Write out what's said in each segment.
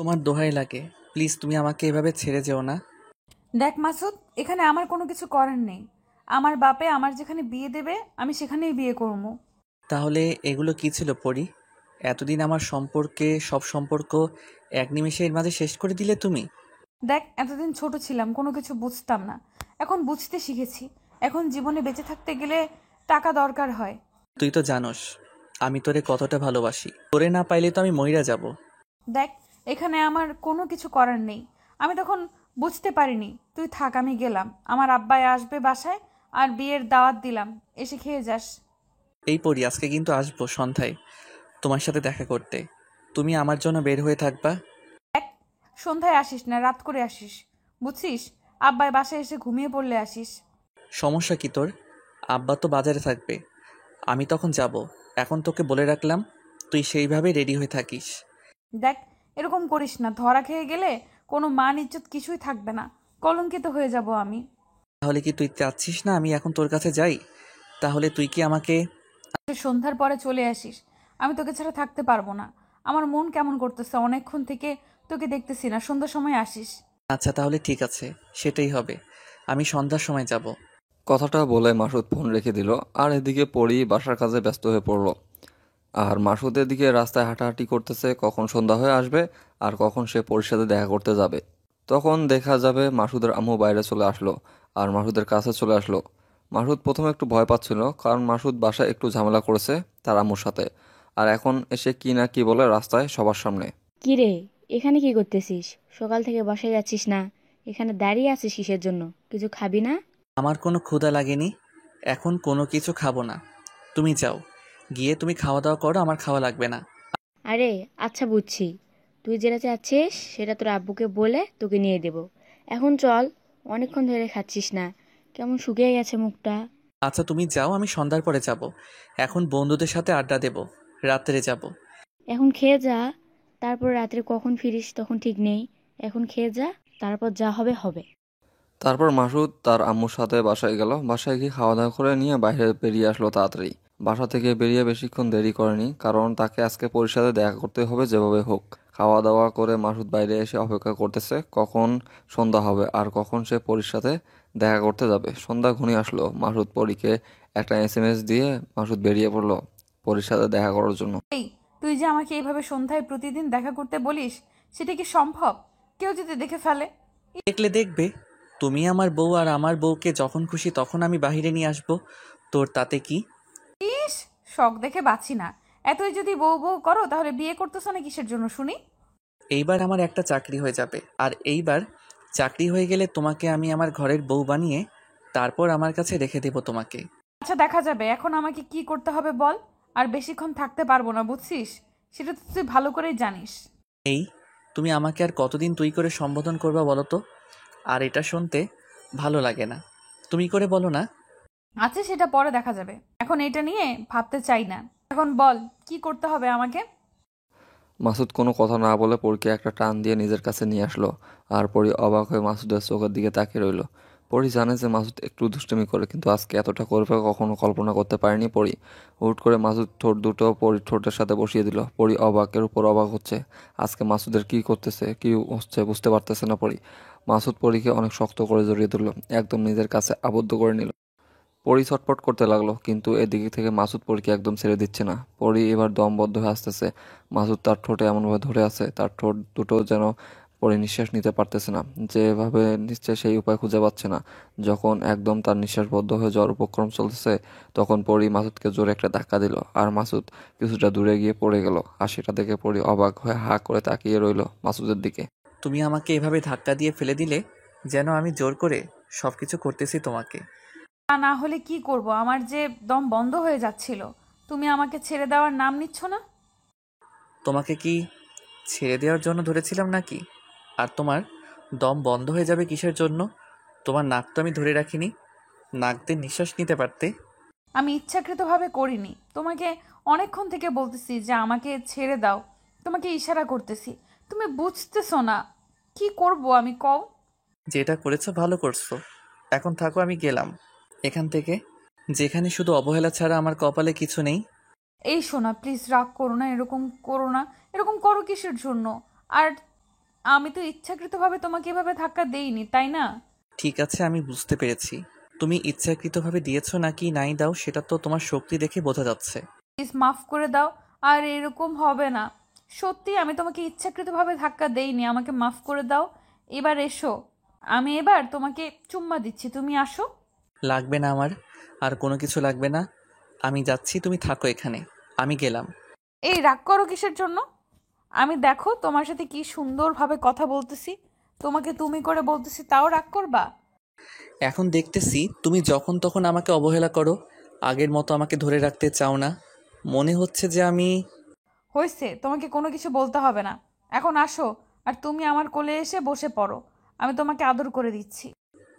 তোমার দোহাই লাগে, প্লিজ তুমি আমাকে এভাবে ছেড়ে যেও না। দেখ মাসুদ, এখানে আমার কোনো কিছু করার নেই। আমার বাপে আমার যেখানে বিয়ে দেবে আমি সেখানেই বিয়ে করবো। তাহলে এগুলো কি ছিল পরি? এতদিন আমার সম্পর্কে সব সম্পর্ক এক নিমেষে এর মাঝে শেষ করে দিলে তুমি। দেখ, এতদিন ছোট ছিলাম, কোনো কিছু বুঝতাম না। এখন বুঝতে শিখেছি। এখন জীবনে বেঁচে থাকতে গেলে টাকা দরকার হয়। তুই তো জানোস আমি তোরে কতটা ভালোবাসি, তোরে না পাইলে তো আমি মইরা যাব। দেখ, এখানে আমার কোনো কিছু করার নেই। আমি তখন বুঝতে পারিনি। তুই থাক, আমি গেলাম। আমার আব্বাই আসবে বাসায়, আর বিয়ের দাওয়াত দিলাম, এসে খেয়ে যাস। এই পরি, আজকে কিন্তু আসবো সন্ধ্যায় তোমার সাথে দেখা করতে। তুমি আমার জন্য বের হয়ে থাকবা। দেখ, সন্ধ্যায় আসিস না, রাত করে আসিস, বুঝছিস? আব্বাই বাসায় এসে ঘুমিয়ে পড়লে আসিস। সমস্যা কি তোর? আব্বা তো বাজারে থাকবে, আমি তখন যাব। এখন তোকে বলে রাখলাম, তুই সেইভাবে রেডি হয়ে থাকিস। দেখ, এরকম করিস না। ধরা খেয়ে গেলে কোনো মান ইজ্জত কিছুই থাকবে না। কলঙ্কিত হয়ে যাব আমি। তাহলে কি তুই চাচ্ছিস না আমি এখন তোর কাছে যাই? তাহলে তুই কি আমাকে... তুই সন্ধ্যার পরে চলে আসিস। আমি তোকে ছাড়া থাকতে পারবো না। আমার মন কেমন করতেছে, অনেকক্ষণ থেকে তোকে দেখতেছি না। সন্ধ্যার সময় আসিস। আচ্ছা তাহলে ঠিক আছে, সেটাই হবে। আমি সন্ধ্যার সময় যাব। কথাটা বলে মাসুদ ফোন রেখে দিল। আর এদিকে পরি বাসার কাজে ব্যস্ত হয়ে পড়ল। আর মাসুদ এদিকে রাস্তায় হাঁটাহাঁটি করতেছে, কখন সন্ধ্যা হয়ে আসবে আর কখন সে পরির সাথে দেখা করতে যাবে। তখন দেখা যাবে মাসুদের আম্মু বাইরে চলে আসলো আর মাসুদের কাছে চলে আসলো। মাসুদ প্রথমে একটু ভয় পাচ্ছিল, কারণ মাসুদ বাসায় একটু ঝামেলা করেছে তার আম্মুর সাথে। আর এখন এসে কি না কি বলে রাস্তায় সবার সামনে। কি রে, এখানে কি করতেছিস? সকাল থেকে বাসায় যাচ্ছিস না? এখানে দাঁড়িয়ে আছিস কিসের জন্য? কিছু খাবি না? আমার কোনো ক্ষুধা লাগেনি, এখন কোনো কিছু খাবো না। তুমি যাও, গিয়ে তুমি খাওয়া দাওয়া করো, আমার খাওয়া লাগবে না। আরে আচ্ছা, বুঝছি। তুই যেটা চাচ্ছিস সেটা তোর আব্বুকে বলে তোকে নিয়ে দেব। এখন চল, অনেকক্ষণ ধরে খাচ্ছিস না, কেমন শুকিয়ে গেছে মুখটা। আচ্ছা তুমি যাও, আমি সন্ধ্যার পরে যাব। এখন বন্ধুদের সাথে আড্ডা দেব, রাত্রে যাব। এখন খেয়ে যা, তারপর রাত্রে কখন ফিরিস তখন ঠিক নেই। এখন খেয়ে যা, তারপর যা হবে হবে। তারপর মাসুদ তার আম্মুর সাথে বাসায় গেল। বাসায় গিয়ে খাওয়া দাওয়া করে নিয়ে বাইরে বেরিয়ে আসলো তাড়াতাড়ি। বাসা থেকে বেরিয়ে বেশিক্ষণ দেরি করেনি, কারণ তাকে আজকে পরির সাথে দেখা করতে হবে যেভাবে হোক। খাওয়া দাওয়া করে মাসুদ বাইরে এসে অপেক্ষা করতেছে কখন সন্ধ্যা হবে আর কখন সে পরির সাথে দেখা করতে যাবে। সন্ধ্যা ঘনিয়ে আসলো। মাসুদ পরীকে একটা এসএমএস দিয়ে মাসুদ বেরিয়ে পড়লো পরির সাথে দেখা করার জন্য। এই, তুই যে আমাকে এইভাবে সন্ধ্যায় প্রতিদিন দেখা করতে বলিস, সেটা কি সম্ভব? কেউ যদি দেখে ফেলে? দেখলে দেখবে, তুমি আমার বউ, আর আমার বউকে যখন খুশি তখন আমি বাহিরে নিয়ে আসবো। তোর তাতে কি? ইস, শখ দেখে বাঁচি না। এতই যদি বউ বউ করো, তাহলে বিয়ে করতেছো না কিসের জন্য শুনি? এইবার আমার একটা চাকরি হয়ে যাবে, আর এইবার চাকরি হয়ে গেলে তোমাকে আমি আমার ঘরের বউ বানিয়ে তারপর আমার কাছে রেখে দেব তোমাকে। আচ্ছা, দেখা যাবে। এখন আমাকে কি করতে হবে বল। আর বেশিক্ষণ থাকতে পারবো না, বুঝছিস? সেটা তো তুই ভালো করেই জানিস। এই, তুমি আমাকে আর কতদিন তুই করে সম্বোধন করবা বলো তো? আর এটা শুনতে ভালো লাগে না, তুমি করে বলো না। আচ্ছা, সেটা পরে দেখা যাবে। এখন এটা নিয়ে ভাবতে চাই না। এখন বল, কি করতে হবে আমাকে? মাসুদ কোনো কথা না বলে পরীকে একটা টান দিয়ে নিজের কাছে নিয়ে আসলো। আর পরী অবাক হয়ে মাসুদের চোখের দিকে তাকিয়ে রইল। পরী জানে যে মাসুদ একটু দুষ্টুমি করে, কিন্তু আজকে এতটা করবে কখনো কল্পনা করতে পারেনি পরী। হুট করে মাসুদ ঠোঁট দুটো পরীর ঠোঁটের সাথে বসিয়ে দিল। পরী অবাকের উপর অবাক হচ্ছে। আজকে মাসুদের কি করতেছে, কি হচ্ছে বুঝতে পারতেছে না পরী। মাসুদ পরীকে অনেক শক্ত করে জড়িয়ে ধরল, একদম নিজের কাছে আবদ্ধ করে নিল। পরি ছটফট করতে লাগলো, কিন্তু এদিকে থেকে মাসুদ পরীকে একদম ছেড়ে দিচ্ছে না। পরি এবার দমবদ্ধ হয়ে আসতেছে। মাসুদ তার ঠোঁটে এমনভাবে ধরে আছে, তার ঠোঁট দুটো যেন পরি নিঃশ্বাস নিতে পারতেছে না। যেভাবে নিচ্ছে সেই উপায় খুঁজে পাচ্ছে না। যখন একদম তার নিঃশ্বাস বদ্ধ হয়ে যাওয়ার উপক্রম চলতেছে, তখন পরি মাসুদকে জোরে একটা ধাক্কা দিল, আর মাসুদ কিছুটা দূরে গিয়ে পড়ে গেল। আর সেটা দেখে পরি অবাক হয়ে হা করে তাকিয়ে রইল মাসুদের দিকে। তুমি আমাকে এভাবে ধাক্কা দিয়ে ফেলে দিলে যেন আমি জোর করে সবকিছু করতেছি তোমাকে। তা না হলে কি করব? আমার যে দম বন্ধ হয়ে যাচ্ছিল। তুমি আমাকে ছেড়ে দেওয়ার নাম নিচ্ছ না। তোমাকে কি ছেড়ে দেওয়ার জন্য ধরেছিলাম নাকি? আর তোমার দম বন্ধ হয়ে যাবে কিসের জন্য? তোমার নাক তো আমি ধরে রাখিনি, নাক দিয়ে নিঃশ্বাস নিতে পারতে। আমি ইচ্ছাকৃতভাবে করিনি। তোমাকে অনেকক্ষণ থেকে বলতেছি যে আমাকে ছেড়ে দাও। তোমাকে ইশারা করতেছি, তুমি বুঝতেছো না। কি করব আমি, কও? যেটা করেছো ভালো করছো। এখন থাকো, আমি গেলাম এখান থেকে, যেখানে শুধু অবহেলা ছাড়া আমার কপালে কিছু নেই। এই শোনা, প্লিজ রাগ করো না, এরকম করো না। এরকম করো কিসের জন্য? আর আমি তো ইচ্ছাকৃতভাবে তোমাকে এভাবে ধাক্কা দেইনি, তাই না? ঠিক আছে, আমি বুঝতে পেরেছি। তুমি ইচ্ছাকৃতভাবে দিয়েছো নাকি নাই দাও সেটা তো তোমার শক্তি দেখে বোঝা যাচ্ছে। প্লিজ মাফ করে দাও। আর এরকম হবে না। সত্যি আমি তোমাকে ইচ্ছাকৃতভাবে ধাক্কা দেইনি, আমাকে মাফ করে দাও। এবার এসো, আমি এবার তোমাকে চুম্মা দিচ্ছি, তুমি আসো। লাগবে না আমার, আর কোনো কিছু লাগবে না। আমি যাচ্ছি, তুমি থাকো এখানে। আমি গেলাম। এই রাগ করো কিসের জন্য? আমি দেখো তোমার সাথে কি সুন্দরভাবে কথা বলতেছি, তোমাকে তুমি করে বলতেছি, তাও রাগ করবা? এখন দেখতেছি তুমি যখন তখন আমাকে অবহেলা করো, আগের মতো আমাকে ধরে রাখতে চাও না। মনে হচ্ছে যে আমি... হয়েছে, তোমাকে কোনো কিছু বলতে হবে না। এখন আসো, আর তুমি আমার কোলে এসে বসে পড়ো, আমি তোমাকে আদর করে দিচ্ছি।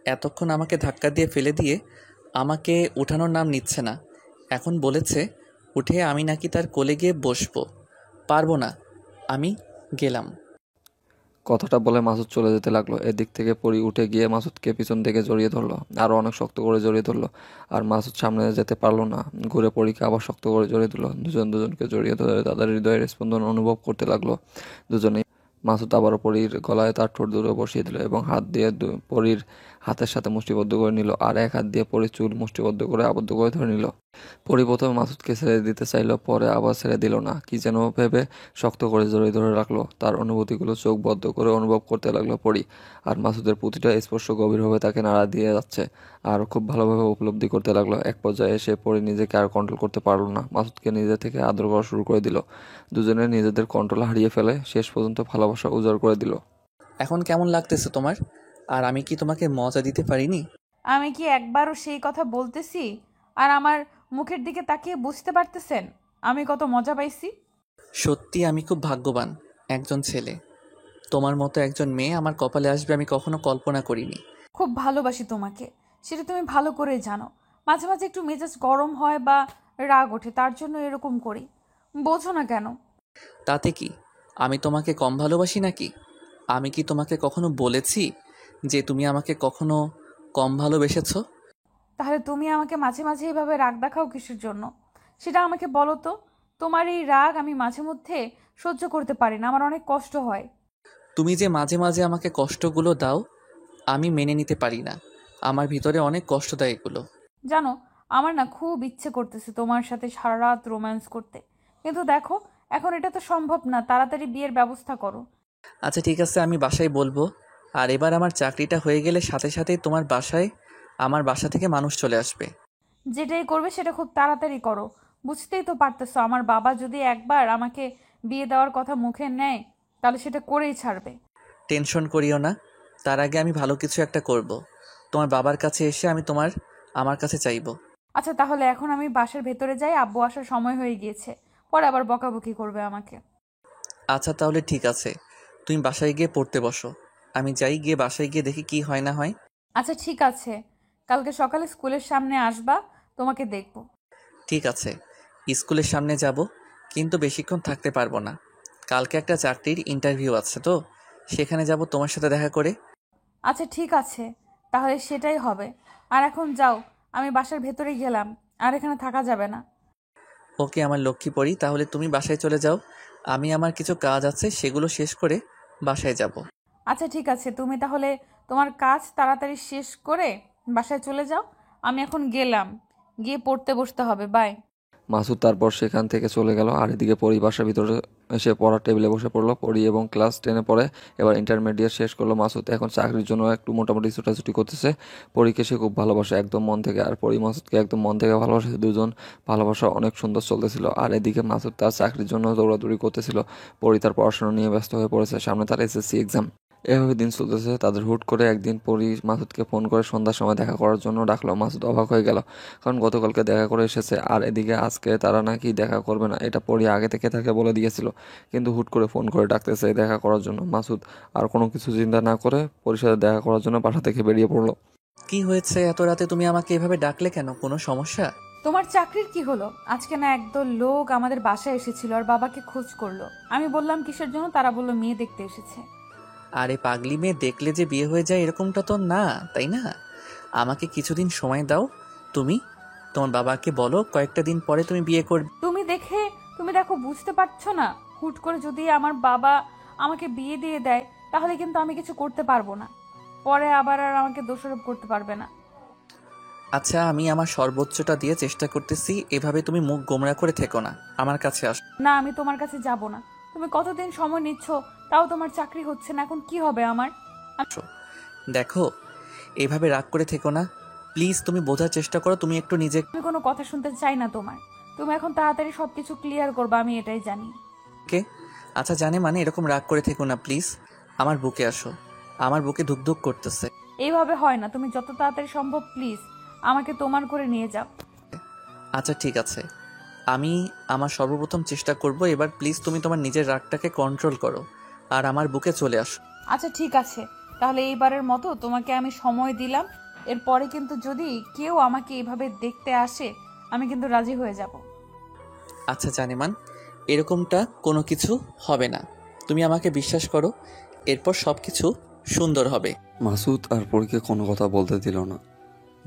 এতক্ষণ আমাকে ধাক্কা দিয়ে ফেলে দিয়ে আমাকে উঠানোর নাম নিচ্ছে না। এখন বলেছে উঠে আমি নাকি তার কোলে গিয়ে বসবো। পারবো না। আমি গেলাম। কথাটা বলে মাসুদ চলে যেতে লাগলো। এদিক থেকে পরি উঠে গিয়ে মাসুদকে পিছন থেকে জড়িয়ে ধরলো, আরও অনেক শক্ত করে জড়িয়ে ধরলো। আর মাসুদ সামনে যেতে পারলো না, ঘুরে পরীকে আবার শক্ত করে জড়িয়ে দিল। দুজন দুজনকে জড়িয়ে ধরে তাদের হৃদয়ের স্পন্দন অনুভব করতে লাগলো দুজনেই। মাসুদ আবারও পরীর গলায় তার ঠোঁট দুটো বসিয়ে দিল এবং হাত দিয়ে পরীর হাতের সাথে মুষ্টিবদ্ধ করে নিল, আর এক হাত দিয়ে পরীর চুল মুষ্টিবদ্ধ করে আবদ্ধ করে ধরে নিল। পরি প্রথমে মাসুদকে ছেড়ে দিতে চাইলো, পরে আবার ছেড়ে দিল না। কি যেন ভেবে শক্ত করে জড়িয়ে ধরে রাখলো। তার অনুভূতিগুলো চোখ বদ্ধ করে অনুভব করতে লাগলো পরি। আর মাসুদের প্রতিটা স্পর্শ গভীরভাবে তাকে নাড়া দিয়ে যাচ্ছে, আর খুব ভালোভাবে উপলব্ধি করতে লাগলো। এক পর্যায়ে এসে পরি নিজেকে আর কন্ট্রোল করতে পারলো না, মাসুদকে নিজে থেকে আদর করা শুরু করে দিল। দুজনে নিজেদের কন্ট্রোল হারিয়ে ফেলে শেষ পর্যন্ত ভালোবাসা উজাড় করে দিল। এখন কেমন লাগতেছে তোমার? আর আমি কি তোমাকে মজা দিতে পারিনি? আমি কি একবারও সেই কথা বলতেছি? আর আমার মুখের দিকে তাকিয়ে বুঝতে পারতেছেন আমি কত মজা পাইছি? সত্যি আমি খুব ভাগ্যবান একজন ছেলে। তোমার মতো একজন মেয়ে আমার কপালে আসবে আমি কখনো কল্পনা করিনি। খুব ভালোবাসি তোমাকে, সেটা তুমি ভালো করেই জানো। মাঝে মাঝে একটু মেজাজ গরম হয় বা রাগ ওঠে, তার জন্য এরকম করি। বোঝো না কেন? তাতে কি আমি তোমাকে কম ভালোবাসি নাকি? আমি কি তোমাকে কখনো বলেছি যে তুমি আমাকে কখনো কম ভালোবেসেছো? তাহলে তুমি আমাকে মাঝে মাঝে এভাবে রাগ দেখাও কিসের জন্য? সেটা আমাকে বলো তো। তোমার এই রাগ আমি মাঝে মধ্যে সহ্য করতে পারি না, আমার অনেক কষ্ট হয়। তুমি যে মাঝে মাঝে আমাকে কষ্টগুলো দাও আমি মেনে নিতে পারি না। আমার ভিতরে অনেক কষ্ট দেয় এগুলো। জানো, আমার না খুব ইচ্ছে করতেছে তোমার সাথে সারা রাত রোম্যান্স করতে, কিন্তু দেখো এখন এটা তো সম্ভব না। তাড়াতাড়ি বিয়ের ব্যবস্থা করো। আচ্ছা ঠিক আছে, আমি বাসায় বলবো। আর এবার আমার চাকরিটা হয়ে গেলে সাথে সাথেই তোমার বাসায় আমার বাসা থেকে মানুষ চলে আসবে। যেটাই করবে সেটা খুব তাড়াতাড়ি করো। বুঝতেই তো পারতেছো, আমার বাবা যদি একবার আমাকে বিয়ে দেওয়ার কথা মুখে নেয় তাহলে সেটা করেই ছাড়বে। টেনশন করিও না, তার আগে আমি ভালো কিছু একটা করব। তোমার বাবার কাছে এসে আমি আমার কাছে চাইবো। আচ্ছা তাহলে এখন আমি বাসার ভেতরে যাই, আব্বু আসার সময় হয়ে গিয়েছে, পরে আবার বকাবকি করবে আমাকে। আচ্ছা তাহলে ঠিক আছে, তুমি বাসায় গিয়ে পড়তে বসো। আমি যাই, গিয়ে বাসায় গিয়ে দেখি কি হয় না হয়। আচ্ছা ঠিক আছে, কালকে সকালে স্কুলের সামনে আসবা, তোমাকে দেখবো। ঠিক আছে, স্কুলের সামনে যাব, কিন্তু বেশিক্ষণ থাকতে পারবো না। কালকে একটা চাকরির ইন্টারভিউ আছে তো, সেখানে যাব তোমার সাথে দেখা করে। আচ্ছা ঠিক আছে, তাহলে সেটাই হবে। আর এখন যাও, আমি বাসার ভেতরে গেলাম, আর এখানে থাকা যাবে না। ওকে আমার লক্ষ্মী পড়ি, তাহলে তুমি বাসায় চলে যাও। আমি আমার কিছু কাজ আছে সেগুলো শেষ করে বাসায় যাব। আচ্ছা ঠিক আছে, তুমি তাহলে তোমার কাজ তাড়াতাড়ি শেষ করে বাসায় চলে যাও। আমি এখন গেলাম, গিয়ে পড়তে বসতে হবে। বাই। মাসুদ তারপর সেখান থেকে চলে গেল। আর এদিকে পরি বাসার ভিতরে এসে পড়ার টেবিলে বসে পড়লো। পরি এবং ক্লাস 10-এ পড়ে, এবার ইন্টারমিডিয়েট শেষ করলো। মাসুদ এখন চাকরির জন্য একটু মোটামুটি ছুটাছুটি করতেছে। পরীকে সে খুব ভালোবাসে একদম মন থেকে, আর পরি মাসুদকে একদম মন থেকে ভালোবাসে। দুজন ভালোবাসা অনেক সুন্দর চলতেছিল। আর এদিকে মাসুদ তার চাকরির জন্য দৌড়াদৌড়ি করতেছিল। পরি তার পড়াশোনা নিয়ে ব্যস্ত হয়ে পড়েছে, সামনে তার এসএসসি এক্সাম। এভাবে দিন চলতেছে তাদের। হুট করে একদিন পরি মাসুদকে ফোন করে সন্ধ্যার সময় দেখা করার জন্য ডাকলো। মাসুদ অবাক হয়ে গেল, কারণ গতকালকে দেখা করে এসেছে, আর এদিকে আজকে তারা নাকি দেখা করবে না, এটা পরি আগে থেকে তাকে বলে দিয়েছিল। কিন্তু হুট করে ফোন করে ডাকতেছে দেখা করার জন্য। মাসুদ আর কোনো কিছু চিন্তা না করে পরির সাথে দেখা করার জন্য বাসা থেকে বেরিয়ে পড়লো। কি হয়েছে এত রাতে তুমি আমাকে এভাবে ডাকলে কেন? কোনো সমস্যা? তোমার চাকরির কি হলো? আজকে না একদল লোক আমাদের বাসায় এসেছিল আর বাবাকে খোঁজ করলো। আমি বললাম কিসের জন্য, তারা বললো মেয়ে দেখতে এসেছে। আরে পাগলি মেয়ে দেখলে যে বিয়ে হয়ে যায় এরকমটা তো না, তাই না? আমাকে কিছুদিন সময় দাও। তুমি তোমার বাবাকে বলো কয়েকটা দিন পরে তুমি বিয়ে করবে। তুমি দেখো বুঝতে পারছো না? হুট করে যদি আমার বাবা আমাকে বিয়ে দিয়ে দেয় তাহলে কিন্তু আমি কিছু করতে পারবো না। পরে আবার আর আমাকে দোষারোপ করতে পারবে না। আচ্ছা, আমি আমার সর্বোচ্চটা দিয়ে চেষ্টা করতেছি, এভাবে তুমি মুখ গোমড়া করে থেকো না, আমার কাছে আসো। না, আমি তোমার কাছে যাব না। তুমি কতদিন সময় নিচ্ছ, তাও তোমার চাকরি হচ্ছে না, এখন কি হবে আমার? দেখো, এভাবে রাগ করে থেকো না প্লিজ, তুমি বোঝার চেষ্টা করো, তুমি একটু নিজেকে। আমি কোনো কথা শুনতে চাই না তোমার। তুমি এখন তাড়াতাড়ি সবকিছু ক্লিয়ার করবা, আমি এটাই জানি। আচ্ছা জানে মানে এরকম রাগ করে থেকো না প্লিজ, আমার বুকে আসো, আমার বুকে ধুকধুক করতেছে। এইভাবে হয় না, তুমি যত তাড়াতাড়ি সম্ভব প্লিজ আমাকে তোমার করে নিয়ে যাও। আচ্ছা ঠিক আছে, আমি আমার সর্বপ্রথম চেষ্টা করব, এবার প্লিজ তুমি তোমার নিজের রাগটাকে কন্ট্রোল করো আর আমার বুকে চলে আসো। আচ্ছা ঠিক আছে, তাহলে এইবারের মতো তোমাকে আমি সময় দিলাম। এরপরে কিন্তু যদি কেউ আমাকে এইভাবে দেখতে আসে, আমি কিন্তু রাজি হয়ে যাব। আচ্ছা জানেমান, এরকমটা কোনো কিছু হবে না, তুমি আমাকে বিশ্বাস করো, এরপর সব কিছু সুন্দর হবে। মাসুদ আর পরীকে কোনো কথা বলতে দিল না।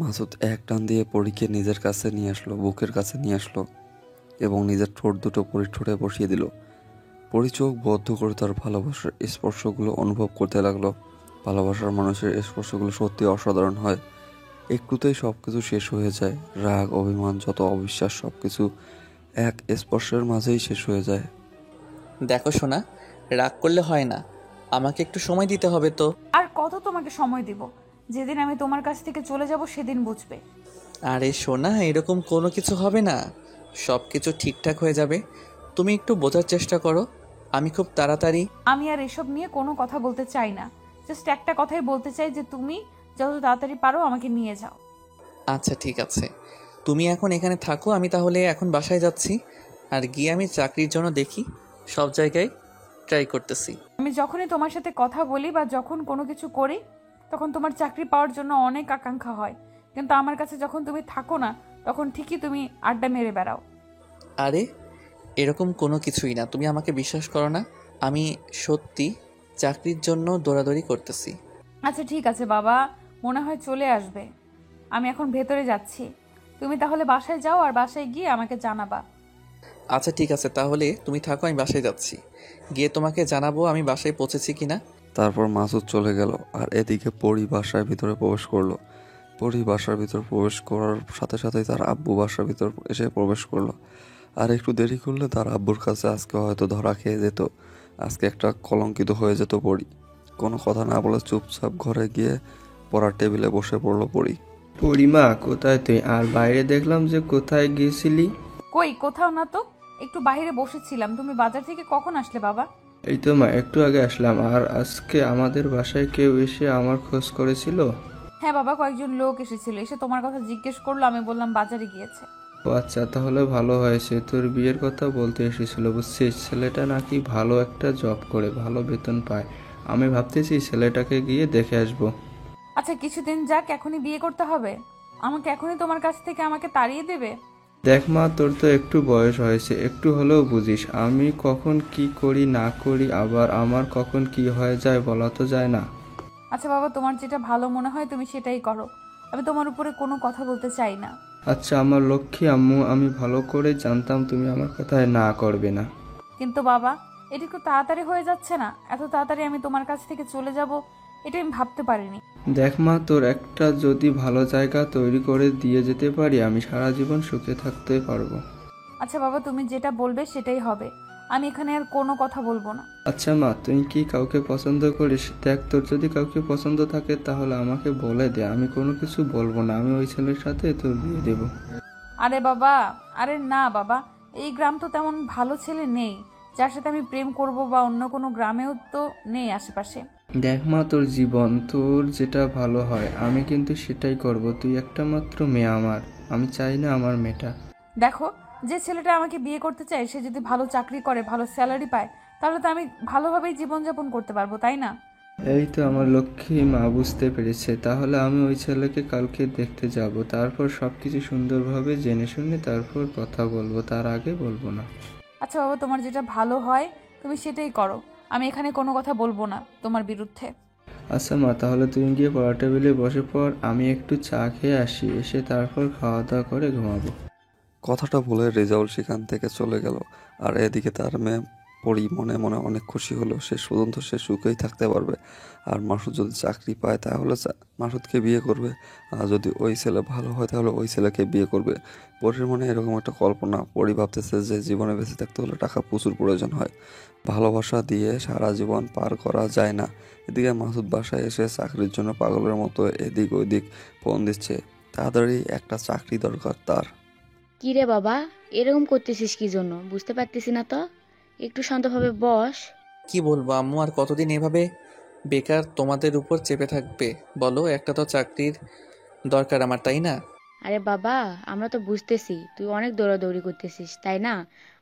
মাসুদ এক টান দিয়ে পরীকে নিজের কাছে নিয়ে আসলো, বুকের কাছে নিয়ে আসলো এবং নিজের ঠোঁট দুটো পরীর ঠোঁটে বসিয়ে দিল। পরী চোখ বদ্ধ করে তার ভালোবাসার স্পর্শগুলো অনুভব করতে লাগলো। ভালোবাসার মানুষের স্পর্শগুলো সত্যি অসাধারণ হয়, একটুতেই সব কিছু শেষ হয়ে যায়। রাগ, অভিমান, যত অবিশ্বাস সব কিছু এক স্পর্শের মাঝেই শেষ হয়ে যায়। দেখো সোনা, রাগ করলে হয় না, আমাকে একটু সময় দিতে হবে তো। আর কত তোমাকে সময় দিব? যেদিন আমি তোমার কাছ থেকে চলে যাব সেদিন বুঝবে। আরে সোনা, এরকম কোনো কিছু হবে না, সব কিছু ঠিকঠাক হয়ে যাবে, তুমি একটু বোঝার চেষ্টা করো, আমি খুব তাড়াতাড়ি। আমি আর এসব নিয়ে কোনো কথা বলতে চাই না। জাস্ট একটা কথাই বলতে চাই যে তুমি যত তাড়াতাড়ি পারো আমাকে নিয়ে যাও। আচ্ছা ঠিক আছে, তুমি এখন এখানে থাকো, আমি তাহলে এখন বাসায় যাচ্ছি, আর গিয়ে আমি চাকরির জন্য দেখি, সব জায়গায় ট্রাই করতেছি। আমি যখনই তোমার সাথে কথা বলি বা যখন কোনো কিছু করি, তখন তোমার চাকরি পাওয়ার জন্য অনেক আকাঙ্ক্ষা হয়, কিন্তু আমার কাছে যখন তুমি থাকো না, তখন ঠিকই তুমি আড্ডা মেরে বেড়াও। আরে এরকম কোনো কিছুই না, তুমি আমাকে বিশ্বাস করো না, আমি সত্যি চাকরির জন্য দৌড়াদৌড়ি করতেছি। আচ্ছা ঠিক আছে বাবা, মনে হয় চলে আসবে। আমি এখন ভেতরে যাচ্ছি, তুমি তাহলে বাসায় যাও আর বাসায় গিয়ে আমাকে জানাবা। আচ্ছা ঠিক আছে, তাহলে তুমি থাকো, আমি বাসায় যাচ্ছি, গিয়ে তোমাকে জানাবো আমি বাসায় পৌঁছেছি কিনা। তারপর মাসুদ চলে গেল আর এদিকে পরী বাসার ভিতরে প্রবেশ করলো। পরী বাসার ভিতর প্রবেশ করার সাথে সাথেই তার আব্বু বাসার ভিতর এসে প্রবেশ করলো। আর একটু দেরি করলে তার আব্বুর কাছে আজকে হয়তো ধরা খেয়ে যেত, আজকে একটা কলঙ্কিত হয়ে যেত পরী। কোনো কথা না বলে চুপচাপ ঘরে গিয়ে পড়ার টেবিলে বসে পড়লো পরী। পরিমা, কোথায় তুই? আর বাইরে দেখলাম যে কোথায় গিয়েছিলি? কই, কোথাও না তো, একটু বাইরে বসেছিলাম। তুমি বাজার থেকে কখন আসলে বাবা? এই তো মা, একটু আগে আসলাম। আর আজকে আমাদের বাসায় কেউ এসে আমার খোঁজ করেছিল? হ্যাঁ বাবা, কয়েকজন লোক এসেছিল, এসে তোমার কথা জিজ্ঞেস করলো, আমি বললাম বাজারে গিয়েছে। ও আচ্ছা, তাহলে ভালো হয়েছে। তোর বিয়ের কথা বলতে এসেছিল, বুঝছিস? ছেলেটা নাকি ভালো একটা জব করে, ভালো বেতন পায়। আমি ভাবতেছি ছেলেটাকে গিয়ে দেখে আসবো। আচ্ছা কিছুদিন যাক, এখনই বিয়ে করতে হবে? আমাকে এখনই তোমার কাছ থেকে আমাকে তাড়িয়ে দেবে? দেখ মা, তোর তো একটু বয়স হয়েছে, একটু হলেও বুঝিস। আমি কখন কি করি না করি, আবার আমার কখন কি হয়ে যায় বলা তো যায় না। আচ্ছা বাবা, তোমার যেটা ভালো মনে হয় তুমি সেটাই করো, আমি তোমার উপরে কোনো কথা বলতে চাই না। আচ্ছা আমার লক্ষ্মী আম্মু, আমি ভালো করে জানতাম তুমি আমার কথায় না করবে না। কিন্তু বাবা, এটা একটু তাড়াতাড়ি হয়ে যাচ্ছে না? এত তাড়াতাড়ি আমি তোমার কাছ থেকে চলে যাব, এটা আমি ভাবতে পারিনি। দেখ মা, তোর একটা যদি ভালো জায়গা তৈরি করে দিয়ে যেতে পারি, আমি সারা জীবন সুখে থাকতে পারবো। আচ্ছা বাবা, তুমি যেটা বলবে সেটাই হবে, আমি এখানে আর কোনো কথা বলবো না। আচ্ছা মা, তুই কি কাউকে পছন্দ করিস? দেখ, তোর যদি কাউকে পছন্দ থাকে তাহলে আমাকে বলে দে, আমি কোনো কিছু বলবো না, আমি ওই ছেলের সাথে তোর বিয়ে দেবো। আরে বাবা, আরে না বাবা, এই গ্রাম তো তেমন ভালো ছেলে নেই যার সাথে আমি প্রেম করব, বা অন্য কোনো গ্রামেও তো নেই আশেপাশে। দেখ মা, তোর জীবন, তোর যেটা ভালো হয় আমি কিন্তু সেটাই করব। তুই একটা মাত্র মেয়ে আমার, আমি চাই না আমার মেয়েটা। দেখো, যে ছেলেটা আমাকে বিয়ে করতে চায় সে যদি ভালো চাকরি করে, ভালো স্যালারি পায়, তাহলে তো আমি ভালোভাবেই জীবনযাপন করতে পারবো, তাই না? এই তো আমার লক্ষ্মী মা বুঝতে পেরেছে। তাহলে আমি ওই ছেলেকে কালকে দেখতে যাব, তারপর সবকিছু সুন্দরভাবে জেনে শুনে তারপর কথা বলবো, তার আগে বলবো না। আচ্ছা বাবা, তোমার যেটা ভালো হয় তুমি সেটাই করো, আমি এখানে কোনো কথা বলবো না তোমার বিরুদ্ধে। আচ্ছা মা, তাহলে তুমি গিয়ে পড়ার টেবিলে বসে পড়, আমি একটু চা খেয়ে আসি, এসে তারপর খাওয়া দাওয়া করে ঘুমাবো। কথাটা বলে রেজাউল সেখান থেকে চলে গেল। আর এদিকে তার মেয়ে পরি মনে মনে অনেক খুশি হলো, শেষ পর্যন্ত সে সুখেই থাকতে পারবে। আর মাসুদ যদি চাকরি পায় তাহলে মাসুদকে বিয়ে করবে, আর যদি ওই ছেলে ভালো হয় তাহলে ওই ছেলেকে বিয়ে করবে। পরির মনে এরকম একটা কল্পনা। পরি ভাবতেছে যে জীবনে বেঁচে থাকতে হলে টাকা প্রচুর প্রয়োজন হয়, ভালোবাসা দিয়ে সারা জীবন পার করা যায় না। এদিকে মাসুদ বাসায় এসে চাকরির জন্য পাগলের মতো এদিক ওইদিক ফোন দিচ্ছে। তাড়াতাড়ি একটা চাকরি দরকার তার। কি রে বাবা, এরকম করতেছিস কি জন্য বুঝতে পারতেছি না তো। একটু শান্তভাবে বস। কি বলবো আম্মু, আর কতদিন এভাবে বেকার তোমাদের উপর চেপে থাকবে বলো? একটা তো চাকরির দরকার আমার, তাই না? আরে বাবা, আমরা তো বুঝতেছি তুই অনেক দৌড়াদৌড়ি করতেছিস, তাই না?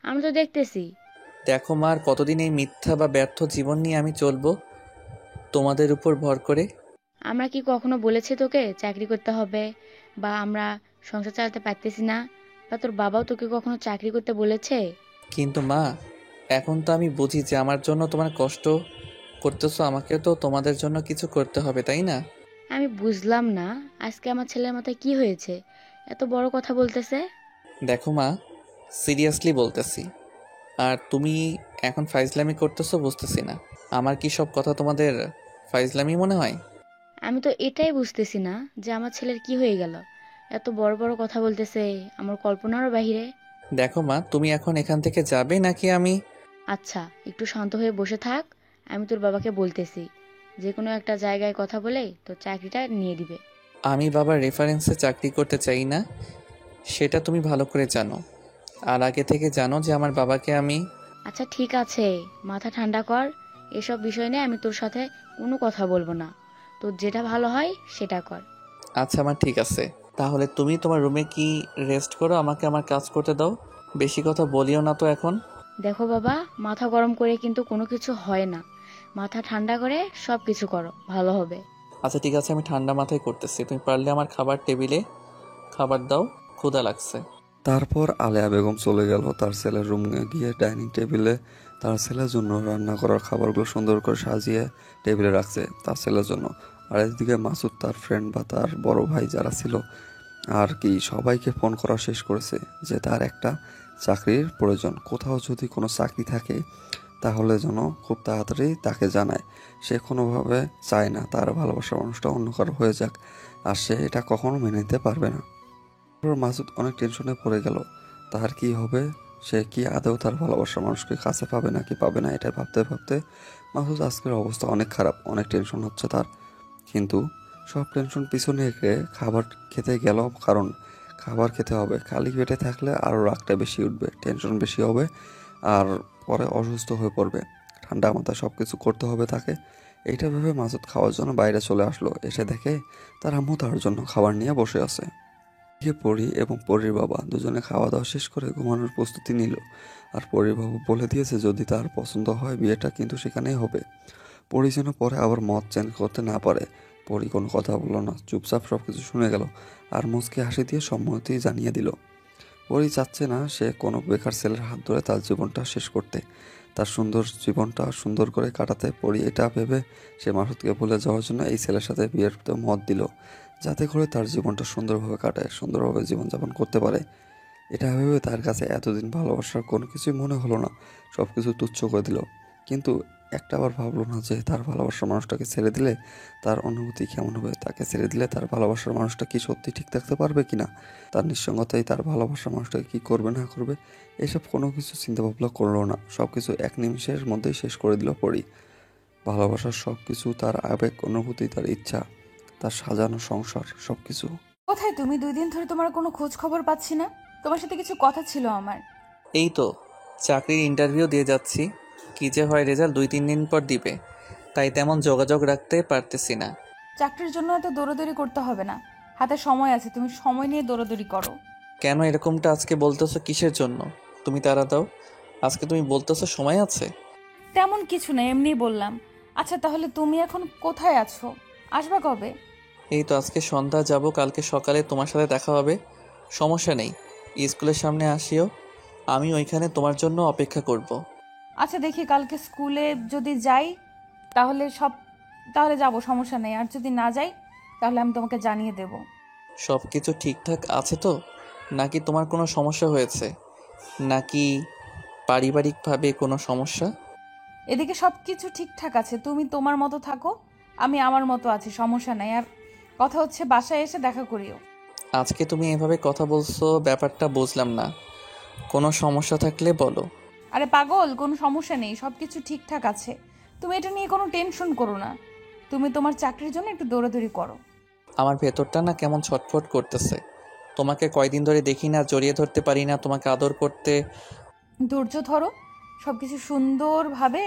আমরা তো দেখতেছি। দেখো মা, আর কতদিন এই মিথ্যা বা ব্যর্থ জীবন নিয়ে আমি চলবো তোমাদের উপর ভর করে? আমরা কি কখনো বলেছি তোকে চাকরি করতে হবে, বা আমরা সংসার চালাতে পারতেছি না, বা তোর বাবাও তোকে কখনো চাকরি করতে বলেছে? কিন্তু মা, এখন তো আমি বুঝি যে আমার জন্য তোমার কষ্ট করতেছো, আমাকে তো তোমাদের জন্য কিছু করতে হবে, তাই না? আমি বুঝলাম না আজকে আমার ছেলের মাথায় কি হয়েছে, এত বড় কথা বলতেছে। দেখো মা, সিরিয়াসলি বলতেছি। আর তুমি এখন ফাইজলামি করতেছো বুঝতেছি না। আমার কি সব কথা তোমাদের ফাইজলামি মনে হয়? আমি তো এটাই বুঝতেছি না যে আমার ছেলের কি হয়ে গেল, এত বড় বড় কথা বলতেছে, আমার কল্পনারও বাহিরে। দেখো মা, তুমি এখন এখান থেকে যাবে নাকি আমি? আচ্ছা, একটু শান্ত হয়ে বসে থাক। আমি তোর বাবাকে বলতেছি, যে কোনো একটা জায়গায় কথা বলে তোর চাকরিটা নিয়ে দিবে। আমি বাবার রেফারেন্সে চাকরি করতে চাই না, সেটা তুমি ভালো করে জানো। আর আগে থেকে জানো যে আমার বাবাকে আমি... আচ্ছা ঠিক আছে, মাথা ঠান্ডা কর। এসব বিষয় নিয়ে আমি তোর সাথে কোনো কথা বলবো না। তোর যেটা ভালো হয় সেটা কর। আচ্ছা আমার ঠিক আছে, তাহলে তুমি তোমার রুমে কি রেস্ট করো, আমাকে আমার কাজ করতে দাও। বেশি কথা বলিও না তো এখন। দেখো বাবা, মাথা গরম করে কিন্তু কোনো কিছু হয় না। মাথা ঠান্ডা করে সব কিছু করো, ভালো হবে। আচ্ছা ঠিক আছে, আমি ঠান্ডা মাথায় করতেছি। তুমি পারলে আমার খাবার টেবিলে খাবার দাও, ক্ষুধা লাগছে। তারপর আলেয়া বেগম চলে গেল তার ছেলের রুমে গিয়ে ডাইনিং টেবিলে তার ছেলের জন্য রান্না করার খাবারগুলো সুন্দর করে সাজিয়ে টেবিলে রাখছে তার ছেলের জন্য। আর এদিকে মাসুদ তার ফ্রেন্ড বা তার বড় ভাই যারা ছিল আর কি সবাইকে ফোন করা শেষ করেছে যে তার একটা চাকরির প্রয়োজন। কোথাও যদি কোনো চাকরি থাকে তাহলে যেন খুব তাড়াতাড়ি তাকে জানায়। সে কোনোভাবে চায় না তার ভালোবাসার মানুষটা অন্য কারো হয়ে যাক, আর সে এটা কখনো মেনে নিতে পারবে না। তারপর মাসুদ অনেক টেনশনে পড়ে গেল। তার কি হবে, সে কি আদৌ তার ভালোবাসার মানুষকে কাছে পাবে নাকি পাবে না, এটা ভাবতে ভাবতে মাসুদ আজকের অবস্থা অনেক খারাপ, অনেক টেনশন হচ্ছে তার। কিন্তু সব টেনশন পিছনে রেখে খাবার খেতে গেল, কারণ খাবার খেতে হবে। খালি পেটে থাকলে আরও রাগটা বেশি উঠবে, টেনশন বেশি হবে, আর পরে অসুস্থ হয়ে পড়বে। ঠান্ডা মাথায় সব কিছু করতে হবে তাকে। এইটা ভেবে মাসুদ খাওয়ার জন্য বাইরে চলে আসলো। এসে দেখে তার আম্মু তার জন্য খাবার নিয়ে বসে আছে। গিয়ে পরি এবং পরির বাবা দুজনে খাওয়া দাওয়া শেষ করে ঘুমানোর প্রস্তুতি নিল। আর পরির বাবা বলে দিয়েছে যদি তার পছন্দ হয় বিয়েটা কিন্তু সেখানেই হবে। পরি যেন পরে আবার মত চেঞ্জ করতে না পারে। পরি কোনো কথা বলল না, চুপচাপ সব কিছু শুনে গেল আর মুচকি হাসি দিয়ে সম্মতি জানিয়ে দিল। পরি চাচ্ছে না সে কোনো বেকার ছেলের হাত ধরে তার জীবনটা শেষ করতে, তার সুন্দর জীবনটা সুন্দর করে কাটাতে। পরি এটা ভেবে সে মাসুদকে ভুলে যাওয়ার জন্য এই ছেলের সাথে বিয়ের মত দিল, যাতে করে তার জীবনটা সুন্দরভাবে কাটায়, সুন্দরভাবে জীবনযাপন করতে পারে। এটা ভেবে তার কাছে এতদিন ভালোবাসার কোনো কিছুই মনে হলো না, সব কিছু তুচ্ছ করে দিল। কিন্তু একটা বার ভাবলো না যে তার ভালোবাসার মানুষটাকে ছেড়ে দিলে তার অনুভূতি কেমন হবে, তাকে ছেড়ে দিলে তার ভালোবাসার মানুষটা কি সত্যি ঠিক থাকতে পারবে কিনা, তার নিঃসঙ্গতাই তার ভালোবাসার মানুষটাকে কি করবে না করবে, এসব কোনো কিছু চিন্তা ভাবনা করলো না। সব কিছু এক নিমিষের মধ্যেই শেষ করে দিল পরি। ভালোবাসার সব কিছু, তার আবেগ, অনুভূতি, তার ইচ্ছা, তার সাজানো সংসার, সব কিছু। কোথায় তুমি? 2 দিন ধরে তোমার কোনো খোঁজ খবর পাচ্ছি না। তোমার সাথে কিছু কথা ছিল আমার। এই তো চাকরির ইন্টারভিউ দিয়ে যাচ্ছি, কী যে হয় রেজাল্ট 2-3 দিন পর দিবে, তাই তেমন যোগাযোগ রাখতে পারতেছি না। চাকরির জন্য এত দৌড়াদৌড়ি করতে হবে না, হাতে সময় আছে, তুমি সময় নিয়ে দৌড়াদৌড়ি করো। কেন এরকমটা আজকে বলতেছো কিসের জন্য? তুমি তাড়া দাও, আজকে তুমি বলতেছো সময় আছে। তেমন কিছু না, এমনি বললাম। আচ্ছা তাহলে তুমি এখন কোথায় আছো? আসবা কবে? এই তো আজকে সন্ধ্যা যাব, কালকে সকালে তোমার সাথে দেখা হবে। সমস্যা নেই, স্কুলের সামনে আসিও, আমি ওইখানে তোমার জন্য অপেক্ষা করব। আচ্ছা দেখি কালকে স্কুলে যদি যাই তাহলে যাব, সমস্যা নেই। আর যদি না যাই তাহলে আমি তোমাকে জানিয়ে দেব। সব কিছু ঠিকঠাক আছে তো, নাকি তোমার কোনো সমস্যা হয়েছে, নাকি পারিবারিকভাবে কোনো সমস্যা? এদিকে সব কিছু ঠিকঠাক আছে, তুমি তোমার মতো থাকো, আমি আমার মতো আছি, সমস্যা নাই। আর কথা হচ্ছে বাসায় এসে দেখা করিও। আজকে তুমি এভাবে কথা বলছো, ব্যাপারটা বুঝলাম না। কোনো সমস্যা থাকলে বলো। আরে পাগল, কোনো সমস্যা নেই, সব কিছু ঠিকঠাক আছে। তুমি এটা নিয়ে কোনো টেনশন করো না। তুমি তোমার চাকরির জন্য একটু দৌড়াদৌড়ি করো। আমার ভেতরটা না কেমন ছটফট করতেছে। তোমাকে কয়দিন ধরে দেখি না, জড়িয়ে ধরতে পারি না, তোমাকে আদর করতে। ধৈর্য ধরো, সব কিছু সুন্দরভাবে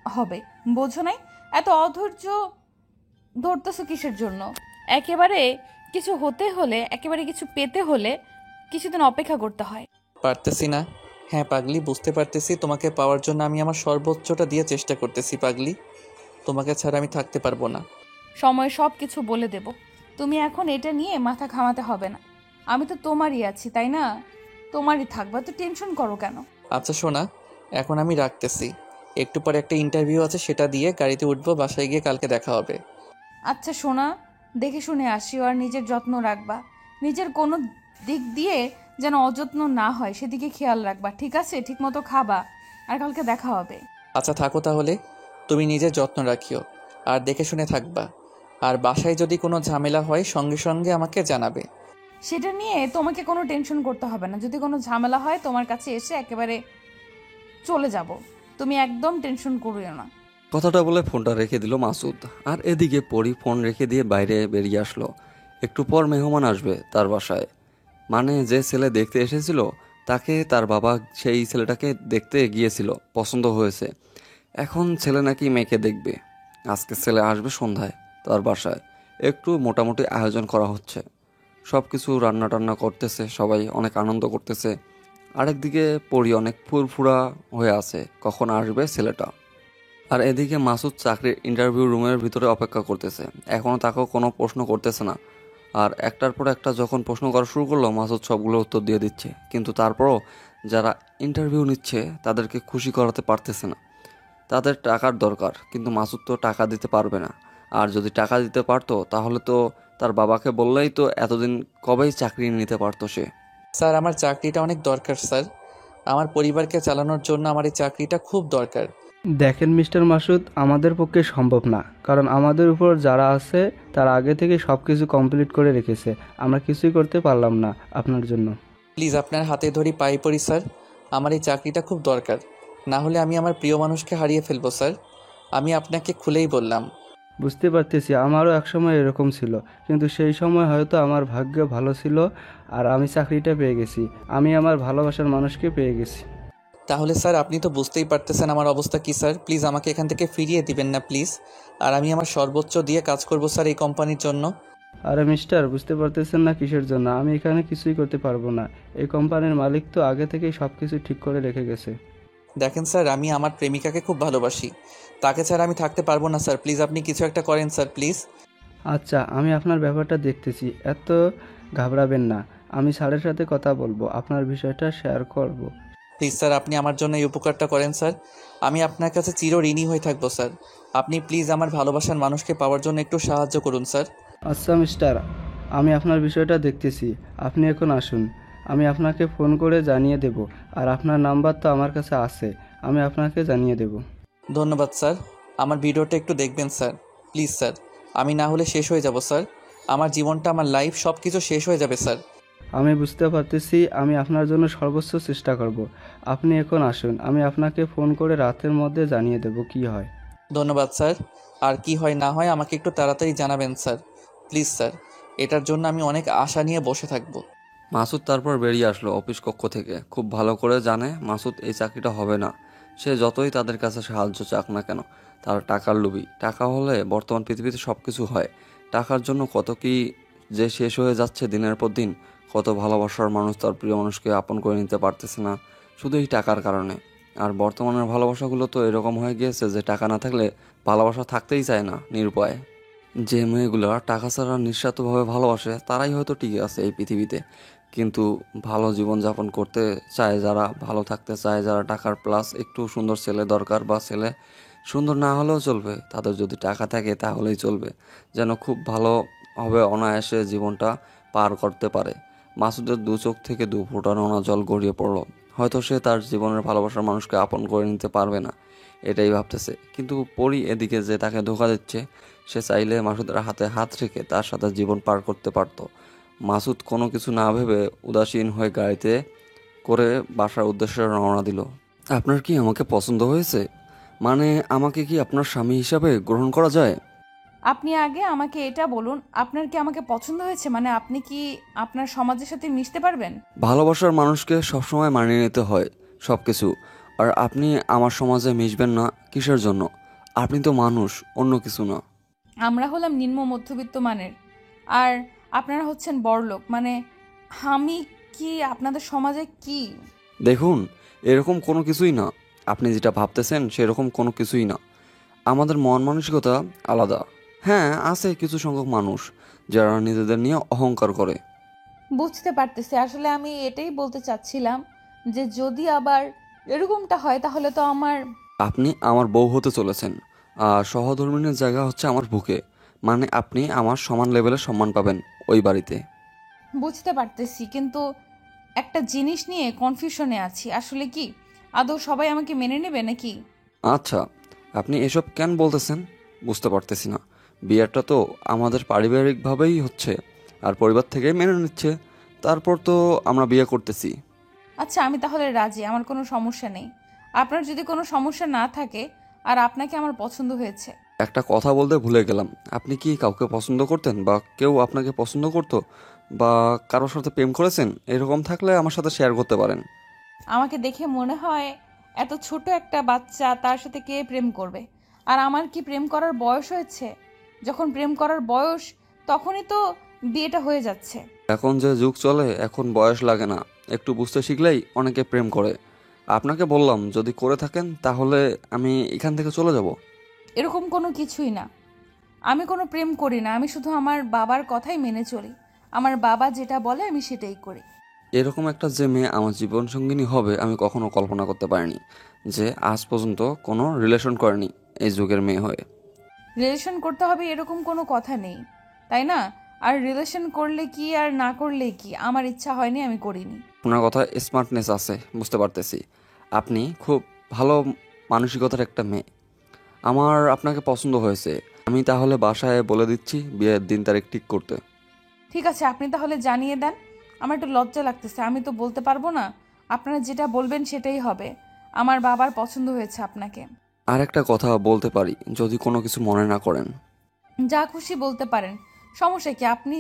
হবে। বোঝো নাই? এত অধৈর্য ধরতেছো কিসের জন্য? একেবারে কিছু হতে হলে, একেবারে কিছু পেতে হলে কিছুদিন অপেক্ষা করতে হয়। পারতেছি না। হ্যাঁ পাগলি, বুঝতে পারতেছি। তোমাকে পাওয়ার জন্য আমি আমার সর্বোচ্চটা দিয়ে চেষ্টা করতেছি পাগলি। তোমাকে ছাড়া আমি থাকতে পারবো না। সময় সব কিছু বলে দেব। তুমি এখন এটা নিয়ে মাথা ঘামাতে হবে না। আমি তো তোমারই আছি, তাই না? তোমারই থাকবা, তো টেনশন করো কেন? আচ্ছা শোনা, এখন আমি রাখতেছি। একটু পরে একটা ইন্টারভিউ আছে, সেটা দিয়ে গাড়িতে উঠবো, বাসায় গিয়ে কালকে দেখা হবে। আচ্ছা সোনা, দেখে শুনে আসিও, আর নিজের যত্ন রাখবা। নিজের কোনো দিক দিয়ে যেন অযত্ন না হয় সেদিকে খেয়াল রাখবা, ঠিক আছে? ঠিক মতো খাবা, আর কালকে দেখা হবে। আচ্ছা থাকো তাহলে, তুমি নিজের যত্ন রাখিও, আর দেখে শুনে থাকবা। আর বাসায় যদি কোনো ঝামেলা হয় সঙ্গে সঙ্গে আমাকে জানাবে। সেটা নিয়ে তোমাকে কোনো টেনশন করতে হবে না। যদি কোনো ঝামেলা হয় তোমার কাছে এসে একেবারে চলে যাব। তুমি একদম টেনশন করিও না। কথাটা বলে ফোনটা রেখে দিল মাসুদ। আর এদিকে পরি ফোন রেখে দিয়ে বাইরে বেরিয়ে আসলো। একটু পর মেহমান আসবে তার বাসায়। মানে যে ছেলে দেখতে এসেছিল তাকে তার বাবা সেই ছেলেটাকে দেখতে গিয়েছিল, পছন্দ হয়েছে। এখন ছেলে নাকি মেয়েকে দেখবে। আজকে ছেলে আসবে সন্ধ্যায় তার বাসায়। একটু মোটামুটি আয়োজন করা হচ্ছে, সব কিছু রান্না টান্না করতেছে, সবাই অনেক আনন্দ করতেছে। আরেকদিকে পরি অনেক ফুরফুরা হয়ে আছে কখন আসবে ছেলেটা। আর এদিকে মাসুদ চাকরির ইন্টারভিউ রুমের ভিতরে অপেক্ষা করতেছে। এখনও তাকেও কোনো প্রশ্ন করতেছে না। আর একটার পর একটা যখন প্রশ্ন করা শুরু করলো মাসুদ সবগুলো উত্তর দিয়ে দিচ্ছে, কিন্তু তারপরও যারা ইন্টারভিউ নিচ্ছে তাদেরকে খুশি করাতে পারতেছে না। তাদের টাকার দরকার, কিন্তু মাসুদ তো টাকা দিতে পারবে না। আর যদি টাকা দিতে পারতো তাহলে তো তার বাবাকে বললেই তো এতদিন কবেই চাকরি নিতে পারতো সে। স্যার আমার চাকরিটা অনেক দরকার স্যার। আমার পরিবারকে চালানোর জন্য আমার এই চাকরিটা খুব দরকার। দেখেন মিস্টার মাসুদ, আমাদের পক্ষে সম্ভব না, কারণ আমাদের উপর যারা আছে তারা আগে থেকে সব কিছু কমপ্লিট করে রেখেছে। আমরা কিছুই করতে পারলাম না আপনার জন্য। প্লিজ আপনার হাতে ধরি পাই পড়ি স্যার, আমার এই চাকরিটা খুব দরকার। না হলে আমি আমার প্রিয় মানুষকে হারিয়ে ফেলবো স্যার। আমি আপনাকে খুলেই বললাম। বুঝতে পারতেছি, আমারও একসময় এরকম ছিল, কিন্তু সেই সময় হয়তো আমার ভাগ্য ভালো ছিল আর আমি চাকরিটা পেয়ে গেছি। আমি আমার ভালোবাসার মানুষকে পেয়ে গেছি। তাহলে স্যার আপনি তো বুঝতেই পারতেছেন আমার অবস্থা কী স্যার। প্লিজ আমাকে এখান থেকে ফিরিয়ে দিবেন না প্লিজ। আর আমি আমার সর্বোচ্চ দিয়ে কাজ করব স্যার এই কোম্পানির জন্য। আরে মিস্টার, বুঝতে পারতেছেন না কিসের জন্য? আমি এখানে কিছুই করতে পারবো না। এই কোম্পানির মালিক তো আগে থেকেই সব কিছু ঠিক করে রেখে গেছে। দেখেন স্যার, আমি আমার প্রেমিকাকে খুব ভালোবাসি, তাকে ছাড়া আমি থাকতে পারবো না স্যার। প্লিজ আপনি কিছু একটা করেন স্যার প্লিজ। আচ্ছা, আমি আপনার ব্যাপারটা দেখতেছি, এত ঘাবড়াবেন না। আমি স্যারের সাথে কথা বলবো, আপনার বিষয়টা শেয়ার করব। প্লিজ স্যার আপনি আমার জন্য এই উপকারটা করেন স্যার। আমি আপনার কাছে চির ঋণী হয়ে থাকবো স্যার। আপনি প্লিজ আমার ভালোবাসার মানুষকে পাওয়ার জন্য একটু সাহায্য করুন স্যার। আচ্ছা মিস্টার, আমি আপনার বিষয়টা দেখতেছি। আপনি এখন আসুন, আমি আপনাকে ফোন করে জানিয়ে দেব। আর আপনার নাম্বার তো আমার কাছে আছে, আমি আপনাকে জানিয়ে দেব। ধন্যবাদ স্যার। আমার ভিডিওটা একটু দেখবেন স্যার প্লিজ স্যার। আমি না হলে শেষ হয়ে যাব স্যার। আমার জীবনটা, আমার লাইফ সব কিছু শেষ হয়ে যাবে স্যার। আমি বুঝতে পারতেছি, আমি আপনার জন্য সর্বোচ্চ চেষ্টা করব। আপনি এখন আসুন, আমি আপনাকে ফোন করে রাতের মধ্যে জানিয়ে দেব কি হয়। ধন্যবাদ স্যার। আর কি হয় না হয় আমাকে একটু তাড়াতাড়ি জানাবেন স্যার প্লিজ স্যার। এটার জন্য আমি অনেক আশা নিয়ে বসে থাকবো। মাসুদ তারপর বেরিয়ে আসলো অফিস কক্ষ থেকে। খুব ভালো করে জানে মাসুদ এই চাকরিটা হবে না। সে যতই তাদের কাছে সাহায্য চাক না কেন, তার টাকার লোভী। টাকা হলে বর্তমান পৃথিবীতে সব কিছু হয়। টাকার জন্য কত কি যে শেষ হয়ে যাচ্ছে দিনের পর দিন। কত ভালোবাসার মানুষ তার প্রিয় মানুষকে আপন করে নিতে পারতেছে না শুধু এই টাকার কারণে। আর বর্তমানের ভালোবাসাগুলো তো এরকম হয়ে গিয়েছে যে টাকা না থাকলে ভালোবাসা থাকতেই চায় না, নিরুপায়। যে মেয়েগুলো টাকা ছাড়া নিঃস্বার্থভাবে ভালোবাসে তারাই হয়তো টিকে আছে এই পৃথিবীতে। কিন্তু ভালো জীবনযাপন করতে চায় যারা, ভালো থাকতে চায় যারা, টাকার প্লাস একটু সুন্দর ছেলে দরকার, বা ছেলে সুন্দর না হলেও চলবে, তাদের যদি টাকা থাকে তাহলেই চলবে, যেন খুব ভালোভাবে অনায়াসে জীবনটা পার করতে পারে। মাসুদের দু চোখ থেকে দু ফোঁটা নোনা জল গড়িয়ে পড়ল। হয়তো সে তার জীবনের ভালোবাসার মানুষকে আপন করে নিতে পারবে না, এটাই ভাবতেছে। কিন্তু পরি এদিকে যে তাকে ধোঁকা দিচ্ছে, সে চাইলে মাসুদের হাতে হাত রেখে তার সাথে জীবন পার করতে পারত। মাসুদ কোনো কিছু না ভেবে উদাসীন হয়ে গাড়িতে করে বাসার উদ্দেশ্যে রওনা দিল। আপনার কি আমাকে পছন্দ হয়েছে? মানে আমাকে কি আপনার স্বামী হিসাবে গ্রহণ করা যায়? আপনি আগে আমাকে এটা বলুন, আপনার কি আমাকে পছন্দ হয়েছে? মানে আপনি কি আপনার সমাজের সাথে মিশতে পারবেন? ভালোবাসার মানুষকে সবসময় মানিয়ে নিতে হয় সব কিছু। আর আপনি আমার সমাজে মিশবেন না কিসের জন্য? আপনি তো মানুষ, অন্য কিছু না। আমরা হলাম নিম্ন মধ্যবিত্ত মানের, আর আপনারা হচ্ছেন বড়লোক। মানে আমি কি আপনাদের সমাজে কি? দেখুন, এরকম কোনো কিছুই না। আপনি যেটা ভাবতেছেন সেরকম কোনো কিছুই না। আমাদের মন মানসিকতা আলাদা। হ্যাঁ, আছে কিছু সংখ্যক মানুষ যারা নিজেদের নিয়ে অহংকার করে। বুঝতে পারতেছি। আসলে আমি এটাই বলতে চাচ্ছিলাম যে যদি আবার এরকমটা হয় তাহলে তো আমার... আপনি আমার বউ হতে চলেছেন, আর সহধর্মিণীর জায়গা হচ্ছে আমার বুকে। মানে আপনি আমার সমান লেভেলের সম্মান পাবেন ওই বাড়িতে। বুঝতে পারতেছি, কিন্তু একটা জিনিস নিয়ে কনফিউশনে আছি। আসলে কি আদৌ সবাই আমাকে মেনে নেবে নাকি? আচ্ছা, আপনি এসব কেন বলতেছেন বুঝতে পারতেছি না। বিয়েটা তো আমাদের পারিবারিকভাবেই হচ্ছে, আর পরিবার থেকে মেনে নিচ্ছে। তারপর তো আমরা বিয়ে করতেছি। আচ্ছা, আমি তাহলে রাজি, আমার কোনো সমস্যা নেই। আপনার যদি কোনো সমস্যা না থাকে আর আপনাকে আমার পছন্দ হয়েছে। একটা কথা বলতে ভুলে গেলাম, আপনি কি কাউকে পছন্দ করতেন বা কেউ আপনাকে পছন্দ করতো, বা কারোর সাথে প্রেম করেছেন? এরকম থাকলে আমার সাথে শেয়ার করতে পারেন। আমাকে দেখে মনে হয় এত ছোট একটা বাচ্চা, তার সাথে কে প্রেম করবে? আর আমার কি প্রেম করার বয়স হয়েছে? যখন প্রেম করার বয়স তখনই তো বিয়েটা হয়ে যাচ্ছে। এখন যে যুগ চলে, এখন বয়স লাগে না, একটু বুঝতে শিখলেই অনেকে প্রেম করে। আপনাকে বললাম, যদি করে থাকেন তাহলে আমি এখান থেকে চলে যাব। এরকম কোনো কিছুই না। আমি কোনো প্রেম করি না, আমি শুধু আমার বাবার কথাই মেনে চলি। আমার বাবা যেটা বলে আমি সেটাই করি। এরকম একটা যে মেয়ে আমার জীবন সঙ্গিনী হবে আমি কখনো কল্পনা করতে পারিনি, যে আজ পর্যন্ত কোনো রিলেশন করেনি এই যুগের মেয়ে হয়ে। রিলেশন করতে হবে এরকম কোনো কথা নেই, তাই না? আর রিলেশন করলে কি আর না করলে কি, আমার ইচ্ছা হয়নি, আমি করিনি। আপনার কথা স্মার্টনেস আছে, বুঝতে পারতেছি। আপনি খুব ভালো মানসিকতার একটা মেয়ে। আমার আপনাকে পছন্দ হয়েছে। আমি তাহলে বাসায় বলে দিচ্ছি বিয়ের দিন তারিখ ঠিক করতে। ঠিক আছে, আপনি তাহলে জানিয়ে দেন। আমার একটু লজ্জা লাগতেছে, আমি তো বলতে পারবো না। আপনারা যেটা বলবেন সেটাই হবে। আমার বাবার পছন্দ হয়েছে আপনাকে। আর একটা কথা বলতে পারি, যদি কোনো কিছু মনে না করেন। যা খুশি বলতে পারেন, সমস্যা কি? আপনি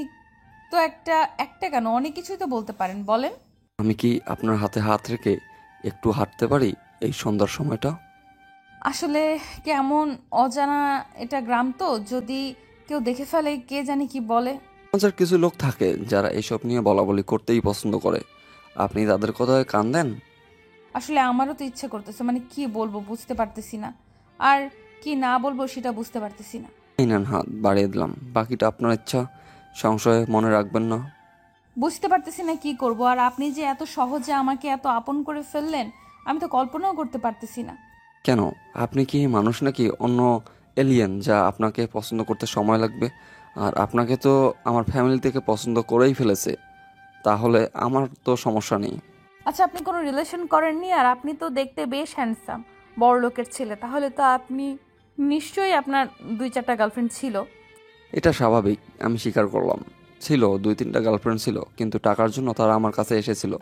তো একটা একটা কেন, অনেক কিছুই তো বলতে পারেন, বলেন। আমি কি আপনার হাতে হাত রেখে একটু হাঁটতে পারি এই সন্ধ্যার সময়টা? আসলে কেমন অজানা, এটা গ্রাম তো, যদি কেউ দেখে ফেলে কে জানি কি বলে। সমাজের কিছু লোক থাকে যারা এসব নিয়ে বলাবলি করতেই পছন্দ করে। আপনি তাদের কথায় কান দেন? আসলে আমারও তো ইচ্ছে করতেছে, মানে কি বলবো বুঝতে পারতেছি না, আর কি না বলবো সেটা বুঝতে পারতেছি না। এই নেন হাত বাড়িয়ে দিলাম, বাকিটা আপনার ইচ্ছা, সংশয় মনে রাখবেন না। বুঝতে পারতেছি না কি করব। আর আপনি যে এত সহজে আমাকে এত আপন করে ফেললেন, আমি তো কল্পনাও করতে পারতেছি না। কেন, আপনি কি মানুষ নাকি অন্য এলিয়েন যা আপনাকে পছন্দ করতে সময় লাগবে? আর আপনাকে তো আমার ফ্যামিলি থেকে পছন্দ করেই ফেলেছে, তাহলে আমার তো সমস্যা নেই। আচ্ছা, আপনি কোনো রিলেশন করেননি, আর আপনি তো দেখতে বেশ হ্যান্ডসাম, বড় লোকের ছেলে, তাহলে তো আপনি নিশ্চয়ই, আপনার 2-4টা গার্লফ্রেন্ড ছিল। এটা স্বাভাবিক, আমি স্বীকার করলাম। ছিল 2-3টা গার্লফ্রেন্ড ছিল, কিন্তু টাকার জন্য তারা আমার কাছে এসেছিল।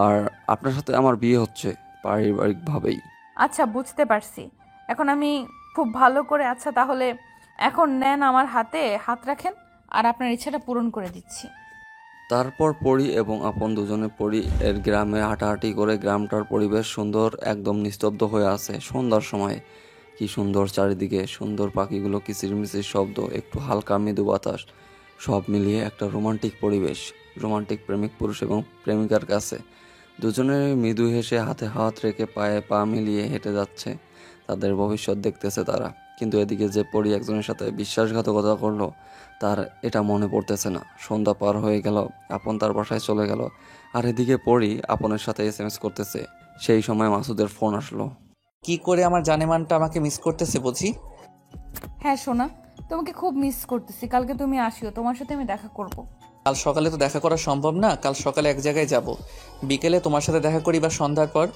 আর আপনার সাথে আমার বিয়ে হচ্ছে পারিবারিকভাবেই। আচ্ছা, বুঝতে পারছি। এখন আমি খুব ভালো করে, আচ্ছা তাহলে এখন নেন, আমার হাতে হাত রাখেন, আর আপনার ইচ্ছাটা পূরণ করে দিচ্ছি। তারপর পরি এবং আপন দুজনে পরি এর গ্রামে হাঁটাহাঁটি করে। গ্রামটার পরিবেশ সুন্দর, একদম নিস্তব্ধ হয়ে আছে সন্ধ্যার সময়। কি সুন্দর চারিদিকে, সুন্দর পাখিগুলো কিচিরমিচির শব্দ, একটু হালকা মৃদু বাতাস, সব মিলিয়ে একটা রোমান্টিক পরিবেশ। রোমান্টিক প্রেমিক পুরুষ এবং প্রেমিকার কাছে দুজনে মৃদু হেসে হাতে হাত রেখে পায়ে পা মিলিয়ে হেঁটে যাচ্ছে। তাদের ভবিষ্যৎ দেখতেছে তারা। কিন্তু এদিকে যে পরি একজনের সাথে বিশ্বাসঘাতকতা করলো, তার এটা মনে পড়তেছে না। সন্ধ্যা পার হয়ে গেল, আপন তার বাসায় চলে গেল, আর এদিকে পরি আপনের সাথে এসএমএস করতেছে। সেই সময় মাসুদের ফোন আসলো। কি করে আমার জানেমানটা আমাকে মিস করতেছে বুঝি? হ্যাঁ সোনা, তোমাকে খুব মিস করতেছি। কালকে তুমি আসিও, তোমার সাথে আমি দেখা করব। কাল সকালে তো দেখা করা সম্ভব না। কাল সকালে এক জায়গায় যাব, বিকেলে তোমার সাথে দেখা করি বা সন্ধ্যার পর।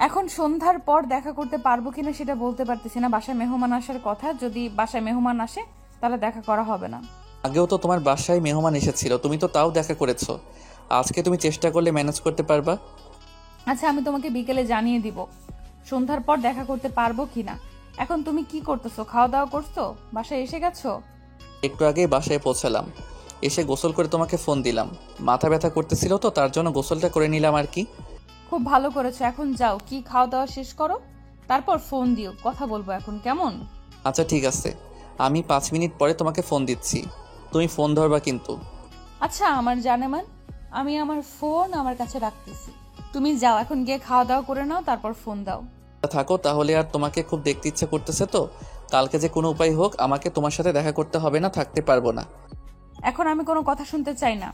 এখন সন্ধ্যার পর দেখা করতে পারবো কিনা সেটা বলতে পারতেছি না। বাসায় মেহমান আসার কথা, যদি বাসায় মেহমান আসে তাহলে দেখা করা হবে না। আগেও তো তোমার বাসায় মেহমান এসেছিল, তুমি তো তাও দেখা করেছো। আজকে তুমি চেষ্টা করলে ম্যানেজ করতে পারবা। আচ্ছা, আমি তোমাকে বিকেলে জানিয়ে দিব সন্ধ্যার পর দেখা করতে পারবো কিনা। এখন তুমি কি করতেছো? খাওয়া দাওয়া করছো? বাসায় এসে গেছো? একটু আগেই বাসায় পৌঁছালাম, এসে গোসল করে তোমাকে ফোন দিলাম। মাথা ব্যথা করতেছিল তো, তার জন্য গোসলটা করে নিলাম আর কি। খুব ভালো করেছো। এখন যাও, কি খাওয়া দাওয়া শেষ করো, তারপর ফোন দিও, কথা বলবো এখন, কেমন? আচ্ছা ঠিক আছে, আমি 5 মিনিট পরে তোমাকে ফোন দিচ্ছি, তুমি ফোন ধরবা কিন্তু। আচ্ছা আমার জানেমান, আমি আমার ফোন আমার কাছে রাখতেছি। তুমি যাও, এখন গিয়ে খাওয়া দাওয়া করে নাও, তারপর ফোন দাও। থাকো তাহলে। আর তোমাকে খুব দেখতে ইচ্ছা করতেছে তো, কালকে যে কোনো উপায় হোক আমাকে তোমার সাথে দেখা করতে হবে না, থাকতে পারবো না। এখন আমি কোনো কথা শুনতে চাই না।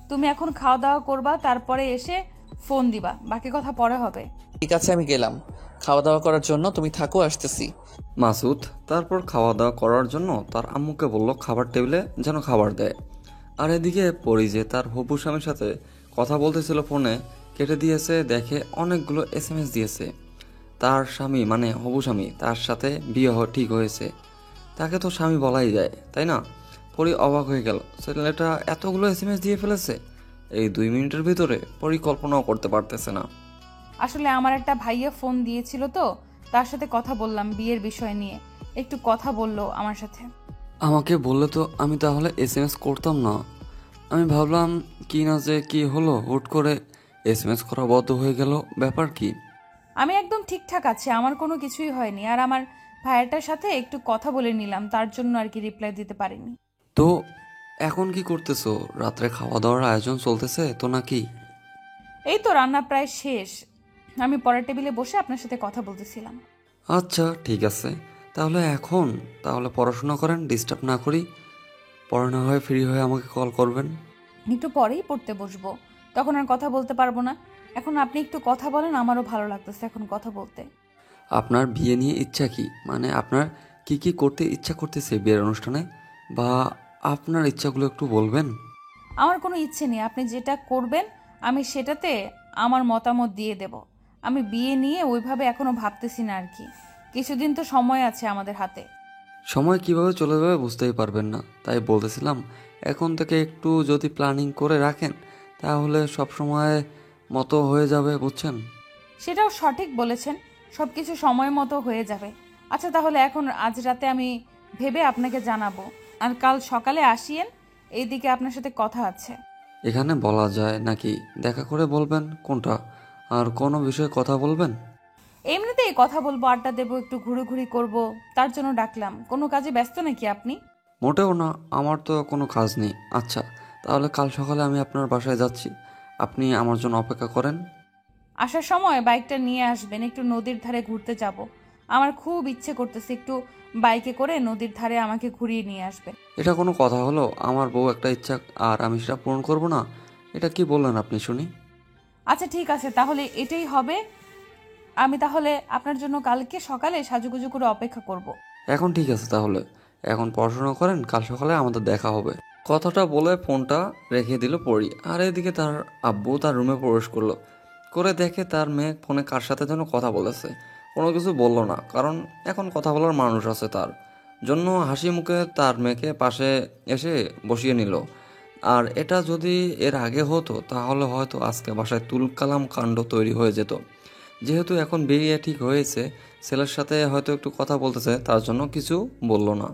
তুমি এখন খাওয়া দাওয়া করবা, তারপরে এসে ফোন দিবা, বাকি কথা পরে হবে। ঠিক আছে, আমি গেলাম খাওয়া দাওয়া করার জন্য, তুমি থাকো, আসতেছি। মাসুদ তারপর খাওয়া দাওয়া করার জন্য তার আম্মুকে বলল খাবার টেবিলে যেন খাবার দেয়। আর এদিকে পরি যে তার হবু স্বামীর সাথে কথা বলতেছিল ফোনে, কেটে দিয়েছে, দেখে অনেকগুলো SMS দিয়েছে। তার স্বামী মানে হবু স্বামী, তার সাথে বিয়ে ঠিক হয়েছে। তাকে তো স্বামী বলাই যায়, তাই না? পরি অবাক হয়ে গেল, ছেলেটা এতগুলো SMS দিয়ে ফেলেছে এই 2 মিনিটের ভিতরে। পরিকল্পনাও করতে পারতেছে না। আসলে আমার একটা ভাইয়া ফোন দিয়েছিল তো, তার সাথে কথা বললাম বিয়ের বিষয় নিয়ে, একটু কথা বললো আমার সাথে। আমাকে বললে তো আমি তাহলে SMS করতাম না। আমি ভাবলাম কি না যে কি হলো, হুট করে SMS করা বন্ধ হয়ে গেল, ব্যাপার কি? আমি একদম ঠিকঠাক আছি, আমার কোনো কিছুই হয়নি। আর আমার ভাইয়াটার সাথে একটু কথা বলে নিলাম, তার জন্য আর কি রিপ্লাই দিতে পারিনি। তো এখন কি করতেছো? রাত্রে খাওয়া দাওয়ার আয়োজন চলতেছে তো নাকি? এই তো রান্না প্রায় শেষ, আমি পরের টেবিলে বসে আপনার সাথে কথা বলতেছিলাম। আচ্ছা ঠিক আছে, তাহলে পড়াশোনা করেন, ডিস্টার্ব না করি। পড়া না হয় ফ্রি হয়ে আমাকে কল করবেন। একটু পরেই পড়তে বসবো, তখন আর কথা বলতে পারবো না। এখন আপনি একটু কথা বলেন, আমারও ভালো লাগতেছে এখন কথা বলতে। আপনার বিয়ে নিয়ে ইচ্ছা কি? মানে আপনার কি কি করতে ইচ্ছা করতেছে বিয়ের অনুষ্ঠানে, বা আপনার ইচ্ছাগুলো একটু বলবেন? আমার কোনো ইচ্ছে নেই, আপনি যেটা করবেন আমি সেটাতে আমার মতামত দিয়ে দেব। আমি বিয়ে নিয়ে ওইভাবে এখনো ভাবতেছি না আর কি, কিছুদিন তো সময় আছে আমাদের হাতে। সময় কিভাবে চলে যাবে বুঝতেই পারবেন না, তাই বলতেছিলাম এখন থেকে একটু যদি প্ল্যানিং করে রাখেন তাহলে সব সময় মতো হয়ে যাবে, বুঝছেন? সেটাও সঠিক বলেছেন, সব কিছু সময় মতো হয়ে যাবে। আচ্ছা তাহলে এখন আজ রাতে আমি ভেবে আপনাকে জানাবো, আর কাল সকালে আসিয়েন, এইদিকে আপনার সাথে কথা আছে। এখানে বলা যায় নাকি দেখা করে বলবেন কোনটা? আর কোনো বিষয়ে কথা বলবেন? এমনিতেই কথা বলবো, আড্ডা দেবো, একটু ঘুরোঘুরি করব, তার জন্য ডাকলাম। কোনো কাজে ব্যস্ত নাকি আপনি? মোটেও না, আমার তো কোনো কাজ নেই। আচ্ছা তাহলে কাল সকালে আমি আপনার বাসায় যাচ্ছি, আপনি আমার জন্য অপেক্ষা করেন। আসার সময় বাইকটা নিয়ে আসবেন, একটু নদীর ধারে ঘুরতে যাব। আমার খুব ইচ্ছে করতেছে একটু বাইকে করে নদীর ধারে আমাকে ঘুরিয়ে নিয়ে আসবেন। এটা কোনো কথা হলো? আমার বউ একটা ইচ্ছা আর আমি সেটা পূরণ করব না? এটা কি বললেন আপনি শুনি? আচ্ছা ঠিক আছে, তাহলে এটাই হবে। আমি তাহলে আপনার জন্য কালকে সকালে সাজুগুজু করে অপেক্ষা করব। এখন ঠিক আছে, তাহলে এখন পড়াশোনা করেন, কাল সকালে আমাদের দেখা হবে। কথাটা বলে ফোনটা রেখে দিল পরি। আর এদিকে তার আব্বু তার রুমে প্রবেশ করলো, করে দেখে তার মেয়ে ফোনে কার সাথে যেন কথা বলেছে। কোনো কিছু বলল না, কারণ এখন কথা বলার মানুষ আছে তার জন্য। হাসি মুখে তার মেয়েকে পাশে এসে বসিয়ে নিল। আর এটা যদি এর আগে হতো তাহলে হয়তো আজকে বাসায় তুলকালাম কাণ্ড তৈরি হয়ে যেত। যেহেতু এখন বিয়ে ঠিক হয়েছে, ছেলের সাথে হয়তো একটু কথা বলতেছে, তার জন্য কিছু বলল না।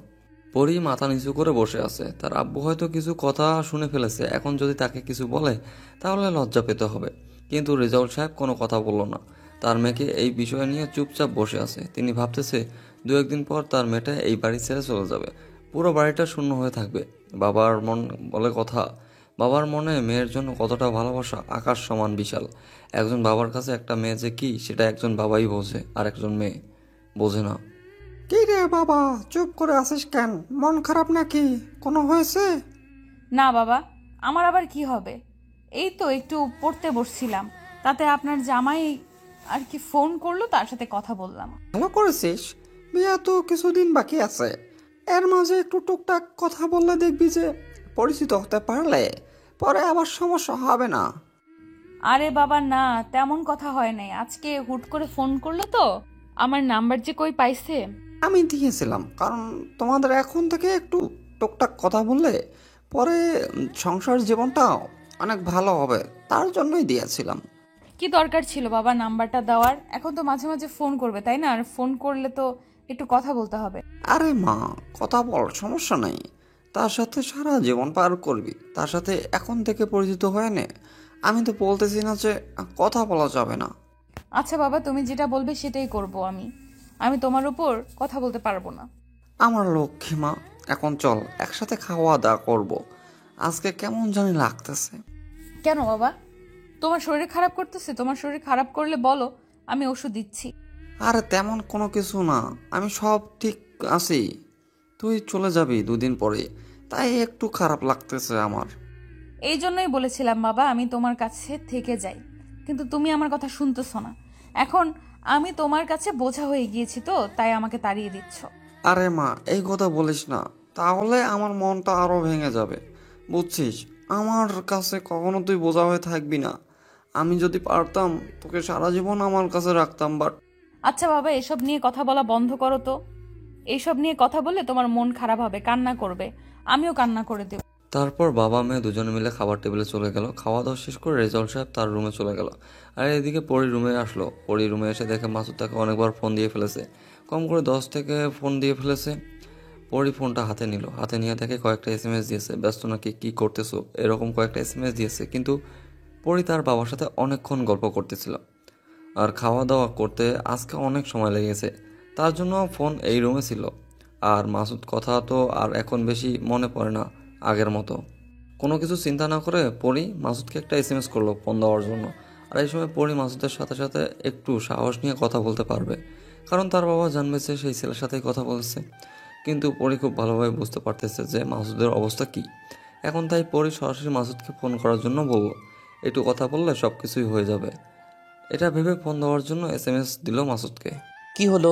পরি মাথা নিচু করে বসে আছে, তার আব্বু হয়তো কিছু কথা শুনে ফেলেছে, এখন যদি তাকে কিছু বলে তাহলে লজ্জা পেতে হবে। কিন্তু রেজাউল সাহেব কোনো কথা বলল না, তার মেয়েকে এই বিষয় নিয়ে চুপচাপ বসে আছে। তিনি ভাবতেছে 2-1 দিন পর তার মেয়েটা এই বাড়ি ছেড়ে চলে যাবে, পুরো বাড়িটা শূন্য হয়ে থাকবে। বাবার মন বলে কথা, বাবার মনে মেয়ের জন্য কতটা ভালোবাসা আকাশ সমান বিশাল। একজন বাবার কাছে একটা মেয়ে যে কি সেটা একজন বাবাই বোঝে, আর একজন মেয়ে বোঝে না। কি রে বাবা, চুপ করে আছিস কেন? মন খারাপ নাকি? কোনো হয়েছে? না বাবা, আমার আবার কি হবে? এই তো একটু পড়তে বসছিলাম, তাতে আপনার জামাই আর কি ফোন করলো, তার সাথে কথা বললাম। ভালো করেছিস, বিয়ে তো কিছুদিন বাকি আছে, এর মাঝে একটু টুকটাক কথা বললে দেখবি যে পরিচিত হতে পারলে পরে আবার সমস্যা হবে না। আরে বাবা না, তেমন কথা হয় নাই। আজকে হুট করে ফোন করলো তো, আমার নাম্বার যে কই পাইছে। আমি দিয়েছিলাম, কারণ তোমাদের এখন থেকে একটু টুকটাক কথা বললে পরে সংসার জীবনটা অনেক ভালো হবে, তার জন্যই দিয়েছিলাম। কি দরকার ছিল বাবা নাম্বারটা দেওয়ার? এখন তো মাঝে মাঝে ফোন করবে তাই না? আর ফোন করলে তো একটু কথা বলতে হবে। আরে মা, কথা বল, সমস্যা নেই। তার সাথে সারা জীবন পার করবি, তার সাথে এখন থেকে পরিচিত হয়ে নে। আমি তো বলতেছি না যে কথা বলা যাবে না। আচ্ছা বাবা, তুমি যেটা বলবে সেটাই করব আমি। আমি তোমার উপর কথা বলতে পারবো না। আমার লক্ষ্মী মা, এখন চল একসাথে খাওয়া দাওয়া করবো। আজকে কেমন জানি লাগতেছে। কেন বাবা, তোমার শরীর খারাপ করতেছে? তোমার শরীর খারাপ করলে বলো, আমি ওষুধ দিচ্ছি। আরে তেমন কোনো কিছু না, আমি সব ঠিক আছি। তুই চলে যাবি দুদিন পরে, তাই একটু খারাপ লাগতেছে আমার। এই জন্যই বলেছিলাম বাবা আমি তোমার কাছে থেকে যাই, কিন্তু তুমি আমার কথা শুনতেছো না। এখন আমি তোমার কাছে বোঝা হয়ে গিয়েছি তো, তাই আমাকে তাড়িয়ে দিচ্ছ। আরে মা, এই কথা বলিস না, তাহলে আমার মনটা আরো ভেঙে যাবে, বুঝছিস? আমার কাছে কখনো তুই বোঝা হয়ে থাকবি না। আমি যদি পারতাম তোকে সারা জীবন আমার কাছে রাখতাম, বাট আচ্ছা বাবা, এসব নিয়ে কথা বলা বন্ধ করো তো। এইসব নিয়ে কথা বললে তোমার মন খারাপ হবে, কান্না করবে, আমিও কান্না করে দেব। তারপর বাবা মেয়ে দুজনে মিলে খাবার টেবিলে চলে গেল। খাওয়া দাওয়া শেষ করে রেজাউল সাহেব তার রুমে চলে গেল। আর এদিকে পরি রুমে আসলো। পরি রুমে এসে দেখে মাসুদ তাকে অনেকবার ফোন দিয়ে ফেলেছে, কম করে 10 থেকে ফোন দিয়ে ফেলেছে। পরি ফোনটা হাতে নিল, হাতে নিয়ে দেখে কয়েকটা এসএমএস দিয়েছে, ব্যস্ত নাকি, কি করতেছো, এরকম কয়েকটা এসএমএস দিয়েছে। কিন্তু পরি তার বাবার সাথে অনেকক্ষণ গল্প করতেছিল আর খাওয়া দাওয়া করতে আজকে অনেক সময় লেগেছে, তার জন্য ফোন এই রুমে ছিল। আর মাসুদ কথা তো আর এখন বেশি মনে পড়ে না আগের মতো। কোনো কিছু চিন্তা না করে পরি মাসুদকে একটা এসএমএস করলো ফোন দেওয়ার জন্য। আর এই সময় পরি মাসুদের সাথে সাথে একটু সাহস নিয়ে কথা বলতে পারবে, কারণ তার বাবা জানবে যে সেই ছেলের সাথেই কথা বলছে। কিন্তু পরি খুব ভালোভাবে বুঝতে পারতেছে যে মাসুদের অবস্থা কী এখন, তাই পরি সরাসরি মাসুদকে ফোন করার জন্য বলল, একটু কথা বললে সব কিছুই হয়ে যাবে। এটা ভেবে ফোন দেওয়ার জন্য এসএমএস দিল মাসুদকে। কি হলো?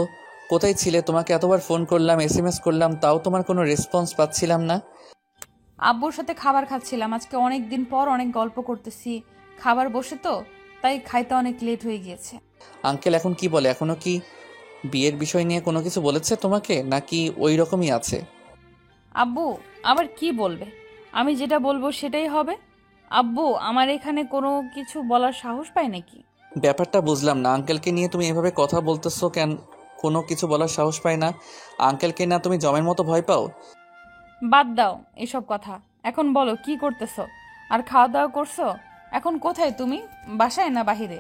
কোথায় ছিলে? তোমাকে এতবার ফোন করলাম, এসএমএস করলাম, তাও তোমার কোনো রেসপন্স পাচ্ছিলাম না। আব্বুর সাথে খাবার খাচ্ছিলাম, আজকে অনেক দিন পর অনেক গল্প করতেছি, খাবার বসে তো, তাই খাইতে অনেক লেট হয়ে গিয়েছে। আঙ্কেল এখন কি বলে? এখনো কি বিয়ের বিষয় নিয়ে কোনো কিছু বলেছে তোমাকে, নাকি ওই রকমই আছে? আব্বু আবার কি বলবে? আমি যেটা বলবো সেটাই হবে। আব্বু আমার এখানে কোনো কিছু বলার সাহস পায় নাকি? ব্যাপারটা বুঝলাম না, আঙ্কেলকে নিয়ে তুমি এভাবে কথা বলতেছো কেন? কোনো কিছু বলার সাহস পায় না? আঙ্কেলকে না তুমি জমের মতো ভয় পাও? বাদ দাও এসব কথা, এখন বলো কি করতেছো? আর খাওয়া দাওয়া করছো? এখন কোথায় তুমি, বাসায় না বাহিরে?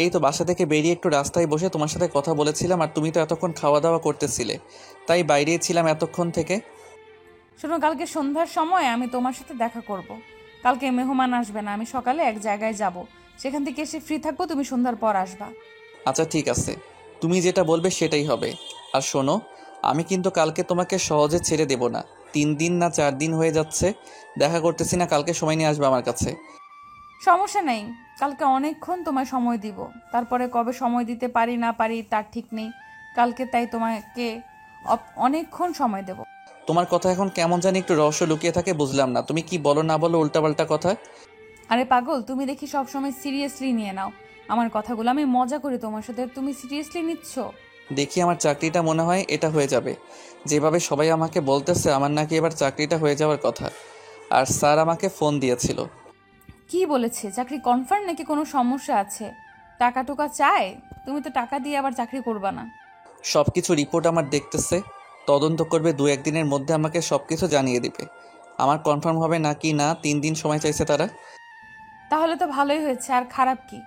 এই তো বাসা থেকে বেরিয়ে একটু রাস্তায় বসে তোমার সাথে কথা বলেছিলাম, আর তুমি তো এতক্ষণ খাওয়া দাওয়া করতেছিলে, তাই বাইরে ছিলাম এতক্ষণ থেকে। শোনো, কালকে সন্ধ্যার সময় আমি তোমার সাথে দেখা করব। কালকে মেহমান আসবে না, আমি সকালে এক জায়গায় যাব, সেখান থেকে এসে ফ্রি থাকবো, তুমি সন্ধ্যার পর আসবা। আচ্ছা ঠিক আছে, তুমি যেটা বলবে সেটাই হবে। আর শোনো, আমি কিন্তু কালকে তোমাকে সহজে ছেড়ে দেব না। 3 দিন না 4 দিন হয়ে যাচ্ছে দেখা করতেছি না, কালকে সময় নিয়ে আসবে আমার কাছে। সমস্যা নেই, কালকে অনেকক্ষণ তোমায় সময় দিব, তারপরে কবে সময় দিতে পারি না পারি তার ঠিক নেই। কালকে তাই তোমাকে অনেকক্ষণ সময় দেব। তোমার কথা এখন কেমন জানি একটু রহস্য লুকিয়ে থাকে, বুঝলাম না তুমি কি বলো না বলো উল্টাপাল্টা কথা। আরে পাগল, তুমি দেখি সবসময় সিরিয়াসলি নিয়ে নাও আমার কথাগুলো। আমি মজা করি তোমার সাথে, তুমি সিরিয়াসলি নিচ্ছ? দেখি আমার চাকরিটা মনে হয় এটা হয়ে যাবে। যেভাবে সবাই আমাকে বলতেছে আমার নাকি এবার চাকরিটা হয়ে যাওয়ার কথা। আর স্যার আমাকে ফোন দিয়েছিল। কি বলেছে? চাকরি কনফার্ম নাকি কোনো সমস্যা আছে? টাকা টুকা চায়? তুমি তো টাকা দিয়ে আবার চাকরি করবা না। সব কিছু রিপোর্ট আমার দেখতেছে, তদন্ত করবে, 2-1 দিনের মধ্যে আমাকে সব কিছু জানিয়ে দিবে। আমার কনফার্ম হবে নাকি না 3 দিন সময় চাইছে তারা। তাহলে তো ভালোই হয়েছে, আর খারাপ কি?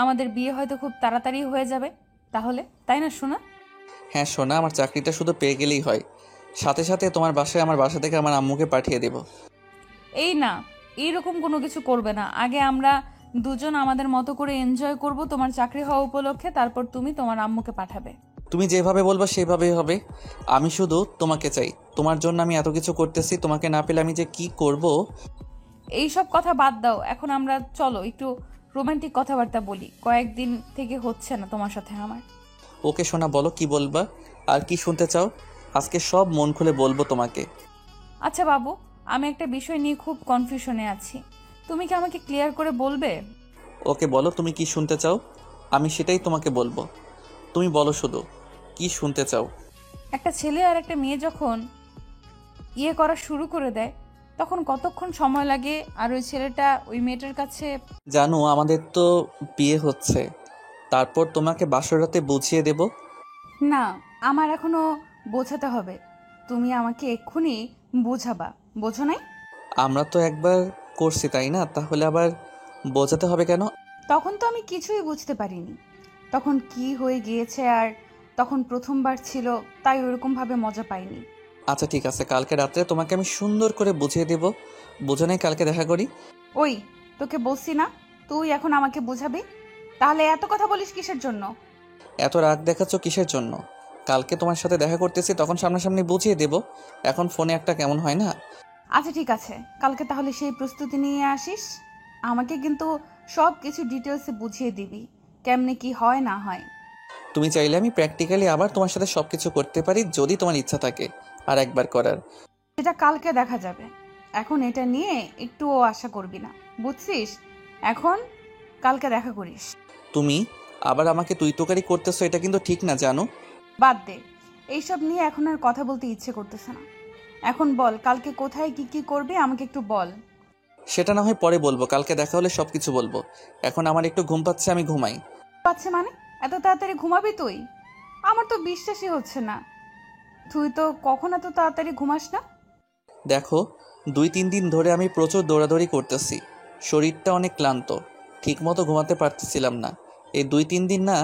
আমাদের বিয়ে হয়তো খুব তাড়াতাড়ি হয়ে যাবে তাহলে, তাই না শোনা? হ্যাঁ সোনা, আমার চাকরিটা শুধু পেয়ে গেলেই হয়, সাথে সাথে তোমার বাসায় আমার বাসা থেকে আমার আম্মুকে পাঠিয়ে দেব। এই না, এইরকম কোনো কিছু করবে না। আগে আমরা দুজন আমাদের মতো করে এনজয় করব তোমার চাকরি হওয়া উপলক্ষে, তারপর তুমি তোমার আম্মুকে পাঠাবে। তুমি যেভাবে বলবা সেভাবেই হবে। আমি শুধু তোমাকে চাই, তোমার জন্য আমি এত কিছু করতেছি, তোমাকে না পেলে আমি যে কি করব। এই সব কথা বাদ দাও, এখন আমরা চলো একটু রোমান্টিক কথাবার্তা বলি, কয়েকদিন থেকে হচ্ছে না তোমার সাথে আমার। ওকে সোনা, বলো কি বলবা, আর কি শুনতে চাও? আজকে সব মন খুলে বলবো তোমাকে। আচ্ছা বাবু, আমি একটা বিষয় নিয়ে খুব কনফিউশনে আছি। তুমি কি আমাকে ক্লিয়ার করে বলবে? ওকে বলো তুমি কি শুনতে চাও, আমি সেটাই তোমাকে বলবো। তুমি বলো শুধু কি শুনতে চাও। একটা ছেলে আর একটা মেয়ে যখন করা শুরু করে দেয় তখন কতক্ষণ সময় লাগে আর ওই ছেলেটা ওই মেয়েটার কাছে? জানো আমাদের তো বিয়ে হচ্ছে, তারপর তোমাকে বাসর রাতে বুঝিয়ে দেব। না, আমার এখনো বোঝাতে হবে। তুমি আমাকে এক্ষুনি বোঝাবা, বোঝো নাই? আমরা তো একবার করছি তাই না, তাহলে আবার বোঝাতে হবে কেন? তখন তো আমি কিছুই বুঝতে পারিনি তখন কি হয়ে গিয়েছে, আর তখন প্রথমবার ছিল তাই ওরকম ভাবে মজা পাইনি। আচ্ছা ঠিক আছে, কালকে রাত্রে তোমাকে আমি সুন্দর করে বুঝিয়ে দেব। বুঝো নাই, কালকে দেখা করি। ওই, তোকে বলছি না তুই এখন আমাকে বোঝাবি? তাহলে এত কথা বলিস কিসের জন্য? এত রাগ দেখাচ্ছ কিসের জন্য? কালকে তোমার সাথে দেখা করতেছি তখন সামনাসামনি বুঝিয়ে দেব, এখন ফোনে একটা কেমন হয় না? আচ্ছা ঠিক আছে, কালকে তাহলে সেই প্রস্তুতি নিয়ে আসিস। আমাকে কিন্তু সব কিছু ডিটেলসে বুঝিয়ে দিবি, কেমনে কি হয় না হয়। তুমি চাইলে আমি প্র্যাকটিক্যালি আবার তোমার সাথে সবকিছু করতে পারি যদি তোমার ইচ্ছা থাকে আর একবার করার। এটা কালকে দেখা যাবে, এখন এটা নিয়ে একটুও আশা করবি না, বুঝছিস? এখন কালকে দেখা করিস। তুমি আবার আমাকে তুই তোকারি করতেছো, এটা কিন্তু ঠিক না জানো। বাদ দে, এইসব নিয়ে এখন আর কথা বলতে ইচ্ছে করতেছে না। এখন বল, কালকে কোথায় কি কি করবি আমাকে একটু বল। সেটা না হয় পরে বলবো, কালকে দেখা হলে সবকিছু বলবো। এখন আমার একটু ঘুম পাচ্ছে, আমি ঘুমাই। পাচ্ছে মানে? এত তাড়াতাড়ি ঘুমাবি তুই? আমার তো বিশ্বাসই হচ্ছে না, তুই তো কখন এত তাড়াতাড়ি ঘুমাস না। দেখো 2-3 দিন ধরে আমি প্রচুর দৌড়াদৌড়ি করতেছি, শরীরটা অনেক ক্লান্ত, ঠিকমতো ঘুমাতে পারতেছিলাম না। এই 2-3 দিন না,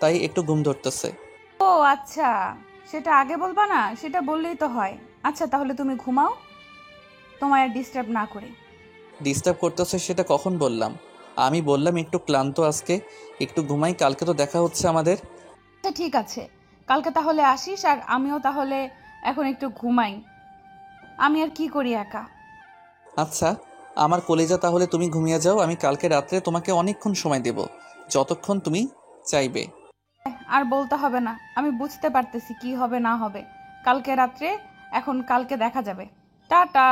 তাই একটু ঘুম ধরতেছে। ও আচ্ছা, সেটা আগে বলবা না? সেটা বললেই তো হয়। আচ্ছা তাহলে তুমি ঘুমাও, তোমায় আর ডিস্টার্ব না করে। ডিস্টার্ব করতেছে সেটা কখন বললাম? আমি বললাম একটু ক্লান্ত আজকে, একটু ঘুমাই, কালকে তো দেখা হচ্ছে আমাদের। আচ্ছা ঠিক আছে, কালকে তাহলে আসিস, আর আমিও তাহলে এখন একটু ঘুমাই। আমি আর কি করি একা। আচ্ছা আমার কলেজা, তাহলে তুমি ঘুমিয়ে যাও, আমি কালকে রাত্রে তোমাকে অনেকক্ষণ সময় দেব, যতক্ষণ তুমি চাইবে। আর বলতে হবে না, আমি বুঝতে পারতেছি কি হবে না হবে কালকে রাত্রে। এখন কালকে দেখা যাবে, টাটা।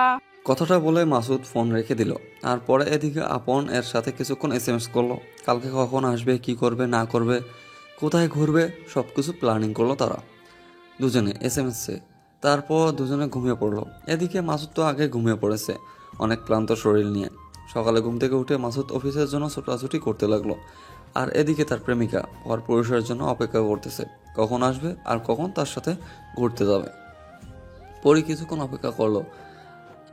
কথাটা বলে মাসুদ ফোন রেখে দিল। আর পরে এদিকে আপন এর সাথে কিছুক্ষণ এসএমএস করলো। কালকে কখন আসবে, কি করবে না করবে, কোথায় ঘুরবে, সব কিছু প্ল্যানিং করলো তারা দুজনে এসএমএসে। তারপর দুজনে ঘুমিয়ে পড়লো। এদিকে মাসুদ তো আগে ঘুমিয়ে পড়েছে অনেক ক্লান্ত শরীর নিয়ে। সকালে ঘুম থেকে উঠে মাসুদ অফিসের জন্য ছোটাছুটি করতে লাগলো। আর এদিকে তার প্রেমিকা পর পুরুষের জন্য অপেক্ষা করতেছে, কখন আসবে আর কখন তার সাথে ঘুরতে যাবে। পরি কিছুক্ষণ অপেক্ষা করলো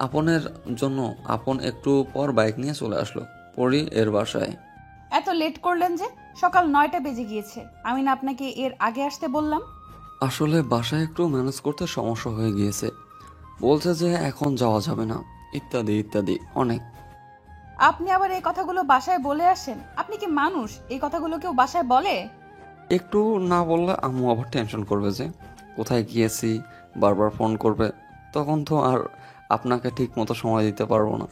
আপনের জন্য। আপন একটু পর বাইক নিয়ে চলে আসলো পরি এর বাসায়। এত লেট করলেন যে? সকাল 9টা বেজে গিয়েছে, আমি না আপনাকে এর আগে আসতে বললাম? আসলে বাসায় একটু ম্যানেজ করতে সমস্যা হয়ে গিয়েছে, বলছে যে এখন যাওয়া যাবে না, ইত্যাদি ইত্যাদি অনেক। আপনি আবার এই কথাগুলো বাসায় বলে আসেন? আপনি কি মানুষ? এই কথাগুলো কেউ বাসায় বলে? একটু না বললে আম্মু আবার টেনশন করবে যে কোথায় গিয়েছি, বারবার ফোন করবে, তখন তো আর আপনাকে ঠিক মতো সময় দিতে পারবো না।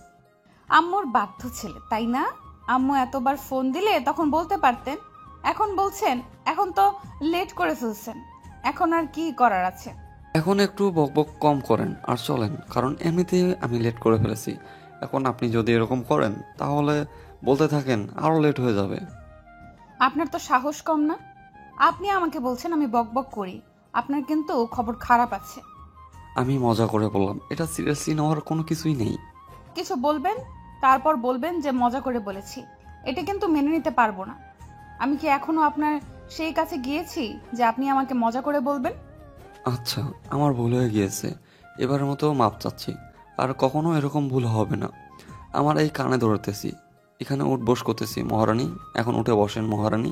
আম্মুর বাধ্য ছেলে তাই না? আম্মু এতবার ফোন দিলে তখন বলতে পারতেন, এখন বলছেন? এখন তো লেট করে ফেলছেন, এখন আর কি করার আছে? এখন একটু বকবক কম করেন আর চলেন, কারণ এমনিতেই আমি লেট করে ফেলেছি। এখন আপনি যদি এরকম করেন তাহলে বলতে থাকেন আরও লেট হয়ে যাবে। আপনার তো সাহস কম না? আপনি আমাকে বলছেন আমি বকবক করি? আপনার কিন্তু খবর খারাপ আছে। আমি মজা করে বললাম, এটা সিরিয়াসলি নেওয়ার কোনো কিছুই নেই। কিছু বলবেন, তারপর বলবেন যে মজা করে বলেছি, এটা কিন্তু মেনে নিতে পারবো না। আমি কি এখনো আপনার সেই কাছে গিয়েছি যে আপনি আমাকে মজা করে বলবেন? আচ্ছা আমার ভুল হয়ে গিয়েছে, এবারের মতো মাপ চাচ্ছি, আর কখনো এরকম ভুল হবে না। আমার এই কানে ধরতেছি, এখানে উঠ বস করতেছি মহারানী, এখন উঠে বসেন মহারানী।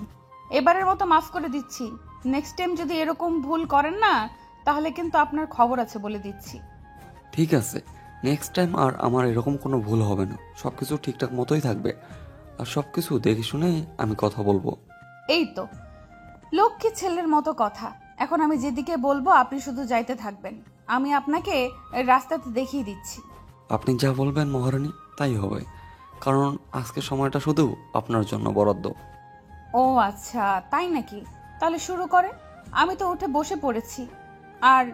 এবারের মতো মাফ করে দিচ্ছি, নেক্সট টাইম যদি এরকম ভুল করেন না তাহলে কিন্তু আপনার খবর আছে বলে দিচ্ছি। ঠিক আছে, নেক্সট টাইম আর আমার এরকম কোনো ভুল হবে না, সব কিছু ঠিকঠাক মতোই থাকবে, আর সব কিছু দেখে শুনে আমি কথা বলবো। এই তো লক্ষ্মী ছেলের মতো কথা। এখন আমি যেদিকে বলবো আপনি শুধু যাইতে থাকবেন, আমি আপনাকে রাস্তাতে দেখিয়ে দিচ্ছি। আপনি যা বলবেন মহারানী তাই হবে, কারণ আজকে সময়টা শুধু আপনার জন্য বরাদ্দ। ও আচ্ছা তাই নাকি? তাহলে শুরু করেন, আমি তো উঠে বসে পড়েছি। আর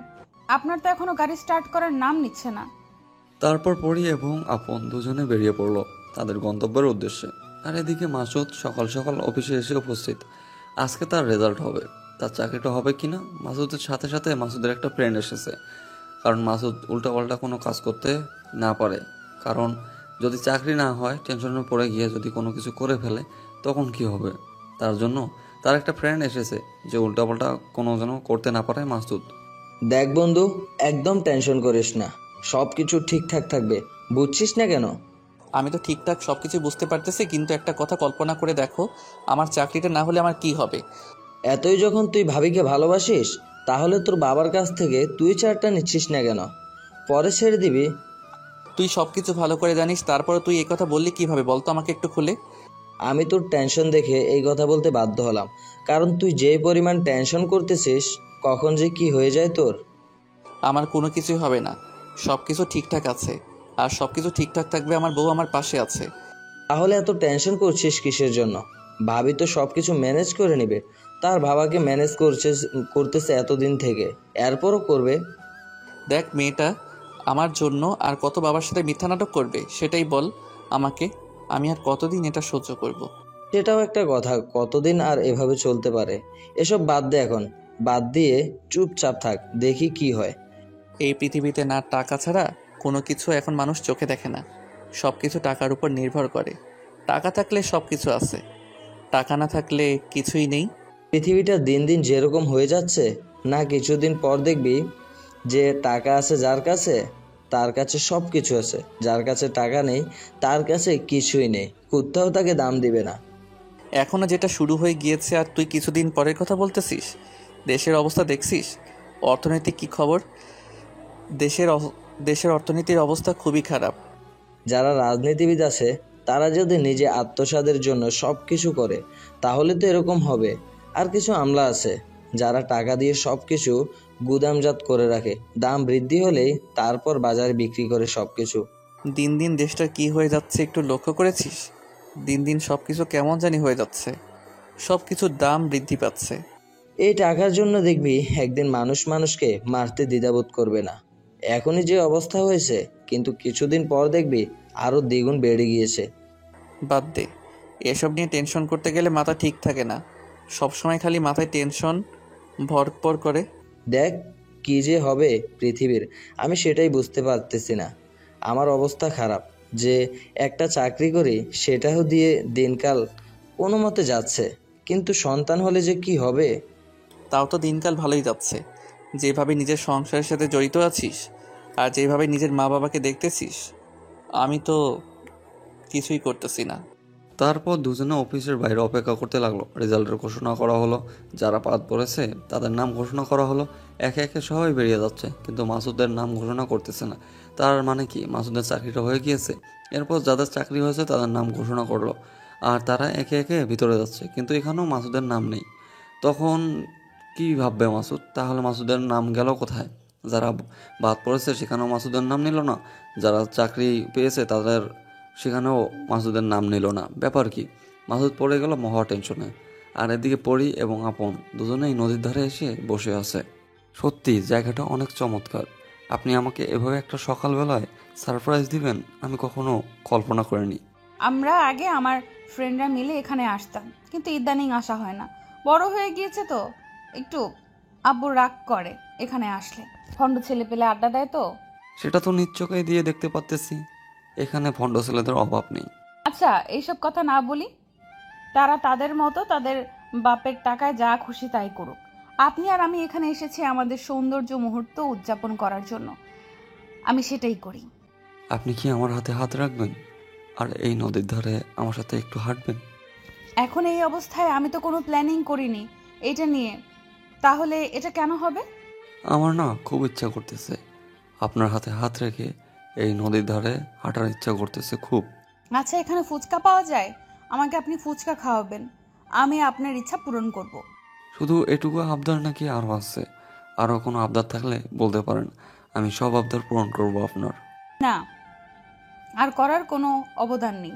আপনার তো এখনো গাড়ি স্টার্ট করার নাম নিচ্ছে না। তারপর পরি এবং আপন দুজনে বেরিয়ে পড়লো। তাদের গন্তব্যের উদ্দেশ্যে। আর এদিকে মাসুদ সকাল সকাল অফিসে এসে উপস্থিত। আজকে তার রেজাল্ট হবে, তার চাকরিটা হবে কিনা। মাসুদের সাথে সাথে মাসুদের একটা ফ্রেন্ড এসেছে, কারণ মাসুদ উল্টাপাল্টা কোনো কাজ করতে না পারে। কারণ যদি চাকরি না হয়, টেনশনে পড়ে গিয়ে যদি কোনো কিছু করে ফেলে তখন কি হবে। তার জন্য তার একটা ফ্রেন্ড এসেছে যে উল্টাপাল্টা কোনো যেন করতে না পারে মাসুদ। দেখ বন্ধু, একদম টেনশন করিস না, সব কিছু ঠিকঠাক থাকবে, বুঝছিস না কেন? আমি তো ঠিকঠাক সব কিছু বুঝতে পারতেছি, কিন্তু একটা কথা কল্পনা করে দেখো, আমার চাকরিটা না হলে আমার কি হবে? এতই যখন তুই ভাবিকে ভালোবাসিস, তাহলে তোর বাবার কাছ থেকে তুই চারটা নিচ্ছিস না কেন? পরে ছেড়ে দিবি। তুই সব কিছু ভালো করে জানিস, তারপরে তুই এই কথা বললি কিভাবে বলতো আমাকে একটু খুলে? আমি তোর টেনশন দেখে এই কথা বলতে বাধ্য হলাম, কারণ তুই যে পরিমাণ টেনশন করতেছিস, কখন যে কি হয়ে যায় তোর। আমার কোনো কিছুই হবে না, সব কিছু ঠিকঠাক আছে, আর সব কিছু ঠিকঠাক থাকবে, আমার বউ আমার পাশে আছে। তাহলে এত টেনশন করছিস কিসের জন্য? ভাবি তো সব কিছু ম্যানেজ করে নেবে, তার বাবাকে ম্যানেজ করতেছে এতদিন থেকে, এরপরও করবে। দেখ, মেয়েটা আমার জন্য আর কত বাবার সাথে মিথ্যা নাটক করবে সেটাই বল আমাকে। আমি আর কতদিন এটা সহ্য করব? সেটাও একটা কথা, কতদিন আর এভাবে চলতে পারে। এসব বাদ দে এখন, বাদ দিয়ে চুপচাপ থাক, দেখি কি হয়। এই পৃথিবীতে না টাকা ছাড়া কোনো কিছু এখন মানুষ চোখে দেখে না, সব কিছু টাকার উপর নির্ভর করে। টাকা থাকলে সব কিছু আছে, টাকা না থাকলে কিছুই নেই। পৃথিবীটা দিন দিন যেরকম হয়ে যাচ্ছে না, কিছুদিন পর দেখবি যে টাকা আছে যার কাছে, তার কাছে সব কিছু আছে, যার কাছে টাকা নেই তার কাছে কিছুই নেই, কোথাও তাকে দাম দিবে না। এখনো যেটা শুরু হয়ে গিয়েছে আর তুই কিছুদিন পরের কথা বলতেছিস? দেশের অবস্থা দেখছিস? অর্থনৈতিক কি খবর? দেশের অর্থনীতির অবস্থা খুবই খারাপ। যারা রাজনীতিবিদ আছে তারা যদি নিজে আত্মসাদের জন্য সব কিছু করে, তাহলে তো এরকম হবে। আর কিছু আমলা আছে যারা টাকা দিয়ে সব কিছু গুদামজাত করে রাখে, দাম বৃদ্ধি হলেই তারপর বাজারে বিক্রি করে সব কিছু। দিন দিন দেশটা কি হয়ে যাচ্ছে একটু লক্ষ্য করেছিস? দিন দিন সব কিছু কেমন জানি হয়ে যাচ্ছে, সব কিছুর দাম বৃদ্ধি পাচ্ছে। এই টাকার জন্য দেখবি একদিন মানুষ মানুষকে মারতে দ্বিধাবোধ করবে না। এখনই যে অবস্থা হয়েছে, কিন্তু কিছুদিন পর দেখবি আরো দ্বিগুণ বেড়ে গিয়েছে। বাদ দে, এসব নিয়ে টেনশন করতে গেলে মাথা ঠিক থাকে না, সবসময় খালি মাথায় টেনশন ভরপর করে। দেখ কি যে হবে পৃথিবীর, আমি সেটাই বুঝতে পারতেছি না। আমার অবস্থা খারাপ, যে একটা চাকরি করি সেটাও দিয়ে দিনকাল কোনো মতে যাচ্ছে, কিন্তু সন্তান হলে যে কি হবে। তাও তো দিনকাল ভালোই যাচ্ছে, যেভাবে নিজের সংসারের সাথে জড়িত আছিস আর যেভাবে নিজের মা বাবাকে দেখতেছিস, আমি তো কিছুই করতেছি না। তারপর দুজনে অফিসের বাইরে অপেক্ষা করতে লাগলো। রেজাল্টের ঘোষণা করা হলো, যারা বাদ পড়েছে তাদের নাম ঘোষণা করা হলো। একে একে সবাই বেরিয়ে যাচ্ছে, কিন্তু মাসুদের নাম ঘোষণা করতেছে না। তার মানে কি মাসুদের চাকরিটা হয়ে গিয়েছে? এরপর যাদের চাকরি হয়েছে তাদের নাম ঘোষণা করলো, আর তারা একে একে ভিতরে যাচ্ছে, কিন্তু এখানেও মাসুদের নাম নেই। তখন কি ভাববে মাসুদ? তাহলে মাসুদের নাম গেল কোথায়? যারা বাদ পড়েছে সেখানেও মাসুদের নাম নিল না, যারা চাকরি পেয়েছে তাদের সেখানেও মাসুদের নাম নিল না। ব্যাপার কি? মাসুদ পড়ে গেল মহা টেনশনে। আর এদিকে পরি এবং আপন দুজনেই নদীর ধারে এসে বসে আছে। সত্যি জায়গাটা অনেক চমৎকার। আপনি আমাকে এভাবে একটা সকালবেলায় সারপ্রাইজ দিবেন আমি কখনো কল্পনা করিনি। আমরা আগে আমার ফ্রেন্ডরা মিলে এখানে আসতাম, কিন্তু ইদানিং আসা হয় না। বড় হয়ে গিয়েছে তো একটু আব্বু রাগ করে এখানে আসলে, ফন্ড ছেলে পেলে আড্ডা দেয় তো। সেটা তো নিজ চোখে দিয়ে দেখতে পাচ্তেছি, এখানে ভণ্ড ছেলেদের অভাব নেই। আচ্ছা এইসব কথা না বলি, তারা তাদের মতো তাদের বাপের টাকায় যা খুশি তাই করুক। আপনি আর আমি এখানে এসেছি আমাদের সৌন্দর্য মুহূর্ত উদযাপন করার জন্য, আমি সেটাই করি। আপনি কি আমার হাতে হাত রাখবেন আর এই নদীর ধারে আমার সাথে একটু হাঁটবেন? এখন এই অবস্থায় আমি তো কোনো প্ল্যানিং করিনি এটা নিয়ে, তাহলে এটা কেন হবে? আমার না খুব ইচ্ছা করতেছে, আপনার হাতে হাত রেখে এই নদীর ধারে হাঁটার ইচ্ছা করতেছে খুব। আচ্ছা এখানে ফুচকা পাওয়া যায়, আমাকে আপনি ফুচকা খাওয়াবেন, আমি আপনার ইচ্ছা পূরণ করব। শুধু এটুকু আবদার নাকি আরও আছে? আরও কোনো আবদার থাকলে বলতে পারেন, আমি সব আবদার পূরণ করব আপনার। না, আর করার কোনো অবদান নেই।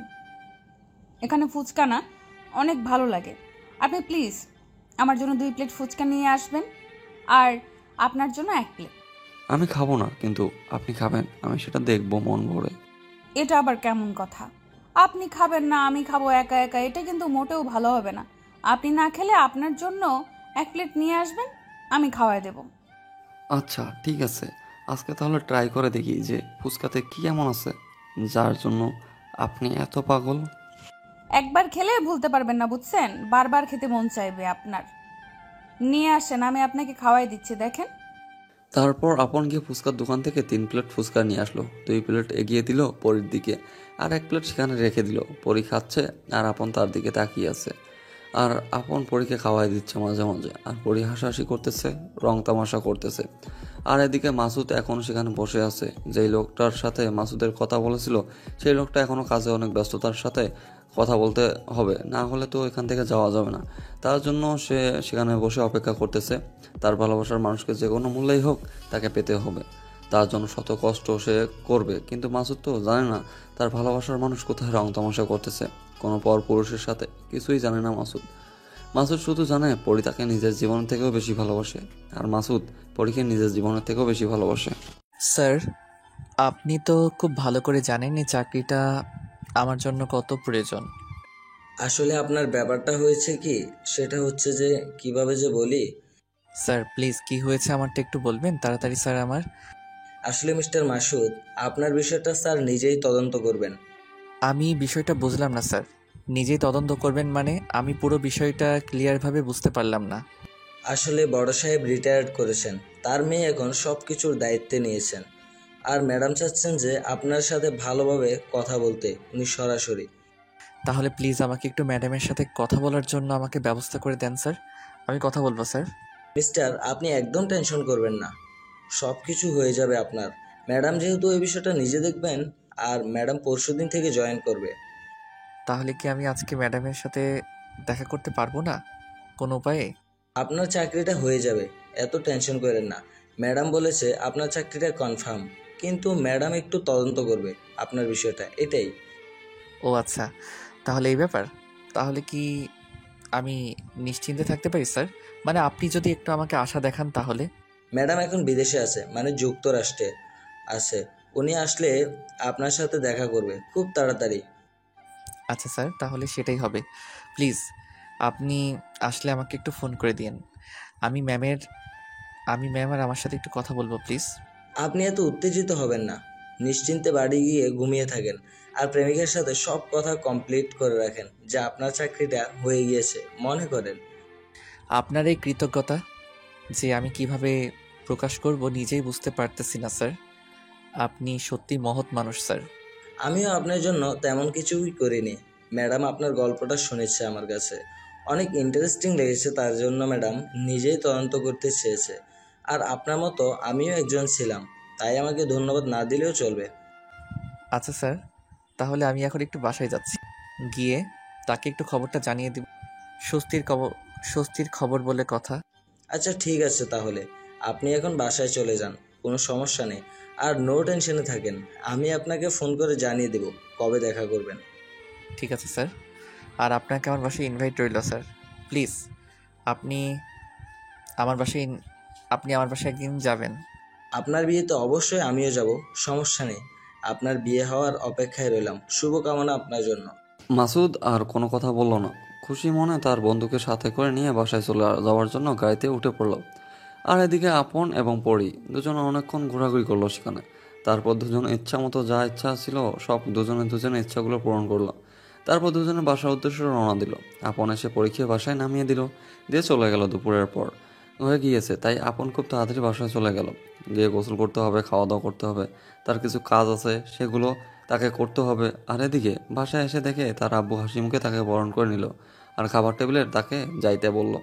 এখানে ফুচকা না অনেক ভালো লাগে, আপনি প্লিজ আমার জন্য 2 প্লেট ফুচকা নিয়ে আসবেন, আর আপনার জন্য 1 প্লেট। আমি খাবো না, কিন্তু আপনি খাবেন আমি সেটা দেখবো মন ভরে। এটা আবার কেমন কথা? আপনি খাবেন না, আমি খাবো একা একা, এটা কিন্তু মোটেও ভালো হবে না। আপনি না খেলে আপনার জন্য 1 প্লেট নিয়ে আসবেন, আমি খাওয়াই দেব। আচ্ছা ঠিক আছে, আজকে তাহলে ট্রাই করে দেখি যে ফুচকাতে কি এমন আছে যার জন্য আপনি এত পাগল। একবার খেলে ভুলতে পারবেন না, বুঝছেন? বারবার খেতে মন চাইবে আপনার। নিয়ে আসেন, আমি আপনাকে খাওয়াই দিচ্ছি, দেখেন। তারপর আপন গিয়ে ফুচকার দোকান থেকে 3 প্লেট ফুচকা নিয়ে আসলো, 2 প্লেট এগিয়ে দিল পরীর দিকে, আর 1 প্লেট সেখানে রেখে দিল। পরী খাচ্ছে আর আপন তার দিকে তাকিয়ে আছে, আর আপন পরীকে খাওয়াই দিচ্ছে মাঝে মাঝে, আর পরী হাসাহাসি করতেছে, রং তামাশা করতেছে। আর এদিকে মাসুদ এখন সেখানে বসে আছে। যেই লোকটার সাথে মাসুদের কথা বলেছিল সেই লোকটা এখনো কাজে অনেক ব্যস্ততার সাথে কথা বলতে হবে, না হলে তো এখান থেকে যাওয়া যাবে না। তার জন্য সে সেখানে বসে অপেক্ষা করতেছে। তার ভালোবাসার মানুষকে যে কোনো মূল্যেই হোক তাকে পেতে হবে, তার জন্য শত কষ্ট সে করবে। কিন্তু মাসুদ তো জানে না তার ভালোবাসার মানুষ কোথায় রং তামাশা করতেছে, কোনো পর পুরুষের সাথে, কিছুই জানে না মাসুদ। মাসুদ শুধু জানে পরি তাকে নিজের জীবনের থেকেও বেশি ভালোবাসে, আর মাসুদ পরীকে নিজের জীবনের থেকেও বেশি ভালোবাসে। স্যার, আপনি তো খুব ভালো করে জানেন এই চাকরিটা আমার জন্য কত প্রয়োজন। আসলে আপনার ব্যাপারটা হয়েছে কি, সেটা হচ্ছে যে কিভাবে যে বলি। স্যার প্লিজ, কি হয়েছে আমারটা একটু বলবেন তাড়াতাড়ি স্যার আমার। আসলে মিস্টার মাসুদ, আপনার বিষয়টা স্যার নিজেই তদন্ত করবেন। আমি বিষয়টা বুঝলাম না স্যার। নিজেই তদন্ত করবেন মানে? আমি পুরো বিষয়টা ক্লিয়ারভাবে বুঝতে পারলাম না। আসলে বড় সাহেব রিটায়ার্ড করেছেন, তার মেয়ে এখন সব কিছুর দায়িত্বে নিয়েছেন। আর ম্যাডাম চাচ্ছেন যে আপনার সাথে ভালোভাবে কথা বলতে, উনি সরাসরি। তাহলে প্লিজ আমাকে একটু ম্যাডামের সাথে কথা বলার জন্য আমাকে ব্যবস্থা করে দেন স্যার। আমি কথা বলবো স্যার। মিস্টার, আপনি একদম টেনশন করবেন না, সব কিছু হয়ে যাবে আপনার। ম্যাডাম যেহেতু এই বিষয়টা নিজে দেখবেন, আর ম্যাডাম পরশুদিন থেকে জয়েন করবে। তাহলে কি আমি আজকে ম্যাডামের সাথে দেখা করতে পারবো না কোনো উপায়ে? আপনার চাকরিটা হয়ে যাবে, এত টেনশন করেন না। ম্যাডাম বলেছে আপনার চাকরিটা কনফার্ম, কিন্তু ম্যাডাম একটু তদন্ত করবে আপনার বিষয়টা, এটাই। ও আচ্ছা, তাহলে এই ব্যাপার। তাহলে কি আমি নিশ্চিন্তে থাকতে পারি স্যার? মানে আপনি যদি একটু আমাকে আশা দেখান তাহলে। ম্যাডাম এখন বিদেশে আছে, মানে যুক্তরাষ্ট্রে আছে। উনি আসলে আপনার সাথে দেখা করবে খুব তাড়াতাড়ি। আচ্ছা স্যার, তাহলে সেটাই হবে। প্লিজ আপনি আসলে আমাকে একটু ফোন করে দিন। আমি ম্যামের আমি ম্যাম আর আমার সাথে একটু কথা বলবো প্লিজ। আপনি এত উত্তেজিত হবেন না, নিশ্চিন্তে বাড়ি গিয়ে ঘুমিয়ে থাকেন, আর প্রেমিকের সাথে সব কথা কমপ্লিট করে রাখেন যে আপনার চাকরিটা হয়ে গিয়েছে মনে করেন। আপনার এই কৃতজ্ঞতা যে আমি কিভাবে প্রকাশ করব নিজেই বুঝতে পারতেছি না স্যার। আপনি সত্যি মহৎ মানুষ স্যার। আমিও আপনার জন্য তেমন কিছুই করিনি। ম্যাডাম আপনার গল্পটা শুনেছে আমার কাছে, অনেক ইন্টারেস্টিং লেগেছে, তার জন্য ম্যাডাম নিজেই তদন্ত করতে চেয়েছে। আর আপনার মতো আমিও একজন ছিলাম, তাই আমাকে ধন্যবাদ না দিলেও চলবে। আচ্ছা স্যার, তাহলে আমি এখন একটু বাসায় যাচ্ছি। গিয়ে তাকে একটু খবরটা জানিয়ে দিব। স্বস্তির খবর বলে কথা। আচ্ছা ঠিক আছে, তাহলে আপনি এখন বাসায় চলে যান, কোনো সমস্যা নেই। আর নো টেনশনে থাকেন, আমি আপনাকে ফোন করে জানিয়ে দেব কবে দেখা করবেন। ঠিক আছে স্যার। আর আপনাকে আমার বাসায় ইনভাইট রইল স্যার। প্লিজ আপনি আমার বাসায় আপনি আমার বাসায় একদিন যাবেন। আপনার বিয়েতে অবশ্যই আমিও যাব, সমস্যা নেই। আপনার বিয়ে হওয়ার অপেক্ষায় রইলাম, শুভকামনা আপনার জন্য। মাসুদ আর কোনো কথা বলল না, খুশি মনে তার বন্ধুকে সাথে করে নিয়ে বাসায় চলে যাওয়ার জন্য গাড়িতে উঠে পড়ল। আর এদিকে আপন এবং পরি দুজনে অনেকক্ষণ ঘোরাঘুরি করলো সেখানে। তারপর দুজন ইচ্ছা মতো যা ইচ্ছা ছিল সব দুজনে ইচ্ছাগুলো পূরণ করলো। তারপর দুজনে বাসার উদ্দেশ্যে রওনা দিল। আপন এসে পরীক্ষা বাসায় নামিয়ে দিয়ে চলে গেল। দুপুরের পর হয়ে গিয়েছে, তাই আপন খুব তাড়াতাড়ি বাসায় চলে গেল। গিয়ে গোসল করতে হবে, খাওয়া দাওয়া করতে হবে, তার কিছু কাজ আছে সেগুলো তাকে করতে হবে। আর এদিকে বাসায় এসে দেখে তার আব্বু হাসি মুখে তাকে বরণ করে নিল আর খাবার টেবিলে তাকে যাইতে বলল।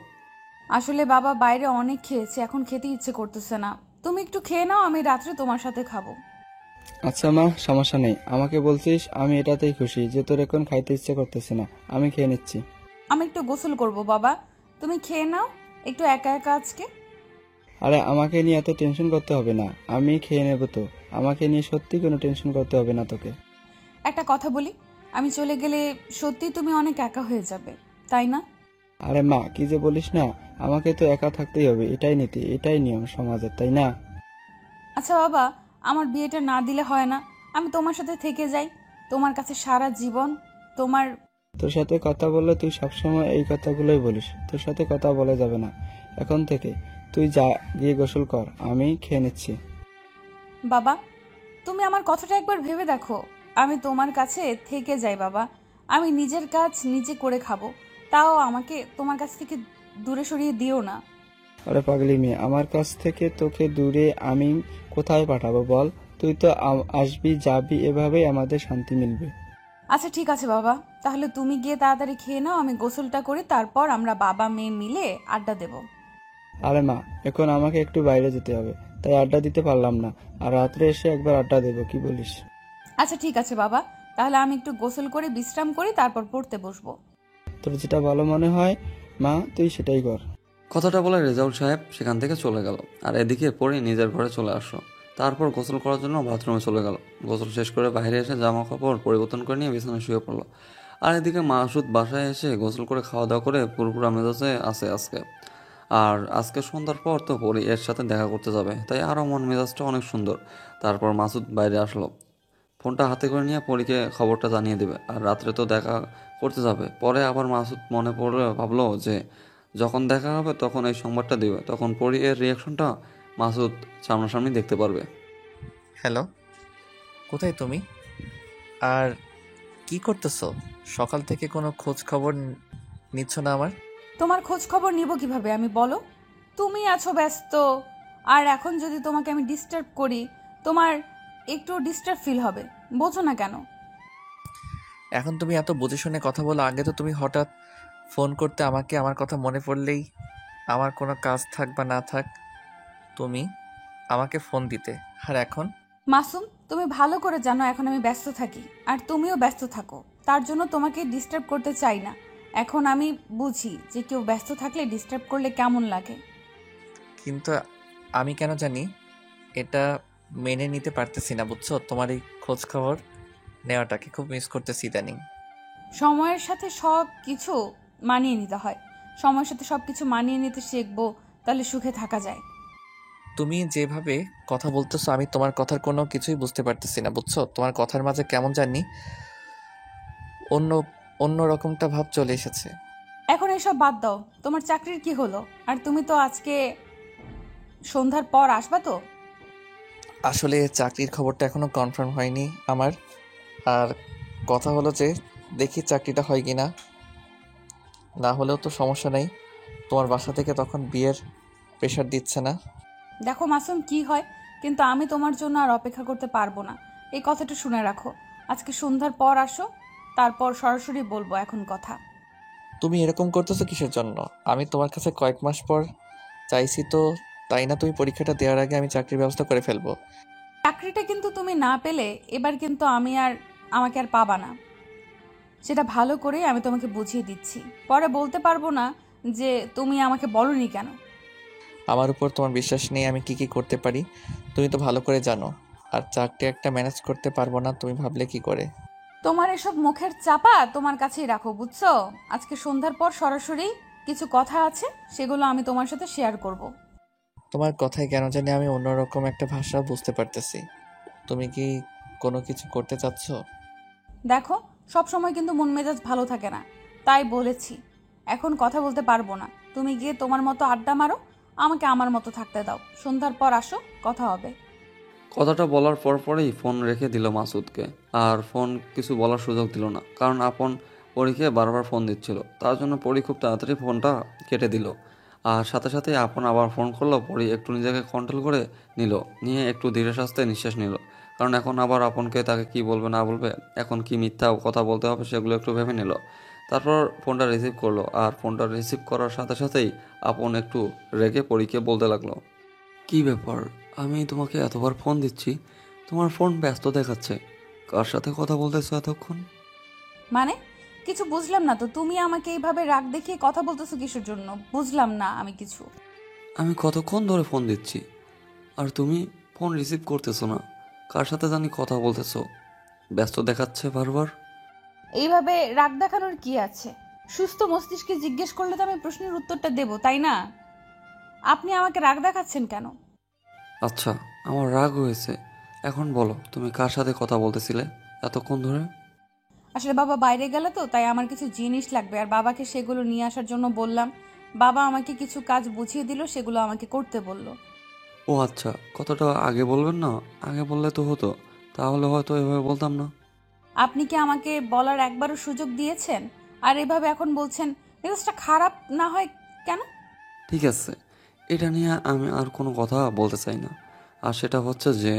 আসলে বাবা বাইরে অনেক খেয়েছে, এখন খেতে ইচ্ছে করতেছে না। তুমি একটু খেয়ে নাও, আমি রাত্রে তোমার সাথে খাবো। আচ্ছা মা, সমস্যা নেই, আমাকে বলছিস, আমি এটাতেই খুশি যে তোর এখন খাইতে ইচ্ছে করতেছে না, আমি খেয়ে নিচ্ছি। আমি একটু গোসল করব বাবা, তুমি খেয়ে নাও একটু একা একা আজকে। আরে আমাকে নিয়ে এত টেনশন করতে হবে না, আমি খেয়ে নেবো তো। আমাকে নিয়ে সত্যি কোনো টেনশন করতে হবে না তোকে। একটা কথা বলি, আমি চলে গেলে সত্যি তুমি অনেক একা হয়ে যাবে, তাই না? আরে মা, কি যে বলিস না, আমাকে তো একা থাকতেই হবে, এটাই নীতি, এটাই নিয়ম সমাজের, তাই না? আচ্ছা বাবা, আমার বিয়েটা না দিলে হয় না? আমি তোমার সাথে থেকে যাই, তোমার কাছে সারা জীবন তোমার। তোর সাথে কথা বললে তুই সবসময় এই কথাগুলোই বলিস। তোর সাথে কথা বলা যাবে না এখন থেকে। তুই যা, গিয়ে গোসল কর, আমি খেয়ে নিচ্ছি। বাবা, তুমি আমার কথাটা একবার ভেবে দেখো। আমি তোমার কাছে থেকে যাই বাবা, আমি নিজের কাজ নিজে করে খাবো, তাও আমাকে তোমার কাছ থেকে দূরে সরিয়ে দিও না। আরে পাগলি মেয়ে, আমার কাছ থেকে তোকে দূরে আমি কোথায় পাঠাবো বল? তুই তো আসবি যাবি, এভাবেই আমাদের শান্তি মিলবে। আচ্ছা ঠিক আছে বাবা, তাহলে তুমি গিয়ে তাড়াতাড়ি খেয়ে নাও, আমি গোসলটা করি, তারপর আমরা বাবা মেয়ে মিলে আড্ডা দেব। আরে মা, এখন আমাকে একটু বাইরে যেতে হবে, তাই আড্ডা দিতে পারলাম না। আর রাত্রে এসে একবার আড্ডা দেবো, কি বলিস? আচ্ছা ঠিক আছে বাবা, তাহলে আমি একটু গোসল করে বিশ্রাম করি, তারপর পড়তে বসবো। তোর যেটা ভালো মনে হয় মা, তুই সেটাই কর। কথাটা বলে রেজাউল সাহেব সেখান থেকে চলে গেল। আর এদিকে পরি নিজের ঘরে চলে আসলো। তারপর গোসল করার জন্য বাথরুমে চলে গেল। গোসল শেষ করে বাইরে এসে জামা কাপড় পরিবর্তন করে নিয়ে বিছানায় শুয়ে পড়লো। আর এদিকে মাসুদ বাসায় এসে গোসল করে খাওয়া দাওয়া করে পুরোপুরা মেজাজে আছে আজকে। আর আজকে সন্ধ্যার পর তো পরি এর সাথে দেখা করতে যাবে, তাই আরও মন মেজাজটা অনেক সুন্দর। তারপর মাসুদ বাইরে আসলো, ফোনটা হাতে করে নিয়ে পরীকে খবরটা জানিয়ে দেবে। আর রাত্রে তো দেখা করতে যাবে। পরে আবার মাসুদ মনে পড়ে ভাবলো যে যখন দেখা হবে তখন এই সংবাদটা দেবে, তখন পরি এর রিয়াকশনটা মাসুদ সামনাসামনি দেখতে পারবে। হ্যালো, কোথায় তুমি? আর কি করতেছো? সকাল থেকে কোনো খোঁজ খবর নিচ্ছ না আমার। তোমার খোঁজ খবর নিব কিভাবে আমি, বলো? তুমি আছো ব্যস্ত, আর এখন যদি তোমাকে আমি ডিস্টার্ব করি, তোমার একটু ডিস্টার্ব ফিল হবে, বোঝো না কেন? এখন তুমি এত বুঝে শুনে কথা বলো, আগে তো তুমি হঠাৎ ফোন করতে আমাকে, আমার কথা মনে পড়লেই, আমার কোনো কাজ থাক বা না থাক তুমি আমাকে ফোন দিতে। আর এখন মাসুম, তুমি ভালো করে জানো এখন আমি ব্যস্ত থাকি, আর তুমিও ব্যস্ত থাকো, তার জন্য তোমাকে ডিস্টার্ব করতে চাই না। এখন আমি বুঝি যে কেউ ব্যস্ত থাকলে ডিস্টার্ব করলে কেমন লাগে। কিন্তু আমি কেন জানি এটা মেনে নিতে পারতেছি না, বুঝছো? তোমার এই খোঁজ খবর নেওয়াটাকে খুব মিস করতেছি ইদানিং। সময়ের সাথে সব কিছু মানিয়ে নিতে হয়, সময়ের সাথে সব কিছু মানিয়ে নিতে শিখবো, তাহলে সুখে থাকা যায়। তুমি যেভাবে কথা বলতেছো আমি তোমার কথার কোনো কিছুই বুঝতে পারতেছি না, বুঝছো? তোমার কথার মাঝে কেমন জানি অন্য অন্য রকমটা ভাব চলে এসেছে। এখন এসব বাদ দাও, তোমার চাকরির কি হলো? আর তুমি তো আজকে সন্ধ্যার পর আসবা তো? আসলে চাকরির খবরটা এখনো কনফার্ম হয়নি আমার। আর কথা হলো যে দেখি চাকরিটা হয় কি না, না হলেও তো সমস্যা নেই। তোমার বাসা থেকে তখন বিয়ের প্রেশার দিচ্ছে না। দেখো মাসুম, কি হয়, কিন্তু আমি তোমার জন্য আর অপেক্ষা করতে পারবো না, এই কথাটা শুনে রাখো। আজকে সন্ধ্যার পর আসো, তারপর সরাসরি বলবো এখন কথা। তুমি এরকম করতেছো কিসের জন্য? আমি তোমার কাছে কয়েক মাস পর চাইছি তো, তাই না? তুমি পরীক্ষাটা দেওয়ার আগে আমি চাকরির ব্যবস্থা করে ফেলবো। চাকরিটা কিন্তু তুমি না পেলে এবার কিন্তু আমাকে আর পাবা না, সেটা ভালো করে আমি তোমাকে বুঝিয়ে দিচ্ছি। পরে বলতে পারবো না যে তুমি আমাকে বলনি কেন। আমার উপর তোমার বিশ্বাস নেই আমি কি কি করতে পারি, তুমি তো ভালো করে জানো। আর চাকরি একটা ম্যানেজ করতে পারবো না তুমি ভাবলে কি করে? তোমার এসব মুখের চাপা তোমার কাছেই রাখো, বুঝছো? আজকে সন্ধ্যার পর সরাসরি কিছু কথা আছে, সেগুলো আমি তোমার সাথে শেয়ার করব। তোমার কথায় কেন জানি আমি অন্যরকম একটা ভাষা বুঝতে পারতেছি। তুমি কি কোনো কিছু করতে চাচ্ছ? দেখো, সব সময় কিন্তু মন মেজাজ ভালো থাকে না, তাই বলেছি এখন কথা বলতে পারবো না। তুমি গিয়ে তোমার মতো আড্ডা মারো, আমাকে আমার মতো থাকতে দাও। সন্ধ্যার পর আসো, কথা হবে। কথাটা বলার পরপরই ফোন রেখে দিল মাসুদকে। আর ফোন কিছু বলার সুযোগ দিল না, কারণ আপন পরীকে বারবার ফোন দিচ্ছিল। তার জন্য পরী খুব তাড়াতাড়ি ফোনটা কেটে দিল। আর সাথে সাথে আপন আবার ফোন করলো। পরী একটু নিজেকে কন্ট্রোল করে নিয়ে একটু ধীরে সাস্তে নিঃশ্বাস নিল। কারণ এখন আবার আপনকে তাকে কি বলবে না বলবে, এখন কি মিথ্যা কথা বলতে হবে সেগুলো একটু ভেবে নিল। তারপর ফোনটা রিসিভ করলো। আর ফোনটা রিসিভ করার সাথে সাথেই আপন একটু রেগে পরীকে বলতে লাগলো, কি ব্যাপার, আমি তোমাকে এতবার ফোন দিচ্ছি, তোমার ফোন ব্যস্ত দেখাচ্ছে, কার সাথে কথা বলতেছো এতক্ষণ? মানে কিছু বুঝলাম না তো, তুমি আমাকে এইভাবে রাগ দেখিয়ে কথা বলতেছো কিসের জন্য? বুঝলাম না আমি কিছু। আমি কতক্ষণ ধরে ফোন দিচ্ছি আর তুমি ফোন রিসিভ করতেছো না, কার সাথে জানি কথা বলতেছো, ব্যস্ত দেখাচ্ছে বারবার। এইভাবে রাগ দেখানোর কি আছে? সুস্থ মস্তিষ্কে জিজ্ঞেস করলে তো আমি প্রশ্নের উত্তরটা দেব, তাই না? আপনি আমাকে রাগ দেখাচ্ছেন কেন? আচ্ছা, আমার রাগ হয়েছে, এখন বলো তুমি কার সাথে কথা বলতেছিলে এতক্ষণ ধরে? আসলে বাবা বাইরে গেল তো, তাই আমার কিছু জিনিস লাগবে, আর বাবাকে সেগুলো নিয়ে আসার জন্য বললাম। বাবা আমাকে কিছু কাজ বুঝিয়ে দিল, সেগুলো আমাকে করতে বলল। ও আচ্ছা, কথাটা আগে বলবেন না? আগে বললে তো হতো, তাহলে হয়তো এভাবে বলতাম না। আপনি কি আমাকে বলার একবারও সুযোগ দিয়েছেন? আর এভাবে এখন বলছেন, মেজাজটা খারাপ না হয় কেন? ঠিক আছে, এটা নিয়ে আমি আর কোনো কথা বলতে চাই না। আর সেটা হচ্ছে যে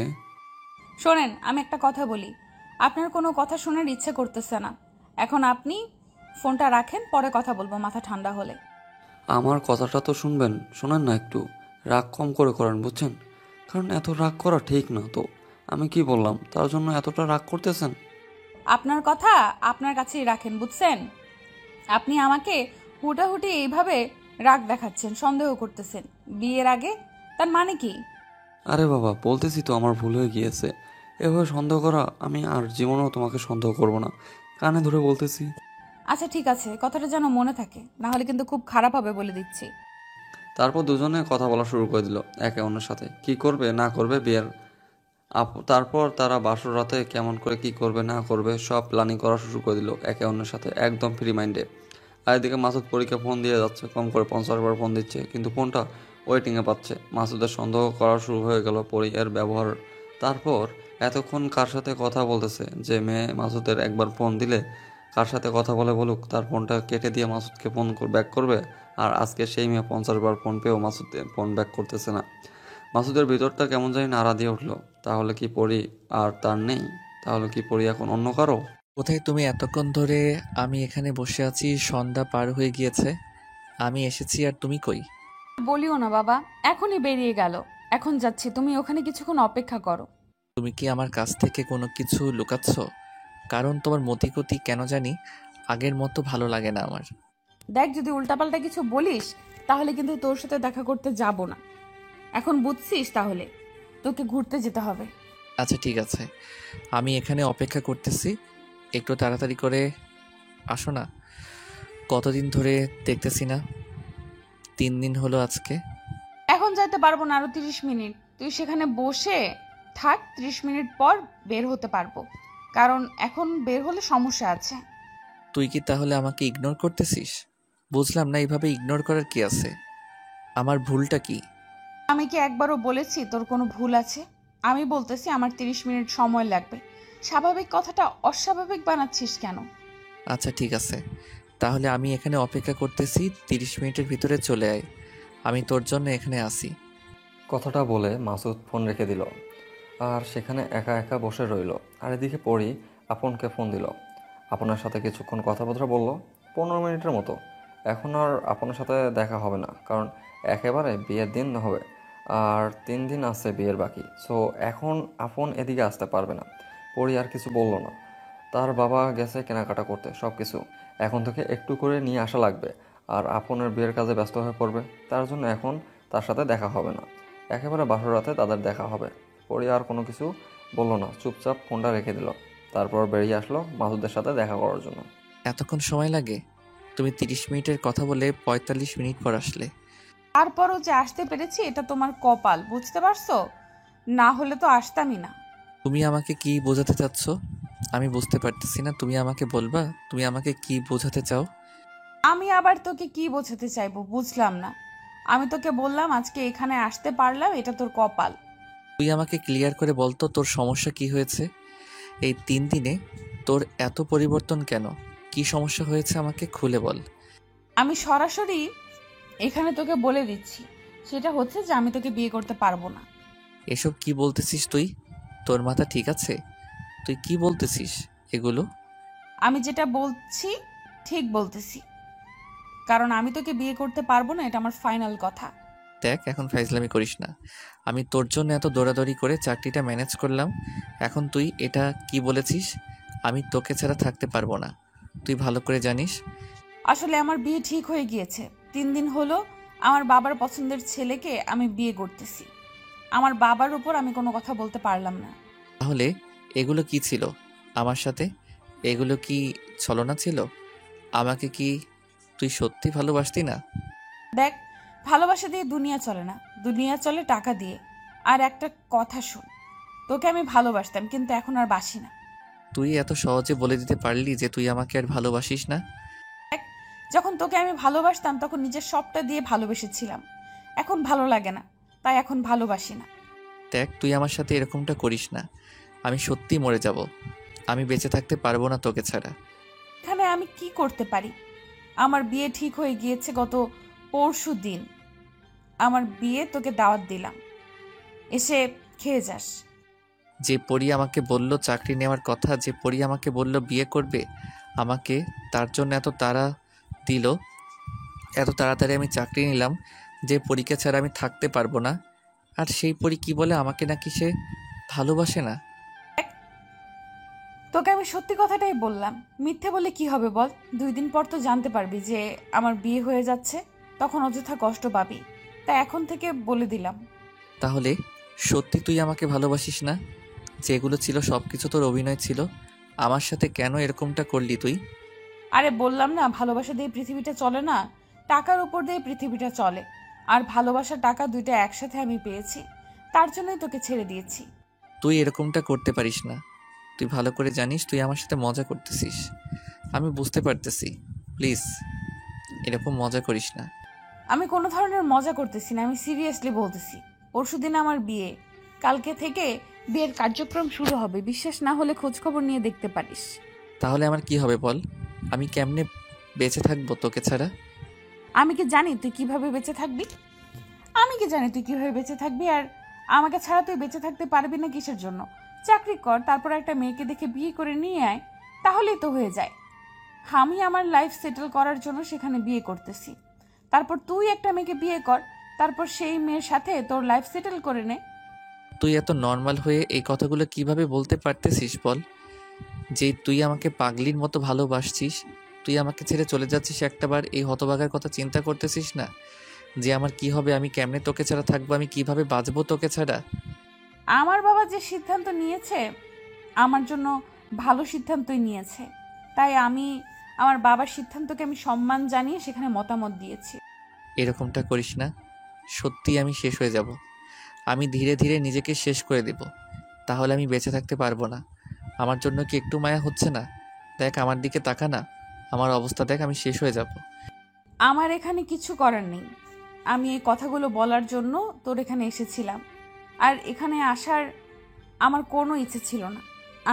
শোনেন, আমি একটা কথা বলি, আপনার কোনো কথা শোনার ইচ্ছে করতেছে না। এখন আপনি ফোনটা রাখেন, পরে কথা বলবো মাথা ঠান্ডা হলে। আমার কথাটা তো শুনবেন, শোনেন না একটু। রাগ কম করে করেন, বুঝছেন? কারণ এত রাগ করা ঠিক না তো। আমি কি বললাম তার জন্য এতটা রাগ করতেছেন? আপনার কথা আপনার কাছেই রাখেন, বুঝছেন? আপনি আমাকে হুটাহুটি এইভাবে রাগ দেখাচ্ছেন, সন্দেহ করতেছেন বিয়ের আগে, তার মানে কি? আরে বাবা, বলতেছি তো আমার ভুল হয়ে গিয়েছে। এভাবে সন্দেহ করা, আমি আর জীবনেও তোমাকে সন্দেহ করব না। কানে ধরে বলতেছি। আচ্ছা ঠিক আছে, কথাটা যেন মনে থাকে, না হলে কিন্তু খুব খারাপ হবে বলে দিচ্ছি। তারপর দুজনে কথা বলা শুরু করে দিল একে অন্যের সাথে, কি করবে না করবে বিয়ের। তারপর তারা বাসর রাতে কেমন করে কি করবে না করবে সব প্ল্যানিং করা শুরু করে দিল একে অন্যের সাথে, একদম ফ্রি মাইন্ডে। আর এদিকে মাসুদ পরীকে ফোন দিয়ে যাচ্ছে, কম করে 50 বার ফোন দিচ্ছে, কিন্তু ফোনটা ওয়েটিংয়ে পাচ্ছে। মাসুদের সন্দেহ করা শুরু হয়ে গেল পরী এর ব্যবহার। তারপর এতক্ষণ কার সাথে কথা বলতেছে যে মেয়ে, মাসুদের একবার ফোন দিলে কার সাথে কথা বলে বলুক, তার ফোনটা কেটে দিয়ে মাসুদকে ফোন ব্যাক করবে। আর আজকে সেই মেয়ে 50 বার ফোন পেয়েও মাসুদ ফোন ব্যাক করতেছে না। মাসুদের ভিতরটা কেমন জানি নাড়া দিয়ে উঠলো। তাহলে কি পরি আর তার নেই? তাহলে কি পরি এখন অন্য কারো? কোথায় তুমি? এতক্ষণ ধরে আমি এখানে বসে আছি, সন্ধ্যা পার হয়ে গিয়েছে, আমি এসেছি আর তুমি কই? বলিও না বাবা, এখনই বেরিয়ে গেল। এখন যাচ্ছি, তুমি ওখানে কিছুক্ষণ অপেক্ষা করো। তুমি কি আমার কাছ থেকে কোনো কিছু লুকাচ্ছ? কারণ তোমার মতিগতি কেন জানি আগের মতো ভালো লাগে না আমার। দেখ, যদি উল্টাপাল্টা কিছু বলিস তাহলে কিন্তু তোর সাথে দেখা করতে যাব না। এখন বুঝছিস? তাহলে তোকে ঘুরতে যেতে হবে। আচ্ছা ঠিক আছে, আমি এখানে অপেক্ষা করতেছি, একটু তাড়াতাড়ি করে আসো না। কতদিন ধরে দেখতেছি না, 3 দিন হলো আজকে। এখন যাইতে পারবো না, আরো 30 মিনিট তুই সেখানে বসে থাক, 30 মিনিট পর বের হতে পারবো, কারণ এখন বের হলে সমস্যা আছে। তুই কি তাহলে আমাকে ইগনোর করতেছিস? বুঝলাম না, এইভাবে ইগনোর করার কি আছে? আমার ভুলটা কি? আমি কি একবারও বলেছি তোর কোনো ভুল আছে? আমি বলতেছি আমার 30 মিনিট সময় লাগবে। স্বাভাবিক কথাটা অস্বাভাবিক বানাচ্ছিস কেন? আচ্ছা ঠিক আছে, তাহলে আমি এখানে অপেক্ষা করতেছি, 30 মিনিটের ভিতরে চলে আয়, আমি তোর জন্য এখানে আসি। কথাটা বলে মাসুদ ফোন রেখে দিল আর সেখানে একা একা বসে রইল। আর এদিকে পড়ি আপনকে ফোন দিল। আপনার সাথে কিছুক্ষণ কথাবার্তা বলল, 15 মিনিটের মতো। এখন আর আপনার সাথে দেখা হবে না, কারণ একেবারে বিয়ের দিন হবে আর 3 দিন আছে বিয়ের বাকি। সো এখন আপন এদিকে আসতে পারবে না। পড়ি আর কিছু বলল না। তার বাবা গেছে কেনাকাটা করতে, সব কিছু এখন থেকে একটু করে নিয়ে আসা লাগবে। আর আপনের বিয়ের কাজে ব্যস্ত হয়ে পড়বে, তার জন্য এখন তার সাথে দেখা হবে না। একেবারে বাসর রাতে তাদের দেখা হবে। পরি আর কোনো কিছু বলল না, চুপচাপ ফোনটা রেখে দিল। তারপর বেরিয়ে আসলো মাসুদের সাথে দেখা করার জন্য। এতক্ষণ সময় লাগে? তুমি 30 মিনিটের কথা বলে 45 মিনিট পর আসলে। তারপরও যে আসতে পেরেছি এটা তোমার কপাল, বুঝতে পারছো? না হলে তো আসতামই না। তুমি আমাকে কি বোঝাতে চাচ্ছ? আমি বুঝতে পারতেছি না, তুমি আমাকে বলবা তুমি আমাকে কি বোঝাতে চাও? আমি আবার তোকে কি বোঝাতে চাইবো বুঝলাম না। আমি তোকে বললাম আজকে এখানে আসতে পারলাম, এটা তোর কপাল। তুই আমাকে ক্লিয়ার করে বলতো তোর সমস্যা কি হয়েছে? এই 3 দিনে তোর এত পরিবর্তন কেন? কি সমস্যা হয়েছে আমাকে খুলে বল। আমি সরাসরি এখানে তোকে বলে দিচ্ছি, সেটা হচ্ছে যে আমি তোকে বিয়ে করতে পারবো না। এসব কি বলতেছিস তুই? তোর মাথা ঠিক আছে? তুই কি বলতেছিস এগুলো? আমি যেটা বলছি ঠিক বলতেছি, কারণ আমি তোকে বিয়ে করতে পারবো না, এটা আমার ফাইনাল কথা। দেখ, এখন ফাইজলামি করিস না। আমি তোর জন্য এত দৌড়াদৌড়ি করে চাকরিটা ম্যানেজ করলাম, এখন তুই এটা কি বলেছিস? আমি তোকে ছাড়া থাকতে পারবো না, তুই ভালো করে জানিস। আসলে আমার বিয়ে ঠিক হয়ে গিয়েছে, 3 দিন হলো আমার বাবার পছন্দের ছেলেকে আমি বিয়ে করতেছি। আমার বাবার উপর আমি কোনো কথা বলতে পারলাম না। তাহলে এগুলো কি ছিল আমার সাথে? এগুলো কি ছলনা ছিল? আমাকে কি তুই সত্যি ভালোবাসতি না? দেখ, ভালোবাসা দিয়ে দুনিয়া চলে না, দুনিয়া চলে টাকা দিয়ে। আর একটা কথা শোন, তোকে আমি ভালোবাসতাম কিন্তু এখন আর বাসি না। তুই এত সহজে বলে দিতে পারলি যে তুই আমাকে আর ভালোবাসিস না? যখন তোকে আমি ভালোবাসতাম তখন নিজের সবটা দিয়ে ভালোবেসেছিলাম। এখন ভালো লাগে না, তাই এখন ভালোবাসি না। দেখ, তুই আমার সাথে এরকমটা করিস না। আমি সত্যি মরে যাব। আমি বেঁচে থাকতে পারবো না তোকে ছাড়া। এখানে আমি কি করতে পারি? আমার বিয়ে ঠিক হয়ে গিয়েছে গত পরশু দিন। আমার বিয়ে তোকে দাওয়াত দিলাম, এসে খেয়ে যাস। যে পরি আমাকে বলল চাকরি নেওয়ার কথা, যে পরি আমাকে বলল বিয়ে করবে আমাকে, তার জন্য এত তাড়া দিল, এত তাড়াতাড়ি আমি চাকরি নিলাম, যে পরীকে ছাড়া আমি থাকতে পারবো না। আর সেই পরি কি বলে আমাকে নাকি সে ভালোবাসে না। তোকে আমি সত্যি কথাটাই বললাম, মিথ্যে বলে কি হবে বল? 2 দিন পর তো জানতে পারবি যে আমার বিয়ে হয়ে যাচ্ছে, তখন অযথা কষ্ট পাবি। তাই এখন থেকে বলে দিলাম। তাহলে সত্যি তুই আমাকে ভালোবাসিস না? যেগুলো ছিল সব কিছু তোর অভিনয় ছিল। আমার সাথে কেন এরকমটা করলি তুই? আরে বললাম না, ভালোবাসা দিয়ে পৃথিবীটা চলে না, টাকার উপর দিয়ে পৃথিবীটা চলে। আর ভালোবাসা টাকা দুইটা একসাথে আমি পেয়েছি, তার জন্যই তোকে ছেড়ে দিয়েছি। তুই এরকমটা করতে পারিস না। তুই ভালো করে জানিস তুই আমার সাথে মজা করতেছিস। আমি বুঝতে পারতেছি। প্লিজ এরকম মজা করিস না। আমি কোনো ধরনের মজা করতেছি না, আমি সিরিয়াসলি বলতেছি। পরশুদিন আমার বিয়ে, কালকে থেকে বিয়ের কার্যক্রম শুরু হবে। বিশ্বাস না হলে খোঁজখবর নিয়ে দেখতে পারিস। তাহলে আমার কি হবে বল? আমি কেমনে বেঁচে থাকবো তোকে ছাড়া? আমি কি জানি তুই কিভাবে বেঁচে থাকবি? আমি কি জানি তুই কিভাবে বেঁচে থাকবি? আর আমাকে ছাড়া তুই বেঁচে থাকতে পারবি না কিসের জন্য? চাকরি কর, তারপর একটা মেয়েকে দেখে বিয়ে করে নিয়ে আয়, তাহলেই তো হয়ে যায়। আমি আমার লাইফ সেটেল করার জন্য সেখানে বিয়ে করতেছি। তারপর তুই একটা মেয়েকে বিয়ে কর, তারপর সেই মেয়ের সাথে তোর লাইফ সেটেল করে নে। তুই এত নর্মাল হয়ে এই কথাগুলো কিভাবে বলতে পারতেছিস বল? যে তুই আমাকে পাগলির মতো ভালোবাসছিস, তুই আমাকে ছেড়ে চলে যাচ্ছিস, একটাবার এই হতভাগার কথা চিন্তা করতেছিস না? যে আমার কি হবে, আমি কেমনে তোকে ছাড়া থাকবো, আমি কিভাবে বাঁচবো তোকে ছাড়া? আমার বাবা যে সিদ্ধান্ত নিয়েছে আমার জন্য ভালো সিদ্ধান্তই নিয়েছে, তাই আমি আমার বাবার সিদ্ধান্তকে আমি সম্মান জানিয়ে সেখানে মতামত দিয়েছি। এরকমটা করিস না। সত্যি আমি শেষ হয়ে যাব। আমি ধীরে ধীরে নিজেকে শেষ করে দেব। তাহলে আমি বেঁচে থাকতে পারবো না। আমার জন্য কি একটু মায়া হচ্ছে না? দেখ আমার দিকে তাকা না, আমার অবস্থা দেখ, আমি শেষ হয়ে যাব। আমার এখানে কিছু করার নেই। আমি এই কথাগুলো বলার জন্য তোর এখানে এসেছিলাম, আর এখানে আসার আমার কোনো ইচ্ছে ছিল না।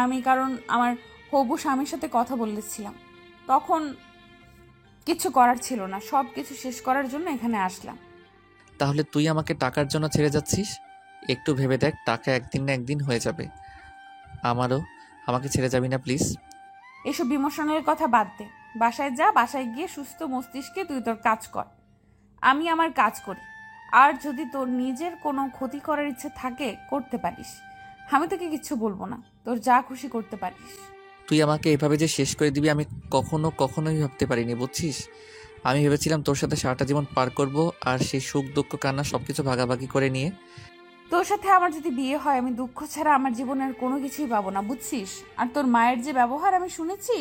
আমি কারণ আমার হবু স্বামীর সাথে কথা বলেছিলাম, তখন কিছু করার ছিল না, সব কিছু শেষ করার জন্য এখানে আসলাম। তাহলে তুই আমাকে টাকার জন্য ছেড়ে যাচ্ছিস? একটু ভেবে দেখ, টাকা একদিন না একদিন হয়ে যাবে। আমারও, আমাকে ছেড়ে যাবি না প্লিজ। এসব ইমোশনাল কথা বাদ দে, বাসায় যা, বাসায় গিয়ে সুস্থ মস্তিষ্কে তুই তোর কাজ কর, আমি আমার কাজ করি। আর যদি তোর নিজের কোনো ক্ষতি করার ইচ্ছে থাকে করতে পারিস, আমি তোকে কিচ্ছু বলবো না, তোর যা খুশি করতে পারিস। তুই আমাকে এভাবে যে শেষ করে দিবি আমি কখনোই ভাবতে পারিনি, বুঝছিস? আমি ভেবেছিলাম তোর সাথে সারাটা জীবন পার করব, আর সেই সুখ দুঃখ কান্না সবকিছু ভাগাভাগি করে নিয়ে। তোর সাথে আমার যদি বিয়ে হয় আমি দুঃখ ছাড়া আমার জীবনের কোনো কিছুই পাবো না, বুঝছিস? আর তোর মায়ের যে ব্যবহার আমি শুনেছি,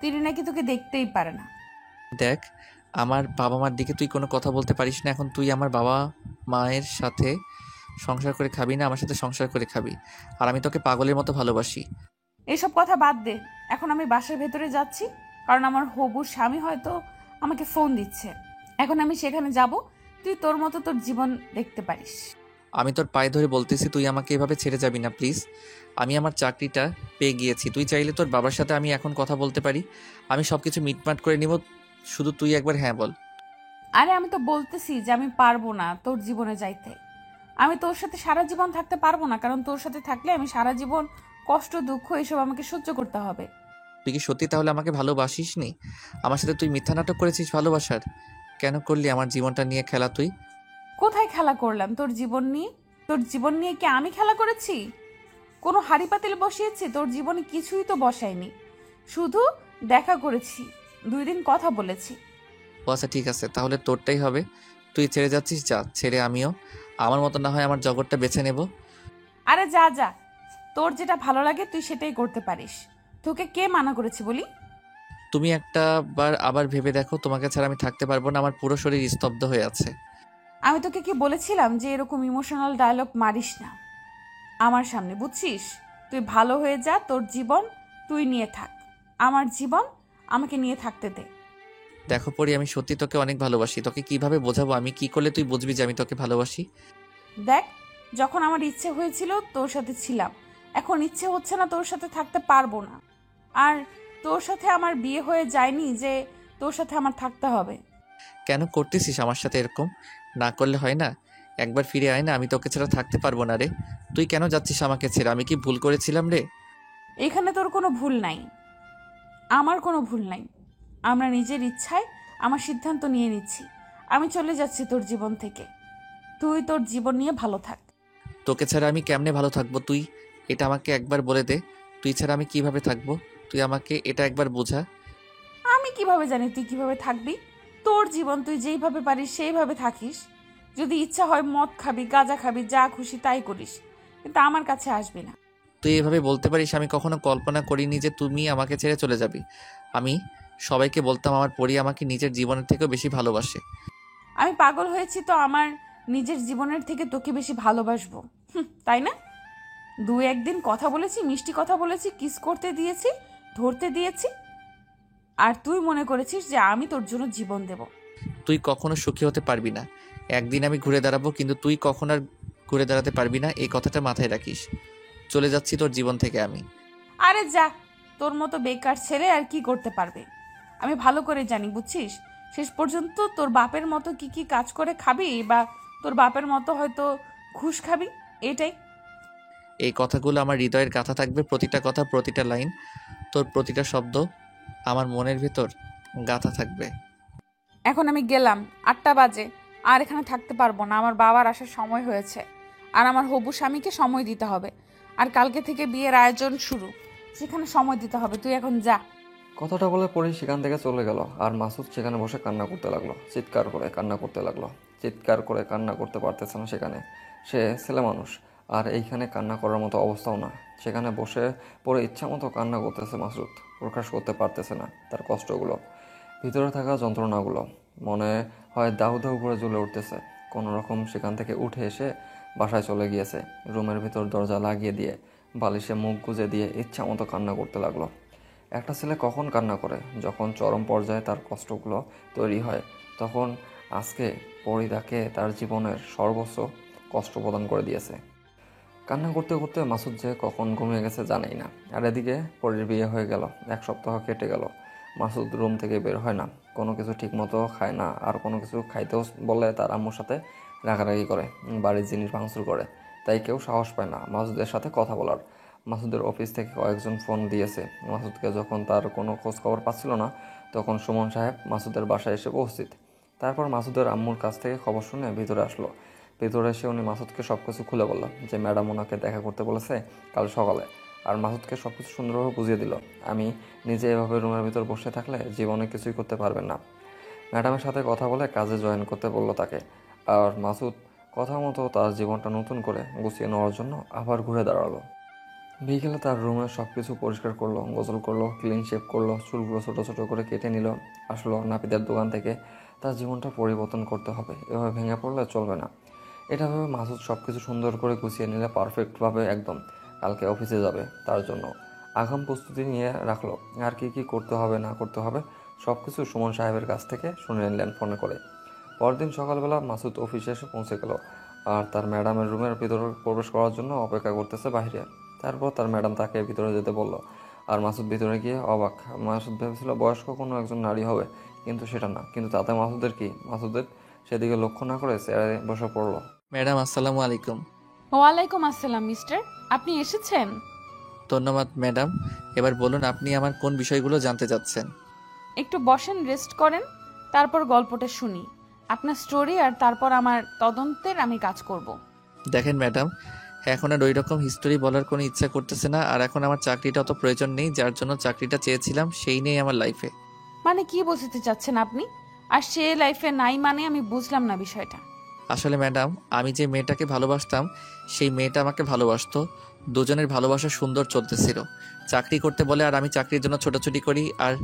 তিনি নাকি তোকে দেখতেই পারে না। দেখ, আমার বাবা মার দিকে তুই কোনো কথা বলতে পারিস না। এখন তুই আমার বাবা মায়ের সাথে সংসার করে খাবি না, আমার সাথে সংসার করে খাবি। আর আমি তোকে পাগলের মতো ভালোবাসি। এসব কথা বাদ দে, এখন আমি বাসার ভেতরে যাচ্ছি, কারণ আমার হবু স্বামী হয়তো আমাকে ফোন দিচ্ছে। এখন আমি সেখানে যাব, তুই তোর মতো তোর জীবন দেখতে পারিস। আমি তোর পায়ে ধরে বলতেছি তুই আমাকে এভাবে ছেড়ে যাবি না প্লিজ। আমি আমার চাকরিটা পেয়ে গিয়েছি, তুই চাইলে তোর বাবার সাথে আমি এখন কথা বলতে পারি। আমি সব কিছু মিটমাট করে নিব, শুধু তুই একবার হ্যাঁ বল। আরে আমি তো বলতেছি যে আমি পারবো না তোর জীবনে যাইতে। আমি তোর সাথে সারা জীবন থাকতে পারবো না, কারণ তোর সাথে থাকলে আমি সারা জীবন কষ্ট দুঃখ এসব আমাকে সহ্য করতে হবে। তুই কি সত্যি তাহলে আমাকে ভালোবাসিস নি? আমার সাথে তুই মিথ্যা নাটক করেছিস ভালোবাসার? কেন করলি আমার জীবনটা নিয়ে খেলা তুই? কোথায় খেলা করলাম তোর জীবন নিয়ে? তোর জীবন নিয়ে কি আমি খেলা করেছি? কোনো হাড়ি পাতিল বসিয়েছি? তোর জীবনে কিছুই তো বসাইনি, শুধু দেখা করেছি, 2 দিন কথা বলেছি। ও আচ্ছা ঠিক আছে, তাহলে তোরটাই হবে। তুই ছেড়ে যাচ্ছিস, যা ছেড়ে আমিও আমার মতো না হয় আমার জগৎটা বেছে নেব। আরে যা যা, তোর যেটা ভালো লাগে তুই সেটাই করতে পারিস, তোকে কে মানা করেছি বলি? তুমি একটা বার আবার ভেবে দেখো, তোমাকে ছাড়া আমি থাকতে পারবো না, আমার পুরো শরীর স্তব্ধ হয়ে আছে। আমি তোকে কি বলেছিলাম যে এরকম ইমোশনাল ডায়লগ মারিস না আমার সামনে, বুঝছিস? তুই ভালো হয়ে যা, তোর জীবন তুই নিয়ে থাক, আমার জীবন আমাকে নিয়ে থাকতে দে। দেখো পরি, আমি সত্যি তোকে অনেক ভালোবাসি। তোকে কিভাবে বোঝাবো? আমি কি করলে তুই বুঝবি যে আমি তোকে ভালোবাসি? দেখ, যখন আমার ইচ্ছে হয়েছিল তোর সাথে ছিলাম, এখন ইচ্ছে হচ্ছে না, তোর সাথে থাকতে পারবো না। আর তোর সাথে আমার বিয়ে হয়ে যায়নি যে তোর সাথে আমার থাকতে হবে। কেন করতেছিস আমার সাথে এরকম? না করলে হয় না? একবার ফিরে আয় না, আমি তোকে ছাড়া থাকতে পারবো না রে। তুই কেন যাচ্ছিস আমাকে ছেড়ে? আমি কি ভুল করেছিলাম রে? এখানে তোর কোনো ভুল নাই, আমার কোনো ভুল নাই। আমরা নিজের ইচ্ছায় আমার সিদ্ধান্ত নিয়ে নিচ্ছি। আমি চলে যাচ্ছি তোর জীবন থেকে। তুই তোর জীবন নিয়ে ভালো থাক। তোকে ছাড়া আমি কেমনে ভালো থাকবো? তুই এটা আমাকে একবার বলে দে। তুই ছাড়া আমি কিভাবে থাকবো? তুই আমাকে এটা একবার বোঝা। আমি কিভাবে জানি তুই কিভাবে থাকবি? তোর জীবন তুই যেইভাবে পারিস সেইভাবে থাকিস। যদি ইচ্ছা হয় মদ খাবি, গাঁজা খাবি, যা খুশি তাই করিস, কিন্তু আমার কাছে আসবি না। তুই এভাবে বলতে পারিস? আমি কখনো কল্পনা করিনি যে তুমি আমাকে ছেড়ে চলে যাবি। আমি সবাইকে বলতাম আমার পরি আমাকে নিজের জীবনের থেকেও বেশি ভালোবাসে। আমি পাগল হয়েছি তো আমার নিজের জীবনের থেকে তোকে বেশি ভালোবাসবো, তাই না? দু একদিন কথা বলেছি, মিষ্টি কথা বলেছি, কিস করতে দিয়েছি, ধরতে দিয়েছি, আর তুই মনে করেছিস যে আমি তোর জন্য জীবন দেব। তুই কখনো সুখী হতে পারবি না। একদিন আমি ঘুরে দাঁড়াবো, কিন্তু তুই কখনো আর ঘুরে দাঁড়াতে পারবি না, এই কথাটা মাথায় রাখিস। চলে যাচ্ছি তোর জীবন থেকে আমি। আরে যা, তোর মতো বেকার ছেলে আর কি করতে পারবে? আমি ভালো করে জানি, বুঝছিস? শেষ পর্যন্ত তোর বাপের মতো কি কি কাজ করে খাবি, বা তোর বাপের মতো হয়তো ঘুষ খাবি, এটাই। এই কথাগুলো আমার হৃদয়ের গাথা থাকবে, প্রতিটা কথা, প্রতিটা লাইন, তোর প্রতিটা শব্দ আমার মনের ভেতর গাথা থাকবে। এখন আমি গেলাম, 8টা বাজে, আর এখানে থাকতে পারবো না। আমার বাবার আসার সময় হয়েছে, আর আমার হবু স্বামীকে সময় দিতে হবে। আর কালকে থেকে বিয়ের আয়োজন শুরু, সেখানে সময় দিতে হবে। তুই এখন যা। কথাটা বলে পরি সেখান থেকে চলে গেল। আর মাসুদ সেখানে বসে কান্না করতে লাগলো, চিৎকার করে কান্না করতে লাগলো। চিৎকার করে কান্না করতে পারতেছে না সেখানে, সে ছেলে মানুষ। আর এইখানে কান্না করার মতো অবস্থাও না। সেখানে বসে পরে ইচ্ছা মতো কান্না করতেছে মাসুদ, প্রকাশ করতে পারতেছে না তার কষ্টগুলো, ভিতরে থাকা যন্ত্রণাগুলো। মনে হয় দাউ দাউ করে জ্বলে উঠতেছে। কোনো রকম সেখান থেকে উঠে এসে বাসায় চলে গিয়েছে। রুমের ভিতর দরজা লাগিয়ে দিয়ে বালিশে মুখ গুজে দিয়ে ইচ্ছা মতো কান্না করতে লাগলো। একটা ছেলে কখন কান্না করে? যখন চরম পর্যায়ে তার কষ্টগুলো তৈরি হয়, তখন। আজকে পরি তাকে তার জীবনের সর্বোচ্চ কষ্ট প্রদান করে দিয়েছে। কান্না করতে করতে মাসুদ যে কখন ঘুমিয়ে গেছে জানেই না। আর এদিকে পরির বিয়ে হয়ে গেল, 1 সপ্তাহ কেটে গেল। মাসুদ রুম থেকে বের হয় না, কোনো কিছু ঠিকমতো খায় না। আর কোনো কিছু খাইতেও বলে তার আম্মুর সাথে রাগারাগি করে, বাড়ির জিনিস ভাঙচুর করে। তাই কেউ সাহস পায় না মাসুদের সাথে কথা বলার। মাসুদের অফিস থেকে কয়েকজন ফোন দিয়েছে মাসুদকে। যখন তার কোনো খোঁজ খবর পাচ্ছিল না, তখন সুমন সাহেব মাসুদের বাসায় এসে উপস্থিত। তারপর মাসুদের আম্মুর কাছ থেকে খবর শুনে ভিতরে আসলো। ভিতরে এসে উনি মাসুদকে সব কিছু খুলে বলল যে ম্যাডাম ওনাকে দেখা করতে বলেছে কাল সকালে। আর মাসুদকে সব কিছু সুন্দরভাবে বুঝিয়ে দিল, আমি নিজে এভাবে রুমের ভিতর বসে থাকলে জীবনে কিছুই করতে পারবেন না। ম্যাডামের সাথে কথা বলে কাজে জয়েন করতে বলল তাকে। আর মাসুদ কথা মতো তার জীবনটা নতুন করে গুছিয়ে নেওয়ার জন্য আবার ঘুরে দাঁড়ালো। বিকেলে তার রুমে সব কিছু পরিষ্কার করলো, গোসল করলো, ক্লিন শেভ করলো, চুলগুলো ছোটো ছোটো করে কেটে নিল। আসলো নাপিতের দোকান থেকে। তার জীবনটা পরিবর্তন করতে হবে, এভাবে ভেঙে পড়লে চলবে না। এটা ভেবে মাসুদ সব কিছু সুন্দর করে গুছিয়ে নিলে পারফেক্টভাবে একদম কালকে অফিসে যাবে তার জন্য আগাম প্রস্তুতি নিয়ে রাখলো। আর কি কি করতে হবে না করতে হবে সব কিছু সুমন সাহেবের কাছ থেকে শুনে নিলেন ফোনে করে। পরদিন সকালবেলা মাসুদ অফিসে এসে পৌঁছে গেল। আর তার ম্যাডামের রুমের ভিতরে প্রবেশ করার জন্য অপেক্ষা করতেছে বাইরে। তারপর তার ম্যাডাম তাকে ভিতরে যেতে বলল। আর মাসুদ ভিতরে গিয়ে অবাক। মাসুদ ভেবেছিল বয়স্ক কোনো একজন নারী হবে, কিন্তু সেটা না। কিন্তু তাতে মাসুদের কি? মাসুদের সেদিকে লক্ষ্য না করে চেয়ারে বসে পড়ল। ম্যাডাম আসসালামু আলাইকুম। ওয়ালাইকুম আসসালাম মিস্টার, আপনি এসেছেন? ধন্যবাদ ম্যাডাম। এবার বলুন আপনি আমার কোন বিষয়গুলো জানতে চাচ্ছেন? একটু বসেন, রেস্ট করেন, তারপর গল্পটা শুনি, আপনার স্টোরি, আর তারপর আমার তদন্তের আমি কাজ করব। দেখেন ম্যাডাম, এখন আর ওই রকম হিস্টোরি বলার কোনো ইচ্ছা করতেছে না। আর এখন আমার চাকরিটা অত প্রয়োজন নেই, যার জন্য চাকরিটা চেয়েছিলাম সেই নেই আমার লাইফে। মানে কি বোঝাতে চাচ্ছেন আপনি? আর সে লাইফে নাই মানে আমি বুঝলাম না বিষয়টা। আসলে ম্যাডাম, আমি যে মেয়েটাকে ভালোবাসতাম সেই মেয়েটা আমাকে ভালোবাসতো। দুজনের ভালোবাসা সুন্দর চলতেছিল। চাকরি করতে বলে আর আমি চাকরির জন্য ছোটাছুটি করি। আর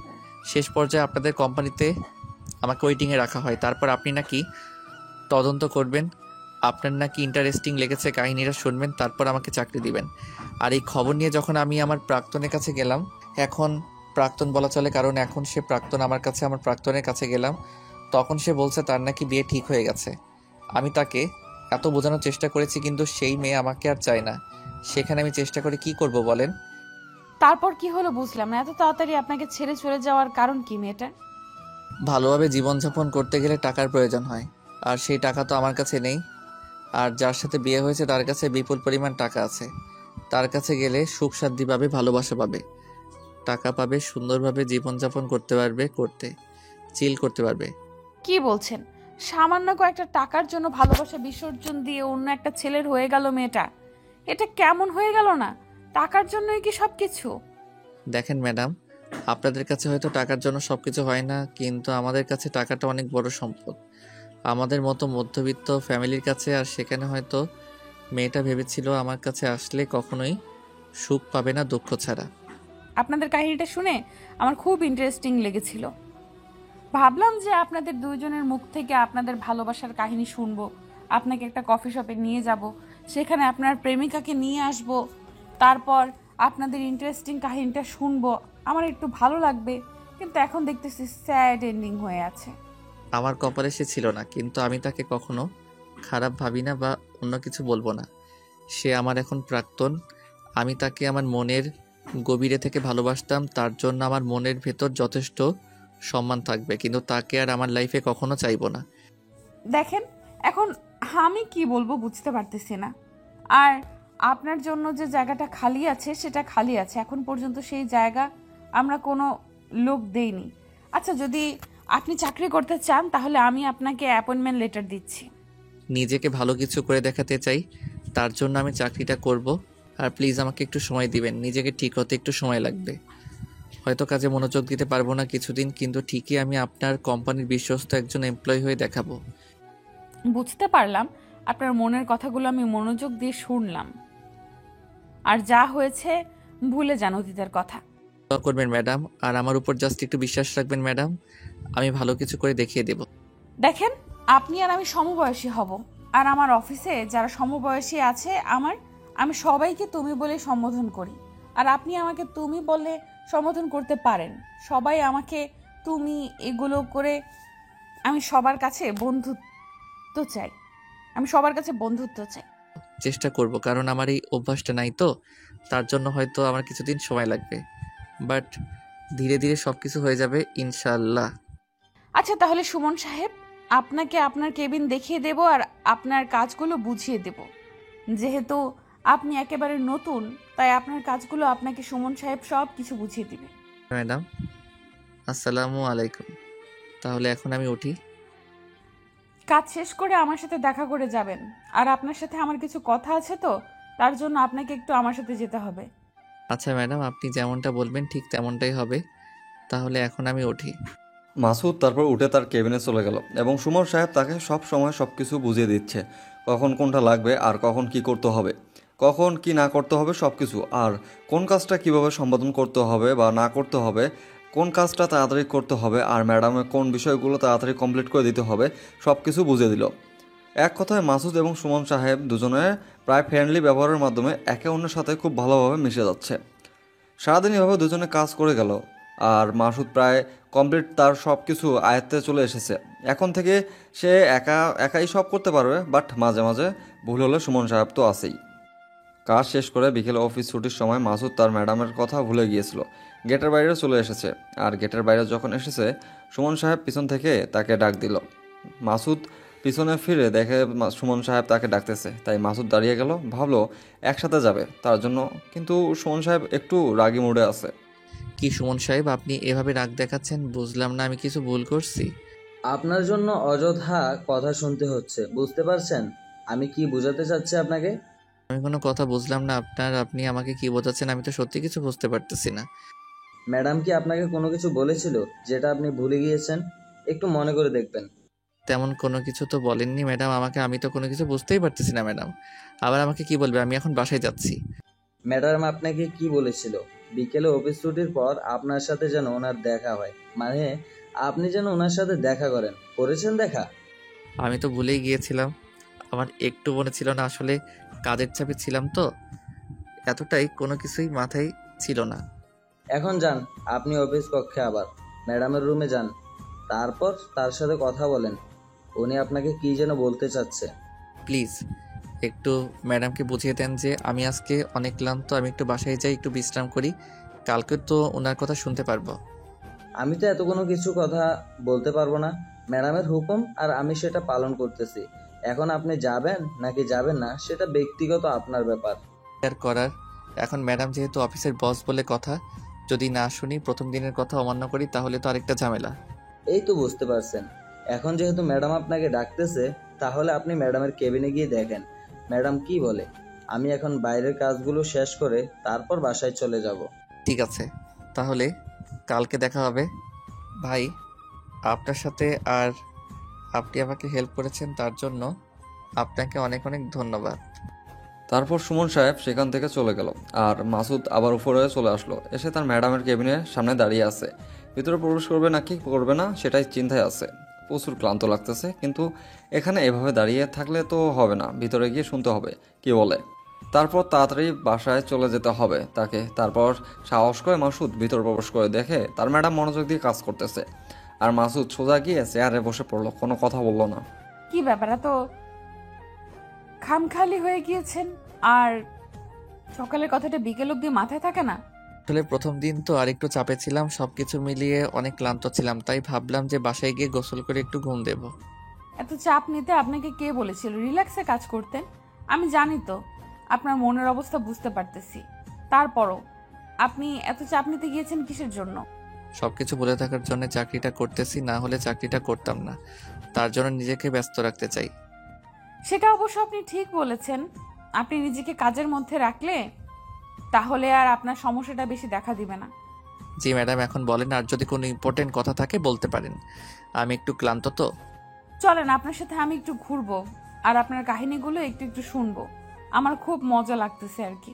শেষ পর্যায়ে আপনাদের কোম্পানিতে আমাকে ওয়েটিংয়ে রাখা হয়। তারপর আপনি নাকি তদন্ত করবেন, আপনার নাকি ইন্টারেস্টিং লেগেছে, কাহিনীটা শুনবেন, তারপর আমাকে চাকরি দিবেন। আর এই খবর নিয়ে যখন আমি আমার প্রাক্তনের কাছে গেলাম, এখন প্রাক্তন বলা চলে কারণ এখন সে প্রাক্তন, আমার প্রাক্তনের কাছে গেলাম, তখন সে বলছে তার নাকি বিয়ে ঠিক হয়ে গেছে। আমি তাকে এত বোঝানোর চেষ্টা করেছি, কিন্তু সেই মেয়ে আমাকে আর চায় না। সেখানে আমি চেষ্টা করে কি করব বলেন? তারপর কি হলো বুঝলাম না, এত তাড়াতাড়ি আপনাকে ছেড়ে চলে যাওয়ার কারণ কি মেয়েটার? ভালোভাবে জীবনযাপন করতে গেলে টাকার প্রয়োজন হয়, আর সেই টাকা তো আমার কাছে নেই। আর যার সাথে বিয়ে হয়েছে তার কাছে বিপুল পরিমাণ টাকা আছে। তার কাছে গেলে সুখ শান্তি পাবে, ভালোবাসা পাবে, টাকা পাবে, সুন্দরভাবে জীবনযাপন করতে পারবে, চিল করতে পারবে। কি বলছেন? সামান্য কয়েকটা টাকার জন্য ভালোবাসা বিসর্জন দিয়ে অন্য একটা ছেলের হয়ে গেল মেয়েটা। এটা কেমন হয়ে গেল না? টাকার জন্যই কি সবকিছু? দেখেন ম্যাডাম, আপনাদের কাছে হয়তো টাকার জন্য সবকিছু হয় না, কিন্তু আমাদের কাছে টাকাটা অনেক বড় সম্পদ, আমাদের মতো মধ্যবিত্ত ফ্যামিলির কাছে। আর সেখানে হয়তো মেয়েটা ভেবেছিল আমার কাছে আসলে কখনোই সুখ পাবে না, দুঃখ ছাড়া। আপনাদের কাহিনীটা শুনে আমার খুব ইন্টারেস্টিং লেগেছিল। ভাবলাম যে আপনাদের দুইজনের মুখ থেকে আপনাদের ভালোবাসার কাহিনী শুনবো, আপনাকে একটা কফি শপে নিয়ে যাব, সেখানে আপনার প্রেমিকাকে নিয়ে আসব, তারপর আপনাদের ইন্টারেস্টিং কাহিনীটা শুনবো, আমার একটু ভালো লাগবে। কিন্তু এখন দেখতেছি স্যাড এন্ডিং হয়ে আছে। আমার কপালে সে ছিল না, কিন্তু আমি তাকে কখনো খারাপ ভাবি না বা অন্য কিছু বলবো না। সে আমার এখন প্রাক্তন। আমি তাকে আমার মনের গভীরে থেকে ভালোবাসতাম, তার জন্য আমার মনের ভেতর যথেষ্ট সম্মান থাকবে, কিন্তু তাকে আর আমার লাইফে কখনো চাইবো না। দেখেন, এখন আমি কি বলবো বুঝতে পারতেছি না। আর আপনার জন্য যে জায়গাটা খালি আছে সেটা খালি আছে, এখন পর্যন্ত সেই জায়গা আমরা কোনো লোক দেইনি। আচ্ছা, যদি আপনি চাকরি করতে চান তাহলে আমি আপনাকে অ্যাপয়েন্টমেন্ট লেটার দিচ্ছি। নিজেকে ভালো কিছু করে দেখাতে চাই, তার জন্য আমি চাকরিটা করব। আর প্লিজ আমাকে একটু সময় দিবেন, নিজেকে ঠিক হতে একটু সময় লাগবে। হয়তো কাজে মনোযোগ দিতে পারবো না কিছুদিন, কিন্তু ঠিকই আমি আপনার কোম্পানির বিশ্বস্ত একজন এমপ্লয়ি হয়ে দেখাবো। বুঝতে পারলাম, আপনার মনের কথাগুলো আমি মনোযোগ দিয়ে শুনলাম। আর যা হয়েছে ভুলে যান অতীতের কথা। দোয়া করবেন ম্যাডাম, আর আমার উপর জাস্ট একটু বিশ্বাস রাখবেন ম্যাডাম, আমি ভালো কিছু করে দেখিয়ে দেব। দেখেন, আপনি আর আমি সমবয়সী হব, আর আমার অফিসে যারা সমবয়সী আছে আমি সবাইকে তুমি বলে সম্বোধন করি, আর আপনি আমাকে তুমি বলে সম্বোধন করতে পারেন। সবাই আমাকে তুমি এগুলো করে আমি সবার কাছে বন্ধুত্ব চাই, চেষ্টা করব, কারণ আমার এই অভ্যাসটা নাই তো, তার জন্য হয়তো আমার কিছুদিন সময় লাগবে, বাট ধীরে ধীরে সব কিছু হয়ে যাবে ইনশাল্লাহ। আচ্ছা, তাহলে সুমন সাহেব, আপনাকে আপনার কেবিন দেখিয়ে দেব আর আপনার কাজগুলো বুঝিয়ে দেব। যেহেতু আপনি একেবারে নতুন, তাই আপনার কাজগুলো আপনাকে সুমন সাহেব সব কিছু বুঝিয়ে দিবে। ম্যাডাম, আসসালামু আলাইকুম। তাহলে এখন আমি উঠি। কাজ শেষ করে আমার সাথে দেখা করে যাবেন। আর আপনার সাথে আমার কিছু কথা আছে, তো তার জন্য আপনাকে একটু আমার সাথে যেতে হবে। আচ্ছা ম্যাডাম, আপনি যেমনটা বলবেন ঠিক তেমনটাই হবে। তাহলে এখন আমি উঠি। মাসুদ তারপর উঠে তার কেবিনে চলে গেল এবং সুমন সাহেব তাকে সব সময় সব কিছু বুঝিয়ে দিচ্ছে, কখন কোনটা লাগবে আর কখন কি করতে হবে, কখন কি না করতে হবে সব কিছু, আর কোন কাজটা কিভাবে সম্পাদন করতে হবে বা না করতে হবে, কোন কাজটা তাড়াতাড়ি করতে হবে, আর ম্যাডামের কোন বিষয়গুলো তাড়াতাড়ি কমপ্লিট করে দিতে হবে, সব কিছু বুঝিয়ে দিল। এক কথায় মাসুদ এবং সুমন সাহেব দুজনে প্রায় ফ্রেন্ডলি ব্যবহারের মাধ্যমে একে অন্যের সাথে খুব ভালোভাবে মিশে যাচ্ছে। সারাদিন এভাবে দুজনে কাজ করে গেল, আর মাসুদ প্রায় কমপ্লিট, তার সব কিছু আয়ত্তে চলে এসেছে। এখন থেকে সে একাই সব করতে পারবে, বাট মাঝে মাঝে ভুল হলে সুমন সাহেব তো আছেই। কাজ শেষ করে বিকেলে অফিস ছুটির সময় মাসুদ তার ম্যাডামের কথা ভুলে গিয়েছিল, গেটের বাইরে চলে এসেছে। আর গেটের বাইরে যখন এসেছে, সুমন সাহেব পিছন থেকে তাকে ডাক দিল। মাসুদ পিছনে ফিরে দেখে সুমন সাহেব তাকে ডাকতেছে, তাই মাসুদ দাঁড়িয়ে গেল, ভাবলো একসাথে যাবে তার জন্য, কিন্তু সুমন সাহেব একটু রাগী মুডে আছে। কি সুমন সাহেব, আপনি এভাবে রাগ দেখাচ্ছেন? বুঝলাম না, আমি কিছু ভুল করছি? আপনার জন্য অযথা কথা শুনতে হচ্ছে, বুঝতে পারছেন আমি কি বোঝাতে চাচ্ছি আপনাকে? আমি কোনো কথা বুঝলাম না আপনার। আপনি আমাকে কি বোঝাচ্ছেন? আমি তো সত্যি কিছু বুঝতে পারতেছি না। ম্যাডাম কি আপনাকে কোনো কিছু বলেছিল যেটা আপনি ভুলে গিয়েছেন? একটু মনে করে দেখবেন। তেমন কোনো কিছু তো বলেননি ম্যাডাম আমাকে, আমি তো কোনো কিছু বুঝতেই পারতেছি না ম্যাডাম। আবার আমাকে কি বলবে? আমি এখন বাসায় যাচ্ছি। ম্যাডাম আপনাকে কি বলেছিল? বিকেলে অফিস ছুটির পর আপনার সাথে যেন ওনার দেখা হয়, মানে আপনি যেন ওনার সাথে দেখা করেছেন দেখা? আমি তো ভুলেই গিয়েছিলাম। আমার একটু মনে ছিল না, আসলে কাজের চাপে ছিলাম তো, এতটাই কোনো কিছুই মাথায় ছিল না। এখন যান আপনি অফিস কক্ষে, আবার ম্যাডামের রুমে যান, তারপর তার সাথে কথা বলেন। উনি আপনাকে কি যেন বলতে চাচ্ছে। প্লিজ একটু ম্যাডামকে বুঝিয়ে দেন যে আমি আজকে অনেক ক্লান্ত, আমি একটু বাসায় যাই, একটু বিশ্রাম করি, কালকে তো ওনার কথা শুনতে পারবো। আমি তো এত কোনো কিছু কথা বলতে পারবো না। ম্যাডামের হুকুম আর আমি সেটা পালন করতেছি। এখন আপনি যাবেন নাকি যাবেন না সেটা ব্যক্তিগত আপনার ব্যাপার। আর করার, এখন ম্যাডাম যেহেতু অফিসের বস বলে কথা, যদি না শুনি, প্রথম দিনের কথা অমান্য করি, তাহলে তো আরেকটা ঝামেলা। এই তো বুঝতে পারছেন। এখন যেহেতু ম্যাডাম আপনাকে ডাকতেছে, তাহলে আপনি ম্যাডামের কেবিনে গিয়ে দেখেন ম্যাডাম কি বলে। আমি এখন বাইরের কাজগুলো শেষ করে তারপর বাসায় চলে যাব। ঠিক আছে, তাহলে কালকে দেখা হবে। ভাই, আপনার সাথে, আর আপনি আমাকে হেল্প করেছেন তার জন্য আপনাকে অনেক অনেক ধন্যবাদ। তারপর সুমন সাহেব সেখান থেকে চলে গেল, আর মাসুদ আবার উপরে চলে আসলো, এসে তার ম্যাডামের কেবিনের সামনে দাঁড়িয়ে আছে। ভিতরে প্রবেশ করবে নাকি করবে না সেটাই চিন্তায় আছে। প্রচুর ক্লান্ত লাগতেছে, কিন্তু এখানে এভাবে দাঁড়িয়ে থাকলে তো হবে না, ভিতরে গিয়ে শুনতে হবে কি বলে। তারপর তাড়াতাড়ি বাসায় চলে যেতে হবে তাকে। তারপর সাহস করে মাসুদ ভিতর প্রবেশ করে দেখে তার ম্যাডাম মনোযোগ দিয়ে কাজ করতেছে, আর মাসুদ সোজা গিয়ে চেয়ারে বসে পড়লো, কোনো কথা বললো না। কি ব্যাপার, এত খামখালি হয়ে গিয়েছেন? আর সকালের কথাটা বিকেল অব্দি মাথায় থাকে না? আসলে প্রথম দিন তো আর একটু চাপে ছিলাম, সবকিছু মিলিয়ে অনেক ক্লান্ত ছিলাম, তাই ভাবলাম যে বাসায় গিয়ে গোসল করে একটু ঘুম দেব। এত চাপ নিতে আপনাকে কে বলেছিল রিল্যাক্সে কাজ করতেন? আমি জানি তো, আপনার মনের অবস্থা বুঝতে পারতেছি। তারপরও আপনি এত চাপ নিতে গিয়েছেন কিসের জন্য? সবকিছু বলে থাকার জন্য চাকরিটা করতেছি, না হলে চাকরিটা করতাম না, তার জন্য নিজেকে ব্যস্ত রাখতে চাই। সেটা অবশ্য আপনি ঠিক বলেছেন। আপনি নিজেকে কাজের মধ্যে রাখলে তাহলে আর আপনার সমস্যাটা বেশি দেখা দিবে না। জি ম্যাডাম, এখন বলেন, আর যদি কোনো ইম্পর্টেন্ট কথা থাকে বলতে পারেন, আমি একটু ক্লান্ত তো। চলেন আপনার সাথে আমি একটু ঘুরবো, আর আপনার কাহিনীগুলো একটু একটু শুনবো। আমার খুব মজা লাগতেছে আর কি।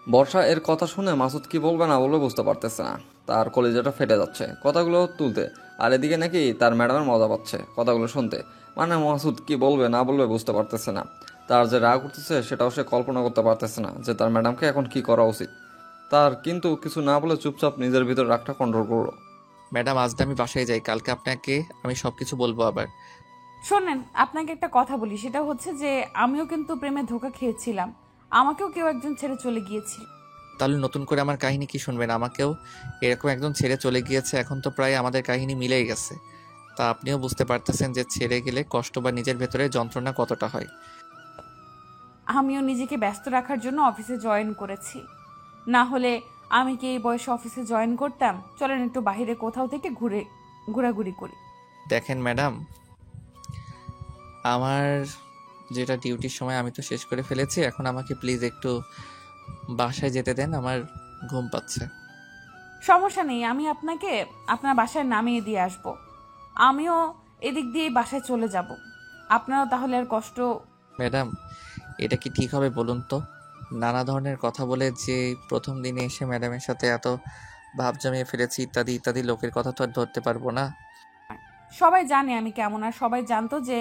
বর্ষা এর কথা শুনে মাসুদ কি বলবে না বলবে বুঝতে পারতেছে না, তার কলিজাটা ফেটে যাচ্ছে কথাগুলো তুলতে, আর এদিকে নাকি তার ম্যাডামের মজা পাচ্ছে কথাগুলো শুনতে। মানে মাসুদ কি বলবে না বলবে বুঝতে পারতেছে না, তার যে রাগ উঠতেছে সেটাও সে কল্পনা করতে পারতেছে না যে তার ম্যাডামকে এখন কি করা উচিত তার। কিন্তু কিছু না বলে চুপচাপ নিজের ভিতর রাগটা কন্ট্রোল করলো। ম্যাডাম, আজ আমি বাসায় যাই, কালকে আপনাকে আমি সবকিছু বলবো আবার। শোনেন, আপনাকে একটা কথা বলি, সেটা হচ্ছে যে আমিও কিন্তু প্রেমে ধোঁকা খেয়েছিলাম। আমাকেও কেউ একজন ছেড়ে চলে গিয়েছিল। তাহলে নতুন করে আমার কাহিনী কি শুনবেন? আমাকেও এরকম একজন ছেড়ে চলে গিয়েছে, এখন তো প্রায় আমাদের কাহিনী মিলেই গেছে। তা আপনিও বুঝতে পারতেছেন যে ছেড়ে গেলে কষ্ট বা নিজের ভেতরে যন্ত্রণা কতটা হয়। আমিও নিজেকে ব্যস্ত রাখার জন্য অফিসে জয়েন করেছি, না হলে আমি কি এই বয়সে অফিসে জয়েন করতাম? চলেন একটু বাইরে কোথাও থেকে ঘোরাঘুরি করি। দেখেন ম্যাডাম, আমার যেটা ডিউটির সময় আমি তো শেষ করে ফেলেছি, এখন আমাকে প্লিজ একটু বাসায় যেতে দেন, আমার ঘুম পাচ্ছে। সমস্যা নেই, আমি আপনাকে আপনার বাসায় নামিয়ে দিয়ে আসব। আমিও এদিক দিয়ে বাসায় চলে যাব, আপনারও তাহলে আর কষ্ট। ম্যাডাম, এটা কি ঠিক হবে বলুন তো? নানা ধরনের কথা বলে যে প্রথম দিনে এসে ম্যাডামের সাথে এত ভাব জমিয়ে ফেলেছি, ইত্যাদি ইত্যাদি, লোকের কথা তো আর ধরতে পারবো না। সবাই জানে আমি কেমন, আর সবাই জানতো যে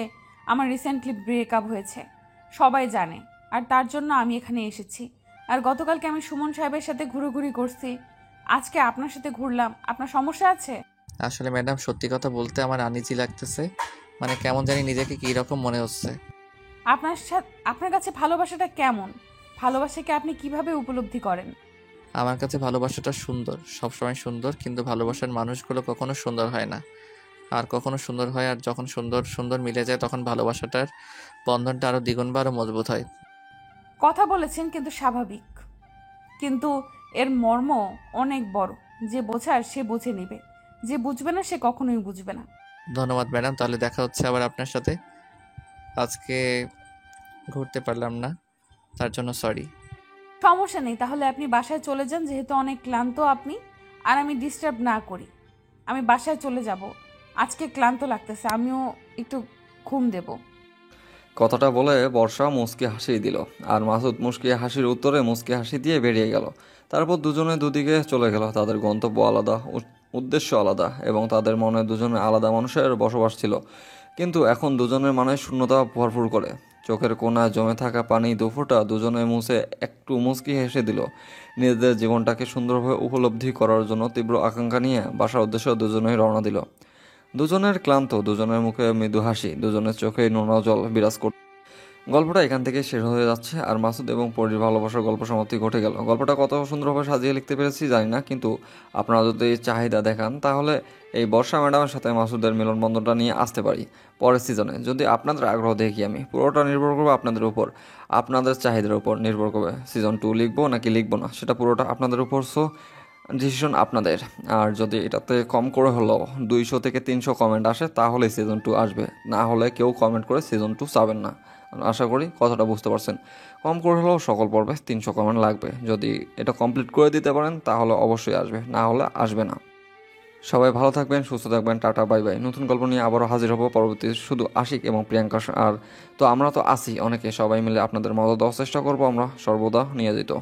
আমার রিসেন্টলি ব্রেকআপ হয়েছে, সবাই জানে। আর তার জন্য আমি এখানে এসেছি। আর গতকালকে আমি সুমন সাহেবের সাথে ঘুরোঘুরি করছি, আজকে আপনার সাথে ঘুরলাম। আপনার সমস্যা আছে? আসলে ম্যাডাম, সত্যি কথা বলতে আমার আনইজি লাগতেছে, মানে কেমন জানি নিজেকে কী রকম মনে হচ্ছে। আপনার কাছে ভালোবাসাটা কেমন? ভালোবাসাকে আপনি কিভাবে উপলব্ধি করেন? আমার কাছে ভালোবাসাটা সুন্দর, সবসময় সুন্দর, কিন্তু ভালোবাসার মানুষগুলো কখনো সুন্দর হয় না, আর কখনো সুন্দর হয়, আর যখন সুন্দর সুন্দর মিলে যায় তখন ভালোবাসাটার বন্ধনটা আরও দ্বিগুণ বা আরও মজবুত হয়। কথা বলেছেন কিন্তু স্বাভাবিক, কিন্তু এর মর্ম অনেক বড়। যে বোঝার সে বুঝে নেবে, যে বুঝবে না সে কখনোই বুঝবে না। ধন্যবাদ ম্যাডাম, তাহলে দেখা হচ্ছে আবার আপনার সাথে। আজকে ঘুরতে পারলাম না, তার জন্য সরি। সমস্যা নেই, তাহলে আপনি বাসায় চলে যান, যেহেতু অনেক ক্লান্ত আপনি। আর আমি ডিস্টার্ব না করি, আমি বাসায় চলে যাব। আজকে ক্লান্ত লাগতেছে, আমিও একটু ঘুম দেব। কথাটা বলে বর্ষা মুচকি হাসি দিল, আর মাসুদ মুচকি হাসির উত্তরে মুচকি হাসি দিয়ে বেরিয়ে গেল। তারপর দুজনে দুদিকে চলে গেল, তাদের গন্তব্য আলাদা, উদ্দেশ্য আলাদা, এবং তাদের মনে দুজনে আলাদা মানুষের বসবাস ছিল। কিন্তু এখন দুজনের মানে শূন্যতা ভরপুর করে। চোখের কোণায় জমে থাকা পানি দুফোঁটা দুজনে মুছে একটু মুচকি হেসে দিল। নিজেদের জীবনটাকে সুন্দরভাবে উপলব্ধি করার জন্য তীব্র আকাঙ্ক্ষা নিয়ে বাসার উদ্দেশ্যে দুজনেই রওনা দিল। দুজনের ক্লান্ত, দুজনের মুখে মৃদু হাসি, দুজনের চোখে নোনা জল বিরাজ করত। গল্পটা এখান থেকে শেষ হয়ে যাচ্ছে আর মাসুদ এবং পরীর ভালোবাসার গল্প সমাপ্তি ঘটে গেল। গল্পটা কত সুন্দরভাবে সাজিয়ে লিখতে পেরেছি জানি না, কিন্তু আপনারা যদি চাহিদা দেখান তাহলে এই বর্ষা ম্যাডামের সাথে মাসুদের মিলনবন্ধনটা নিয়ে আসতে পারি পরের সিজনে, যদি আপনাদের আগ্রহ দেখি আমি। পুরোটা নির্ভর করবে আপনাদের উপর, আপনাদের চাহিদার উপর নির্ভর করবে। সিজন 2 লিখবো নাকি লিখবো না সেটা পুরোটা আপনাদের উপর, সো ডিসিশন আপনাদের। আর যদি এটাতে কম করে হলো 200 থেকে 300 কমেন্ট আসে তাহলে সিজন 2 আসবে, না হলে কেউ কমেন্ট করে সিজন 2 চাবেন না। আশা করি কথাটা বুঝতে পারছেন। কম করে হলেও সকল পর্বে 300 কমেন্ট লাগবে। যদি এটা কমপ্লিট করে দিতে পারেন তাহলে অবশ্যই আসবে, না হলে আসবে না। সবাই ভালো থাকবেন, সুস্থ থাকবেন, টাটা বাই বাই। নতুন গল্প নিয়ে আবারও হাজির হব পরবর্তী শুধু আশিক এবং প্রিয়াঙ্কা। আর তো আমরা তো আছি অনেকে, সবাই মিলে আপনাদের মদত দেওয়ার চেষ্টা করবো আমরা সর্বদা নিয়ে যেত।